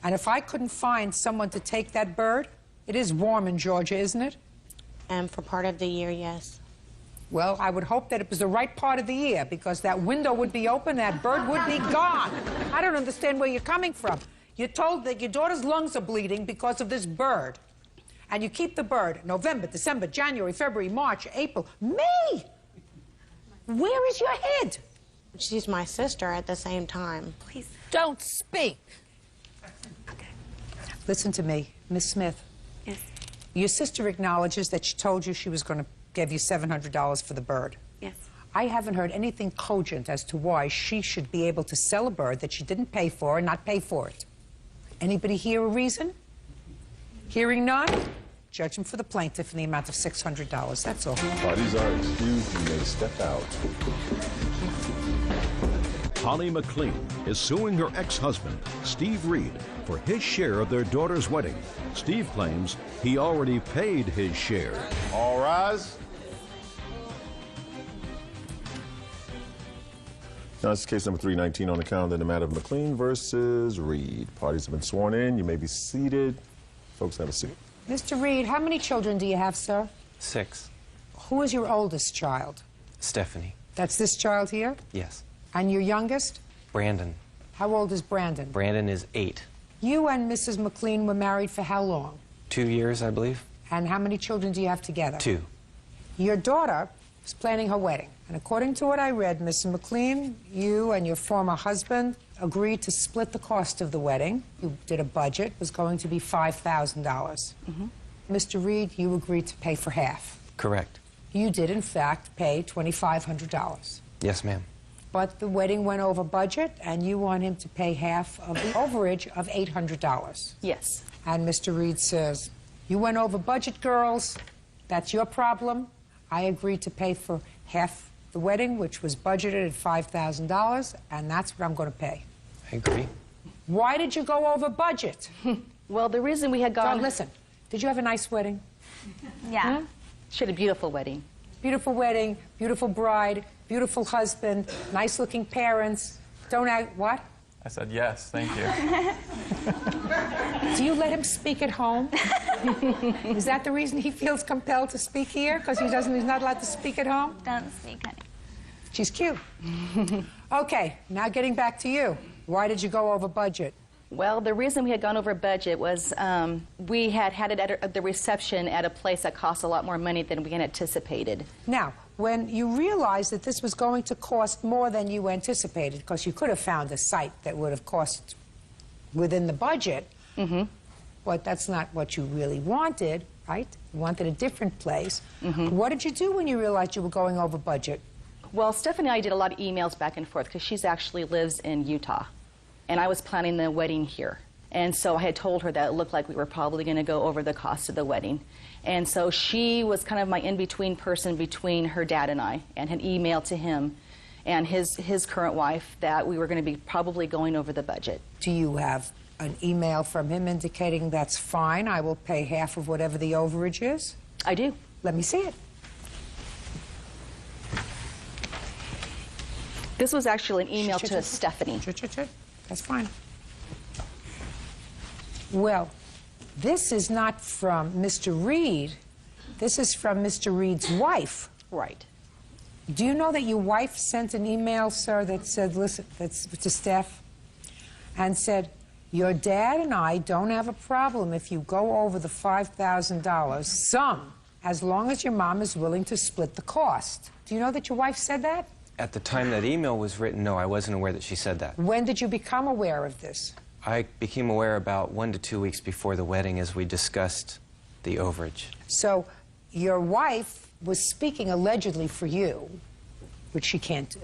and if I couldn't find someone to take that bird, it is warm in Georgia, isn't it? For part of the year, yes. Well, I would hope that it was the right part of the year, because that window would be open, that bird would be gone. I don't understand where you're coming from. You're told that your daughter's lungs are bleeding because of this bird. And you keep the bird November, December, January, February, March, April, May. Where is your head? She's my sister at the same time. Please don't speak. Okay. Listen to me, Miss Smith. Yes. Your sister acknowledges that she told you she was going to give you $700 for the bird. Yes. I haven't heard anything cogent as to why she should be able to sell a bird that she didn't pay for and not pay for it. Anybody hear a reason? Hearing none, judgment for the plaintiff in the amount of $600. That's all. Parties are excused. You may step out. Holly McLean is suing her ex-husband, Steve Reed, for his share of their daughter's wedding. Steve claims he already paid his share. All rise. Now, this is case number 319 on the calendar in the matter of McLean versus Reed. Parties have been sworn in. You may be seated. Folks, have a seat. Mr. Reed, how many children do you have, sir? 6. Who is your oldest child? Stephanie. That's this child here? Yes. And your youngest? Brandon. How old is Brandon? Brandon is 8. You and Mrs. McLean were married for how long? 2 years, I believe. And how many children do you have together? 2. Your daughter is planning her wedding. And according to what I read, Mrs. McLean, you and your former husband agreed to split the cost of the wedding. You did a budget. It was going to be $5,000. Mr. Reed, you agreed to pay for half. Correct. You did, in fact, pay $2,500. Yes, ma'am. But the wedding went over budget, and you want him to pay half of the overage of $800. Yes. And Mr. Reed says, you went over budget, girls. That's your problem. I agreed to pay for half the wedding, which was budgeted at $5,000, and that's what I'm going to pay. I agree. Why did you go over budget? Well, the reason we had gone... Don't listen. Did you have a nice wedding? Yeah. She had a beautiful wedding. Beautiful wedding, beautiful bride, beautiful husband, nice-looking parents. Don't act... What? I said yes, thank you. Do you let him speak at home? Is that the reason he feels compelled to speak here? Because he's not allowed to speak at home? Don't speak, honey. She's cute. Okay, now getting back to you. Why did you go over budget? Well, the reason we had gone over budget was we had it at the reception at a place that cost a lot more money than we had anticipated. Now, when you realized that this was going to cost more than you anticipated, because you could have found a site that would have cost within the budget, but that's not what you really wanted, right? You wanted a different place. What did you do when you realized you were going over budget? Well, Stephanie and I did a lot of emails back and forth because she actually lives in Utah, and I was planning the wedding here. And so I had told her that it looked like we were probably going to go over the cost of the wedding. And so she was kind of my in-between person between her dad and I, and had emailed to him and his current wife that we were going to be probably going over the budget. Do you have an email from him indicating that's fine, I will pay half of whatever the overage is? I do. Let me see it. This was actually an email to Stephanie. That's fine. Well, this is not from Mr. Reed. This is from Mr. Reed's wife. Right. Do you know that your wife sent an email, sir, that said, listen, that's to Steph, and said, your dad and I don't have a problem if you go over the $5,000, some, as long as your mom is willing to split the cost. Do you know that your wife said that? At the time that email was written, no, I wasn't aware that she said that. When did you become aware of this? I became aware about 1 to 2 weeks before the wedding as we discussed the overage. So your wife was speaking allegedly for you, which she can't do,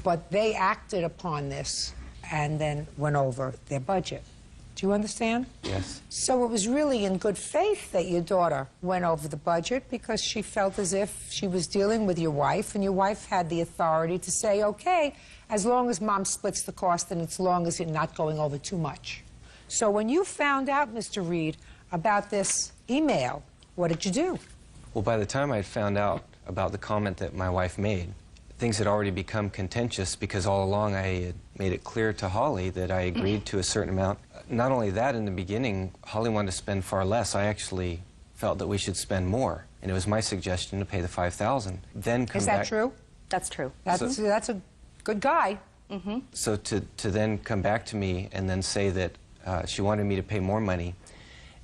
but they acted upon this and then went over their budget. Do you understand? Yes. So it was really in good faith that your daughter went over the budget because she felt as if she was dealing with your wife, and your wife had the authority to say, okay, as long as mom splits the cost and as long as you're not going over too much. So when you found out, Mr. Reed, about this email, what did you do? Well, by the time I found out about the comment that my wife made, things had already become contentious because all along I had made it clear to Holly that I agreed to a certain amount. Not only that, in the beginning, Holly wanted to spend far less. I actually felt that we should spend more, and it was my suggestion to pay the $5,000. Then come Is that back. true? That's true. That's a good guy. So to then come back to me and then say that she wanted me to pay more money,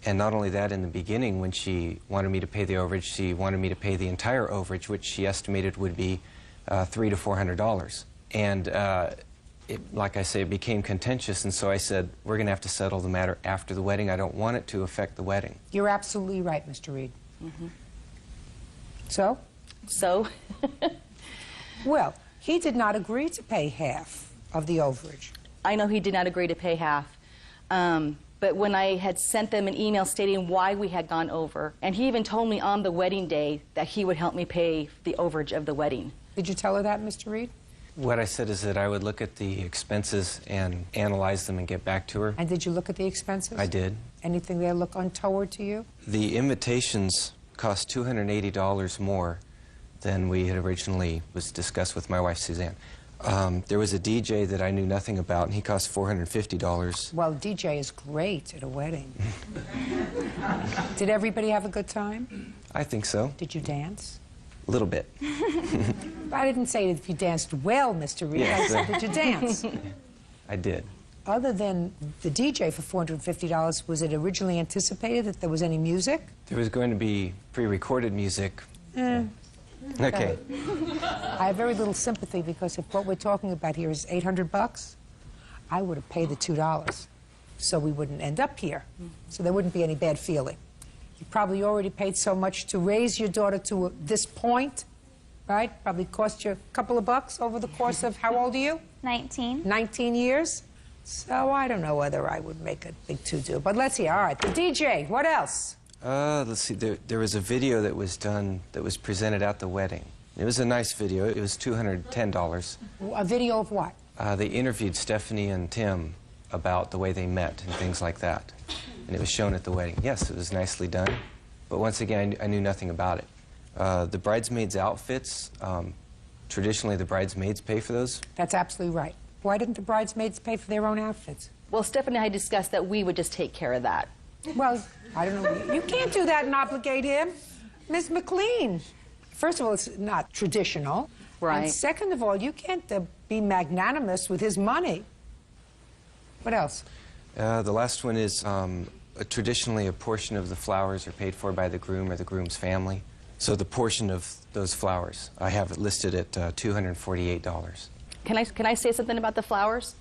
and not only that, in the beginning when she wanted me to pay the overage, she wanted me to pay the entire overage, which she estimated would be $300 to $400. And like I say, it became contentious, and so I said, we're going to have to settle the matter after the wedding. I don't want it to affect the wedding. You're absolutely right, Mr. Reed. So? So, Well, he did not agree to pay half of the overage. I know he did not agree to pay half. But when I had sent them an email stating why we had gone over, and he even told me on the wedding day that he would help me pay the overage of the wedding. Did you tell her that, Mr. Reed? What I said is that I would look at the expenses and analyze them and get back to her. And did you look at the expenses? I did. Anything there look untoward to you? The invitations cost $280 more than we had originally was discussed with my wife, Suzanne. There was a DJ that I knew nothing about, and he cost $450. Well, DJ is great at a wedding. Did everybody have a good time? I think so. Did you dance? A little bit. I didn't say if you danced well, Mr. Reed. I said, did you dance? I did. Other than the DJ for $450, was it originally anticipated that there was any music? There was going to be pre-recorded music. Okay. I have very little sympathy because if what we're talking about here is $800, I would have paid the $2 so we wouldn't end up here. So there wouldn't be any bad feeling. You probably already paid so much to raise your daughter to this point, right? Probably cost you a couple of bucks over the course of, how old are you? 19. 19 years? So I don't know whether I would make a big to-do. But let's see. All right, the DJ, what else? Let's see. There was a video that was done that was presented at the wedding. It was a nice video. It was $210. A video of what? They interviewed Stephanie and Tim about the way they met and things like that. And it was shown at the wedding. Yes, it was nicely done. But once again, I knew nothing about it. The bridesmaids' outfits, traditionally the bridesmaids pay for those. That's absolutely right. Why didn't the bridesmaids pay for their own outfits? Well, Stephanie and I discussed that we would just take care of that. Well, I don't know. You can't do that and obligate him. Ms. McLean. First of all, it's not traditional. Right. And second of all, you can't be magnanimous with his money. What else? The last one is traditionally a portion of the flowers are paid for by the groom or the groom's family. So the portion of those flowers, I have it listed at $248. Can I say something about the flowers?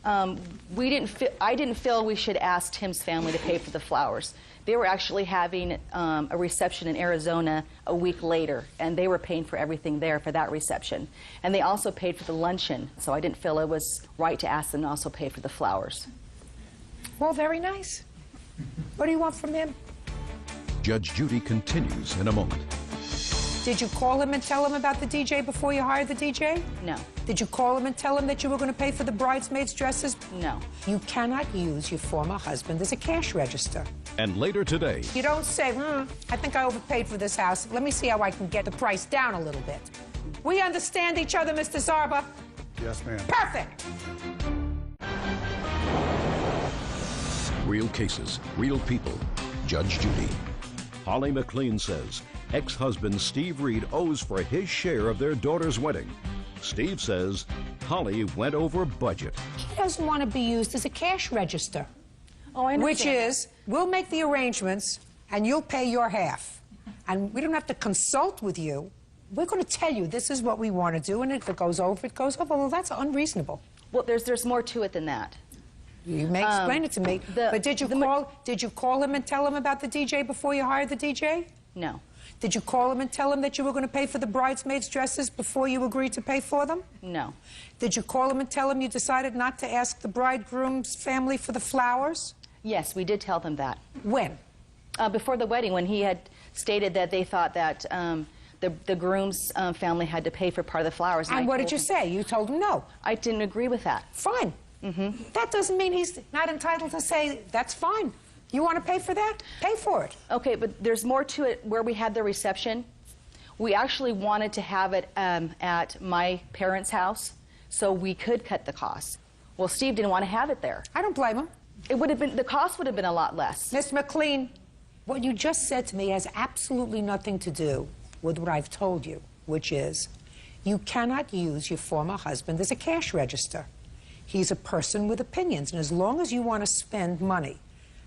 I didn't feel we should ask Tim's family to pay for the flowers. They were actually having a reception in Arizona a week later, and they were paying for everything there for that reception. And they also paid for the luncheon, so I didn't feel it was right to ask them to also pay for the flowers. Well, very nice. What do you want from him? Judge Judy continues in a moment. Did you call him and tell him about the DJ before you hired the DJ? No. Did you call him and tell him that you were going to pay for the bridesmaids' dresses? No. You cannot use your former husband as a cash register. And later today, You don't say, I think I overpaid for this house. Let me see how I can get the price down a little bit. We understand each other, Mr. Zarba? Yes, ma'am. Perfect. real cases, real people. Judge Judy. Holly McLean says ex-husband Steve Reed owes for his share of their daughter's wedding. Steve says Holly went over budget. He doesn't want to be used as a cash register. Oh, I understand. Which is, we'll make the arrangements and you'll pay your half. And we don't have to consult with you. We're going to tell you this is what we want to do, and if it goes over, it goes over. Well, that's unreasonable. Well, there's more to it than that. You may explain it to me. But did you call him and tell him about the DJ before you hired the DJ? No. Did you call him and tell him that you were going to pay for the bridesmaids' dresses before you agreed to pay for them? No. Did you call him and tell him you decided not to ask the bridegroom's family for the flowers? Yes, we did tell them that. When? Before the wedding, when he had stated that they thought that the groom's family had to pay for part of the flowers. And what did you say? You told him no. I didn't agree with that. Fine. That doesn't mean he's not entitled to say, that's fine. You want to pay for that? Pay for it. Okay, but there's more to it. Where we had the reception, we actually wanted to have it at my parents' house so we could cut the costs. Well, Steve didn't want to have it there. I don't blame him. It would have been, the cost would have been a lot less. Miss McLean, what you just said to me has absolutely nothing to do with what I've told you, which is you cannot use your former husband as a cash register. He's a person with opinions, and as long as you want to spend money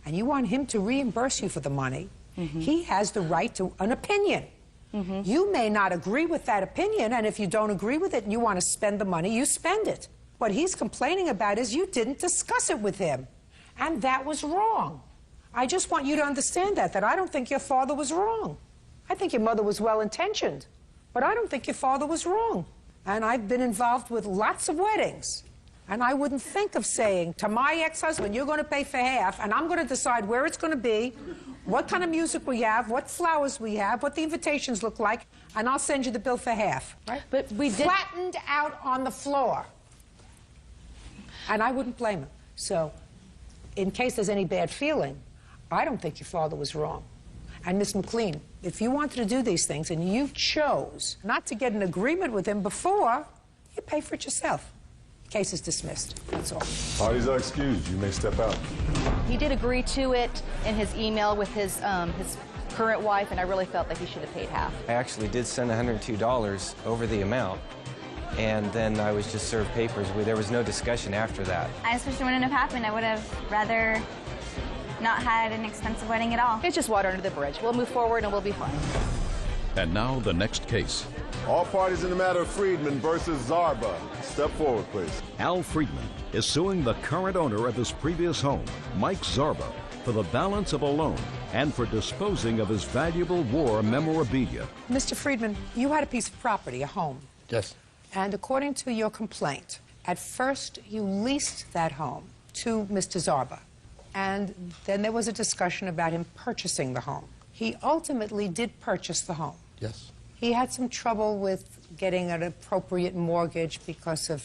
and you want him to reimburse you for the money, he has the right to an opinion. You may not agree with that opinion, and if you don't agree with it and you want to spend the money, you spend it. What he's complaining about is you didn't discuss it with him, and that was wrong. I just want you to understand that I don't think your father was wrong. I think your mother was well-intentioned, but I don't think your father was wrong. and I've been involved with lots of weddings. And I wouldn't think of saying to my ex-husband, you're going to pay for half, and I'm going to decide where it's going to be, what kind of music we have, what flowers we have, what the invitations look like, and I'll send you the bill for half. Right? But we did... Flattened out on the floor. And I wouldn't blame him. So, in case there's any bad feeling, I don't think your father was wrong. And Miss McLean, if you wanted to do these things and you chose not to get an agreement with him before, you pay for it yourself. Case is dismissed. That's all. Parties are excused. You may step out. He did agree to it in his email with his current wife, and I really felt that he should have paid half. I actually did send $102 over the amount, and then I was just served papers. There was no discussion after that. I just wish it wouldn't have happened. I would have rather not had an expensive wedding at all. It's just water under the bridge. We'll move forward and we'll be fine. And now the next case. All parties in the matter of Friedman versus Zarba. Step forward, please. Al Friedman is suing the current owner of his previous home, Mike Zarba, for the balance of a loan and for disposing of his valuable war memorabilia. Mr. Friedman, you had a piece of property, a home. Yes. And according to your complaint, at first you leased that home to Mr. Zarba. And then there was a discussion about him purchasing the home. He ultimately did purchase the home. Yes. He had some trouble with getting an appropriate mortgage because of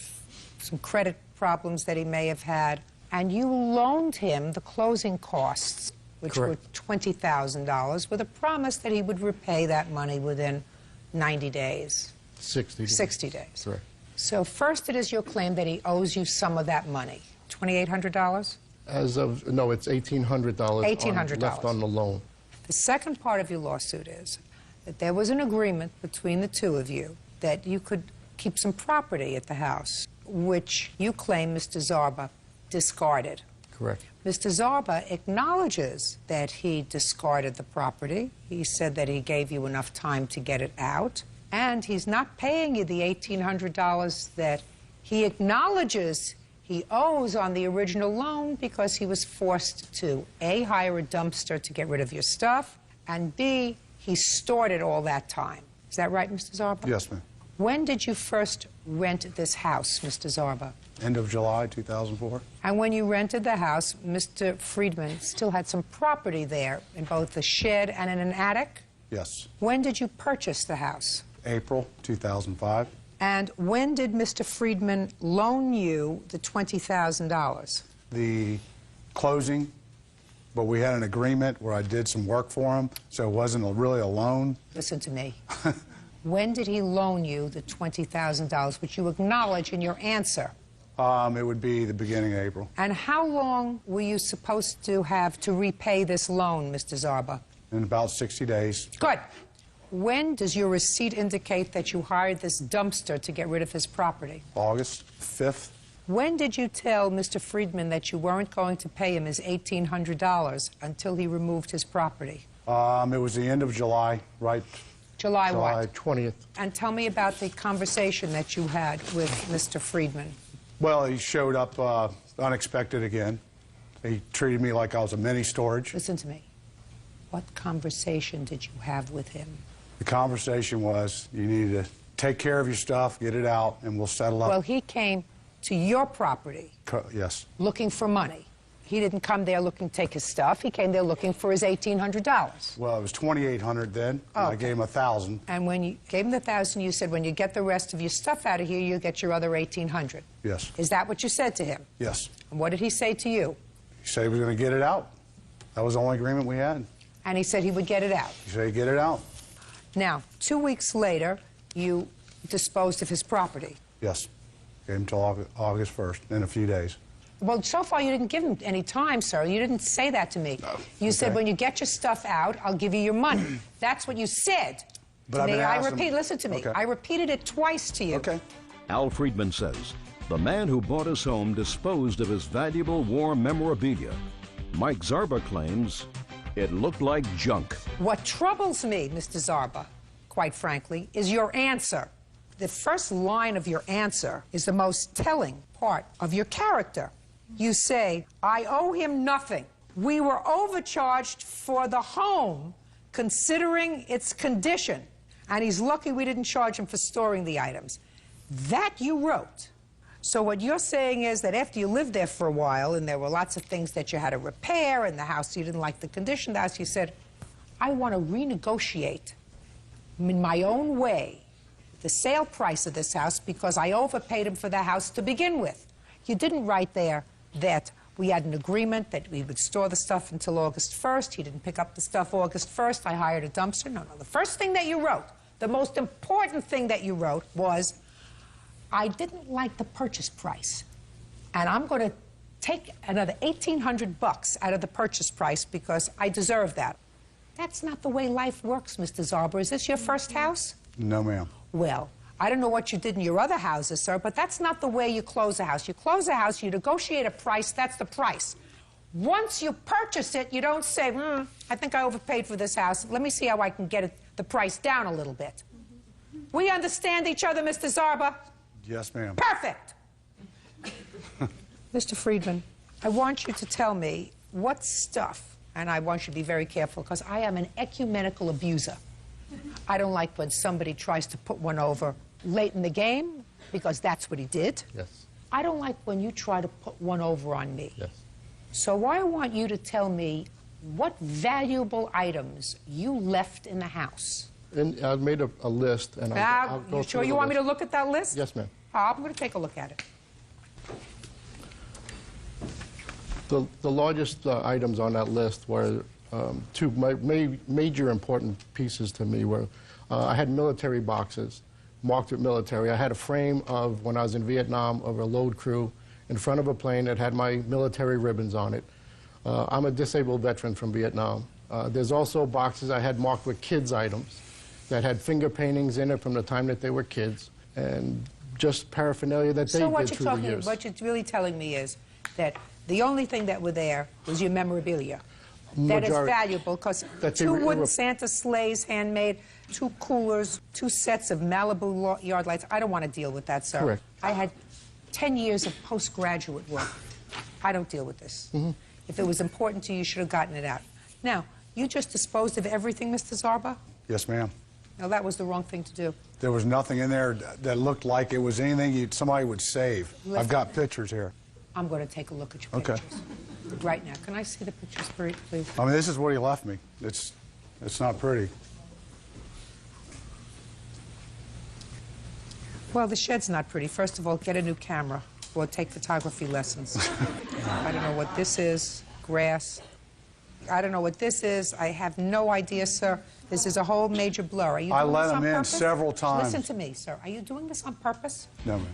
some credit problems that he may have had. And you loaned him the closing costs, which Correct. were $20,000, with a promise that he would repay that money within 90 days. 60 days. 60 days. Correct. So first it is your claim that he owes you some of that money, $2,800? As of, no, it's $1,800. $1,800. Left on the loan. The second part of your lawsuit is that there was an agreement between the two of you that you could keep some property at the house, which you claim Mr. Zarba discarded. Correct. Mr. Zarba acknowledges that he discarded the property. He said that he gave you enough time to get it out, and he's not paying you the $1,800 that he acknowledges he owes on the original loan because he was forced to, A, hire a dumpster to get rid of your stuff, and B, he stored it all that time. Is that right, Mr. Zarba? Yes, ma'am. When did you first rent this house, Mr. Zarba? End of July 2004. And when you rented the house, Mr. Friedman still had some property there in both the shed and in an attic? Yes. When did you purchase the house? April 2005. And when did Mr. Friedman loan you the $20,000? The closing, but we had an agreement where I did some work for him, so it wasn't really a loan. Listen to me. When did he loan you the $20,000, which you acknowledge in your answer? It would be the beginning of April. And how long were you supposed to have to repay this loan, Mr. Zarba? In about 60 days. Good. When does your receipt indicate that you hired this dumpster to get rid of his property? August 5th. When did you tell Mr. Friedman that you weren't going to pay him his $1,800 until he removed his property? It was the end of July, right? July July what? 20th. And tell me about the conversation that you had with Mr. Friedman. Well, he showed up unexpected again. He treated me like I was a mini storage. Listen to me. What conversation did you have with him? The conversation was, you need to take care of your stuff, get it out, and we'll settle up. Well, he came to your property Yes. looking for money. He didn't come there looking to take his stuff. He came there looking for his $1,800. Well, it was $2,800 then. Oh, I gave him $1,000. And when you gave him the $1,000, you said, when you get the rest of your stuff out of here, you'll get your other $1,800. Yes. Is that what you said to him? Yes. And what did he say to you? He said he was going to get it out. That was the only agreement we had. And he said he would get it out. He said he'd get it out. Now, 2 weeks later, you disposed of his property. Yes. Gave him till August 1st, in a few days. Well, so far you didn't give him any time, sir. You didn't say that to me. No. You said, when you get your stuff out, I'll give you your money. That's what you said to me. I repeat, listen to me. Okay. I repeated it twice to you. Okay. Al Friedman says the man who bought his home disposed of his valuable war memorabilia. Mike Zarba claims it looked like junk. What troubles me, Mr. Zarba, quite frankly, is your answer. The first line of your answer is the most telling part of your character. You say, I owe him nothing. We were overcharged for the home, considering its condition. And he's lucky we didn't charge him for storing the items. That you wrote. So what you're saying is that after you lived there for a while and there were lots of things that you had to repair in the house, you didn't like the condition of the house, you said, I want to renegotiate in my own way the sale price of this house because I overpaid him for the house to begin with. You didn't write there that we had an agreement that we would store the stuff until August 1st. He didn't pick up the stuff August 1st. I hired a dumpster. No. The first thing that you wrote, the most important thing that you wrote was, I didn't like the purchase price, and I'm going to take another $1,800 out of the purchase price because I deserve that. That's not the way life works, Mr. Zarber. Is this your first house? No, ma'am. Well, I don't know what you did in your other houses, sir, but that's not the way you close a house. You close a house, you negotiate a price, that's the price. Once you purchase it, you don't say, I think I overpaid for this house. Let me see how I can get the price down a little bit. We understand each other, Mr. Zarber? Yes, ma'am. Perfect! Mr. Friedman, I want you to tell me what stuff, and I want you to be very careful because I am an ecumenical abuser. I don't like when somebody tries to put one over late in the game because that's what he did. Yes. I don't like when you try to put one over on me. Yes. So I want you to tell me what valuable items you left in the house. And I made a list, and I'll go you sure you want me to look at that list? Yes, ma'am. I'm going to take a look at it. The largest items on that list were two major important pieces to me were I had military boxes marked with military. I had a frame of when I was in Vietnam of a load crew in front of a plane that had my military ribbons on it. I'm a disabled veteran from Vietnam. There's also boxes I had marked with kids' items that had finger paintings in it from the time that they were kids and just paraphernalia that they did through the years. What you're really telling me is that the only thing that were there was your memorabilia. That is valuable because two wooden Santa sleighs, handmade, 2 coolers, 2 sets of Malibu yard lights. I don't want to deal with that, sir. Correct. I had 10 years of postgraduate work. I don't deal with this. If it was important to you, you should have gotten it out. Now, you just disposed of everything, Mr. Zarba? Yes, ma'am. Now, that was the wrong thing to do. There was nothing in there that looked like it was anything somebody would save. I've got pictures here. I'm going to take a look at your pictures. Right now. Can I see the pictures, please? I mean, this is what he left me. It's not pretty. Well, the shed's not pretty. First of all, get a new camera or take photography lessons. I don't know what this is. Grass. I don't know what this is. I have no idea, sir. This is a whole major blur. Are you doing I let this on him in purpose? several times. Listen to me, sir. Are you doing this on purpose? No, ma'am.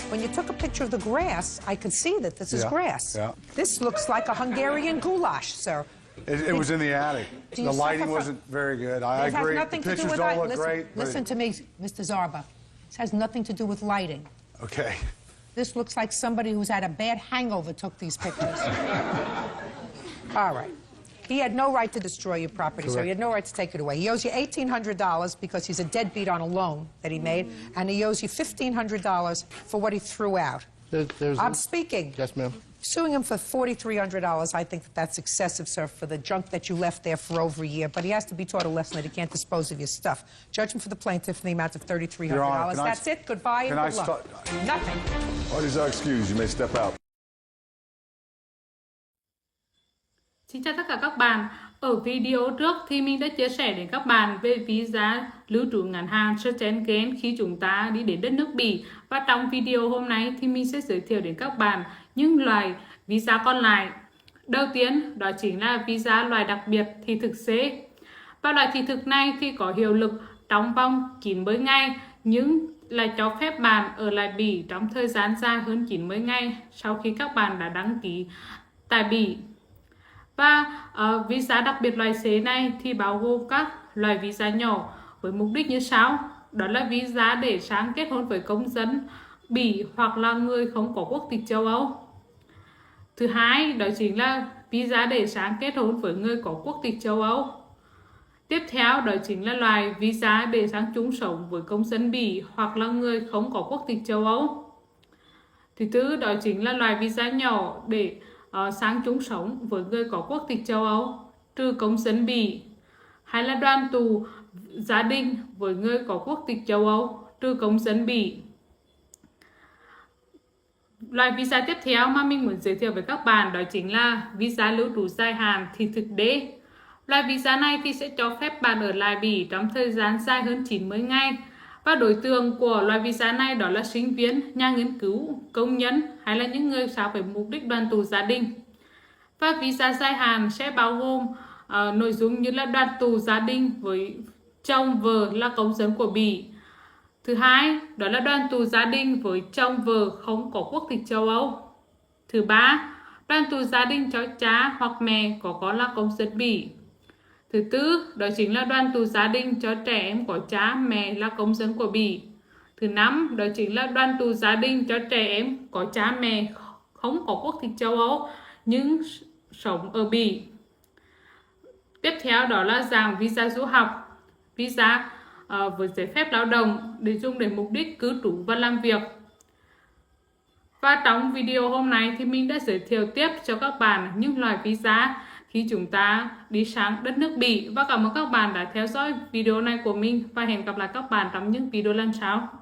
When you took a picture of the grass, I could see that this is grass. Yeah. This looks like a Hungarian goulash, sir. It was in the attic. The lighting wasn't very good. I agree. The pictures don't look great. Listen to me, Mr. Zarba. This has nothing to do with lighting. Okay. This looks like somebody who's had a bad hangover took these pictures. All right. He had no right to destroy your property, sir. He had no right to take it away. He owes you $1,800 because he's a deadbeat on a loan that he made, and he owes you $1,500 for what he threw out. I'm speaking. Yes, ma'am. Suing him for $4,300, I think that's excessive, sir, for the junk that you left there for over a year. But he has to be taught a lesson that he can't dispose of your stuff. Judgment for the plaintiff in the amount of $3,300. That's it. Goodbye and good luck. Nothing. Parties are excused. You may step out. Xin chào tất cả các bạn. Ở video trước thì mình đã chia sẻ đến các bạn về visa lưu trú ngắn hạn Schengen khi chúng ta đi đến đất nước Bỉ. Và trong video hôm nay thì mình sẽ giới thiệu đến các bạn những loại visa còn lại. Đầu tiên đó chính là visa loại đặc biệt thị thực C. Và loại thị thực này thì có hiệu lực trong vòng 90 ngày nhưng lại cho phép bạn ở lại Bỉ trong thời gian dài hơn 90 ngày sau khi các bạn đã đăng ký tại Bỉ. Và visa đặc biệt loại C này thì bao gồm các loại visa nhỏ với mục đích như sau. Đó là visa để sang kết hôn với công dân Bỉ hoặc là người không có quốc tịch châu Âu. Thứ hai, đó chính là visa để sang kết hôn với người có quốc tịch châu Âu. Tiếp theo, đó chính là loại visa để sang chung sống với công dân Bỉ hoặc là người không có quốc tịch châu Âu. Thứ tư, đó chính là loại visa nhỏ để sang chung sống với người có quốc tịch châu Âu, trừ công dân Bỉ, hay là đoàn tù gia đình với người có quốc tịch châu Âu trừ công dân Bỉ. Loại visa tiếp theo mà mình muốn giới thiệu với các bạn đó chính là visa lưu trú dài hạn thị thực D. Loại visa này thì sẽ cho phép bạn ở lại Bỉ trong thời gian dài hơn 90 ngày. Và đối tượng của loại visa này đó là sinh viên, nhà nghiên cứu, công nhân hay là những người sao với mục đích đoàn tụ gia đình. Và visa dài hạn sẽ bao gồm nội dung như là đoàn tụ gia đình với chồng vợ là công dân của Bỉ. Thứ hai, đó là đoàn tụ gia đình với chồng vợ không có quốc tịch châu Âu. Thứ ba, đoàn tụ gia đình cho cha hoặc mẹ có con là công dân Bỉ. Thứ tư, đó chính là đoàn tụ gia đình cho trẻ em có cha mẹ là công dân của Bỉ. Thứ năm, đó chính là đoàn tụ gia đình cho trẻ em có cha mẹ không có quốc tịch châu Âu nhưng sống ở Bỉ. Tiếp theo đó là dạng visa du học, visa với giấy phép lao động để dùng để mục đích cư trú và làm việc. Và trong video hôm nay thì mình đã giới thiệu tiếp cho các bạn những loại visa khi chúng ta đi sang đất nước Bỉ. Và cảm ơn các bạn đã theo dõi video này của mình và hẹn gặp lại các bạn trong những video lần sau.